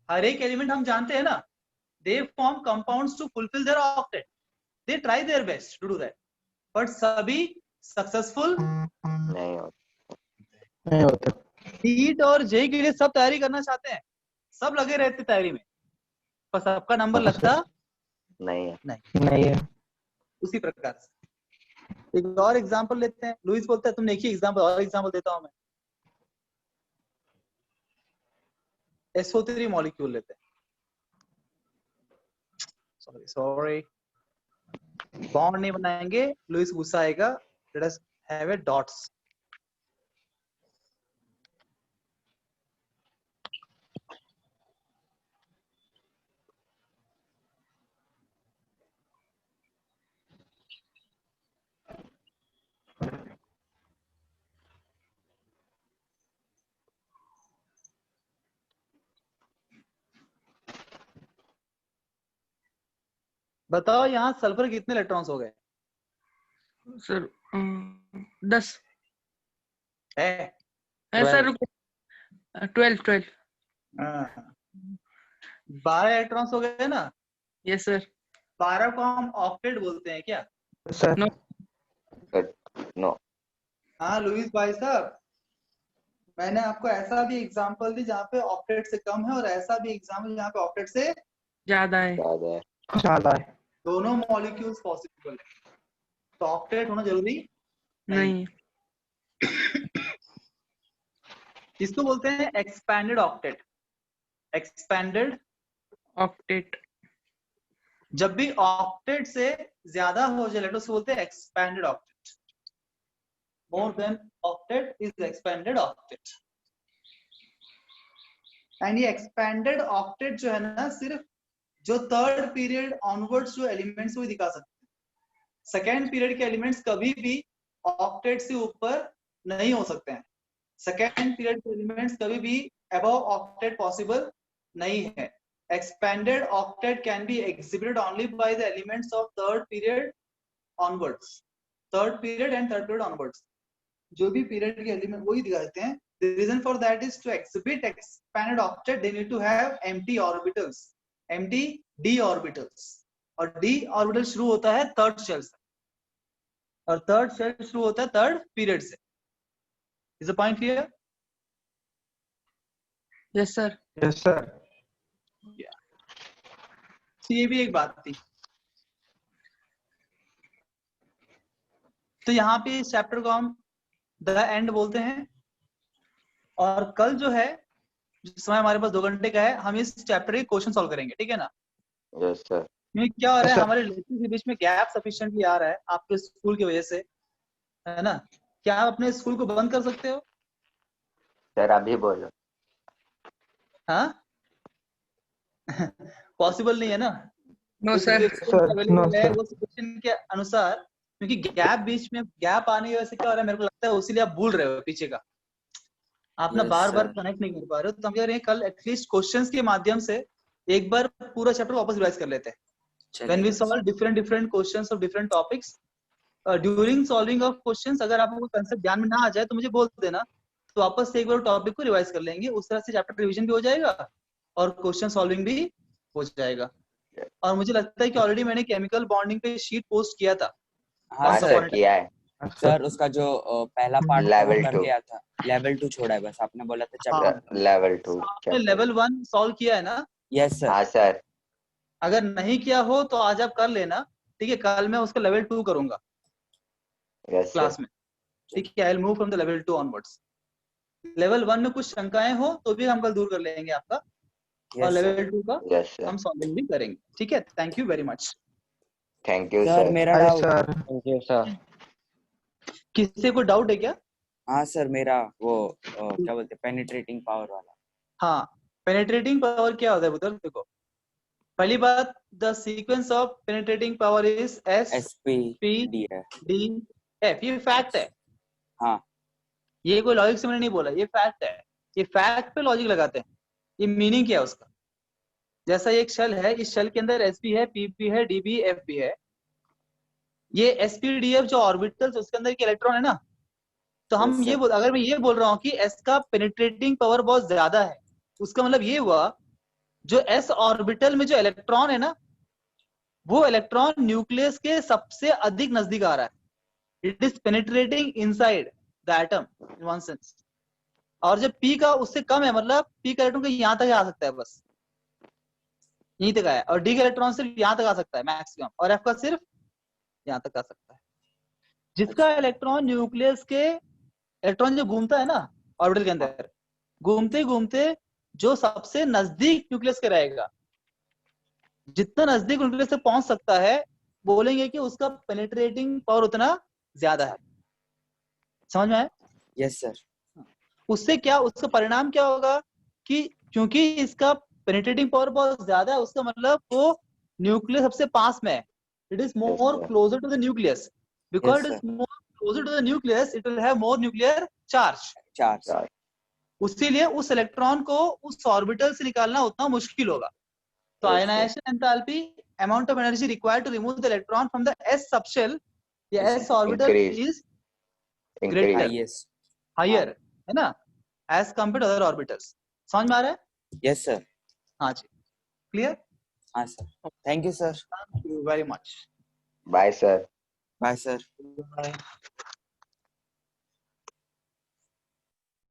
हर एक एलिमेंट हम जानते हैं ना, they form compounds to fulfil their octet, they try their best to do that, but सभी सक्सेसफुल नहीं होते। नीट और जेई के लिए सब तैयारी करना चाहते हैं, सब लगे रहते तैयारी में, पर सबका नंबर लगता नहीं है। उसी प्रकार से एक और एग्जांपल लेते हैं। लुईस बोलता है, तुमने एक ही एग्जांपल, और एग्जांपल देता हूं मैं। SO3 मॉलिक्यूल लेते हैं, सॉरी बॉन्ड नहीं बनाएंगे, लुईस गुस्सा आएगा। Let us have a dots. बताओ यहाँ सल्फर कितने इलेक्ट्रॉन्स हो गए? सर 10 है सर। 12 12 इलेक्ट्रॉन्स हो गए ना? Yes sir. 12 को हम ऑक्टेट बोलते हैं क्या? Sir no. हाँ लुईस भाई साहब, मैंने आपको ऐसा भी एग्जांपल दी जहाँ पे ऑक्टेट से कम है, और ऐसा भी एग्जांपल जहाँ पे ऑक्टेट से ज्यादा है। दोनों मॉलिक्यूल्स पॉसिबल है, तो ऑक्टेट होना जरूरी नहीं। इसको बोलते हैं एक्सपैंडेड ऑक्टेट। Expanded octet. जब भी ऑक्टेट से ज्यादा हो जाए तो उसको बोलते हैं expanded octet. More than octet is expanded octet. And ये एक्सपैंडेड ऑक्टेट जो है ना, सिर्फ जो थर्ड पीरियड ऑनवर्ड्स जो एलिमेंट्स वो दिखा सकते हैं। सेकेंड पीरियड के एलिमेंट्स कभी भी ऑक्टेट से ऊपर नहीं हो सकते हैं। सेकेंड पीरियड के एलिमेंट्स कभी भी अबव ऑक्टेट पॉसिबल नहीं है। expanded octet can be exhibited only by the elements of third period onwards, third period and third period onwards, जो भी पीरियड के एलिमेंट वही दिखाते हैं। The reason for that is to exhibit expanded octet they need to have empty orbitals, empty d orbitals, और d orbital शुरू होता है थर्ड शेल से, और थर्ड शेल शुरू होता है थर्ड पीरियड से। Is the point clear? Yes sir. Yes sir. तो ये भी एक बात थी। तो यहाँ पे इस चैप्टर को हम द एंड बोलते हैं, और कल जो है, जो समय हमारे पास 2 घंटे का है, हम इस चैप्टर के क्वेश्चन सॉल्व करेंगे, ठीक है ना? Yes sir. क्या हो रहा है, हमारे लेक्चर के बीच में गैप सफिशिएंटली आ रहा है आपके स्कूल की वजह से, है ना? क्या आप अपने स्कूल को बंद कर सकते हो? सर अभी बोलो। हाँ पॉसिबल नहीं है ना? No sir. अवेलेबल है वो सिचुएशन के अनुसार, क्योंकि गैप बीच में गैप आने की वजह से क्या हो रहा है, मेरे को लगता है उसीलिए आप भूल रहे हो पीछे का। आप ना Yes, बार बार sir. कनेक्ट नहीं कर पा रहे हो, तो हम कह रहे हैं कल एटलीस्ट क्वेश्चंस के माध्यम से एक बार पूरा चैप्टर वापस रिवाइज कर लेते हैं। When we solve different different questions of different topics, during solving of questions अगर आपको कंसेप्ट ध्यान में ना आ जाए तो मुझे बोल देना, तो वापस से एक बार टॉपिक को रिवाइज कर लेंगे। उस तरह से चैप्टर रिवीजन भी हो जाएगा और क्वेश्चन सॉल्विंग भी हो जाएगा। और मुझे लगता है कि ऑलरेडी मैंने केमिकल बॉन्डिंग पे शीट पोस्ट किया था। हाँ सर किया है सर, उसका जो पहला पार्ट Level कर 2. गया था, लेवल 2 छोड़ा है बस, आपने बोला था हाँ, चैप्टर लेवल 2 आपने लेवल 1 सॉल्व किया है ना? Yes sir. हाँ सर। अगर नहीं किया हो तो आज आप कर लेना, ठीक है? कल मैं उसका लेवल 2 करूंगा यस क्लास सर। में, ठीक है? I will move from the level 2 onwards. Level 1 में कुछ शंकाएं हो तो भी हम कल दूर कर लेंगे आपका, और यस लेवल सर। 2 का यस सर। हम सॉल्विंग भी करेंगे, ठीक है? Thank you very much. Thank you sir sir. मेरा hi doubt, sir. Thank you sir. किसी को डाउट है क्या? हाँ सर, मेरा वो क्या बोलते हैं, पेनिट्रेटिंग पावर वाला। हाँ, पेनिट्रेटिंग पावर क्या होता है पुत्र? देखो, पहली बात, the sequence of penetrating power is S P D है। D F. ये फैक्ट है, हाँ ये कोई लॉजिक से मैंने नहीं बोला, ये फैक्ट है। ये फैक्ट पे लॉजिक लगाते हैं। ये मीनिंग क्या है उसका? जैसा ये एक शेल है, इस शेल के अंदर एसपी है, पीपी है, डीबी, एफपी है। ये एसपीडीएफ जो ऑर्बिटल्स उसके अंदर के इलेक्ट्रॉन है ना, तो हम Yes, ये sir. अगर मैं ये बोल रहा हूँ कि एस का पेनिट्रेटिंग पावर बहुत ज्यादा है, उसका मतलब ये हुआ जो एस ऑर्बिटल में जो इलेक्ट्रॉन है ना, वो इलेक्ट्रॉन न्यूक्लियस के सबसे अधिक नजदीक आ रहा है। It is penetrating inside the atom in one sense. और जब पी का उससे कम है, मतलब पी का इलेक्ट्रॉन यहाँ तक आ सकता है, बस यहीं तक आया, और डी का इलेक्ट्रॉन सिर्फ यहाँ तक आ सकता है मैक्सिमम, और एफ का सिर्फ यहाँ तक आ सकता है। जिसका इलेक्ट्रॉन न्यूक्लियस के, इलेक्ट्रॉन जो घूमता है ना ऑर्बिटल के अंदर, घूमते घूमते जो सबसे नजदीक न्यूक्लियस के रहेगा, जितना नजदीक न्यूक्लियस से पहुंच सकता है, बोलेंगे कि उसका पेनिट्रेटिंग पावर उतना ज्यादा है। समझ में आया? Yes sir. उससे क्या, उसका परिणाम क्या होगा कि क्योंकि इसका पेनिट्रेटिंग पावर बहुत ज्यादा है, उसका मतलब वो न्यूक्लियस सबसे पास में है। It is more closer to the nucleus, because it is more closer to the nucleus, it will have more nuclear charge. उसीलिए उस इलेक्ट्रॉन को उस ऑर्बिटल से निकालना उतना मुश्किल होगा। तो ionisation enthalpy, amount of energy required to remove the electron from the S subshell या S orbital is greater, higher, है ना, as compared to other orbitals. समझ में आ रहा है? Yes sir. हाँ जी, क्लियर? हाँ sir, thank you sir. Thank you very much. Bye sir. Bye sir. Bye.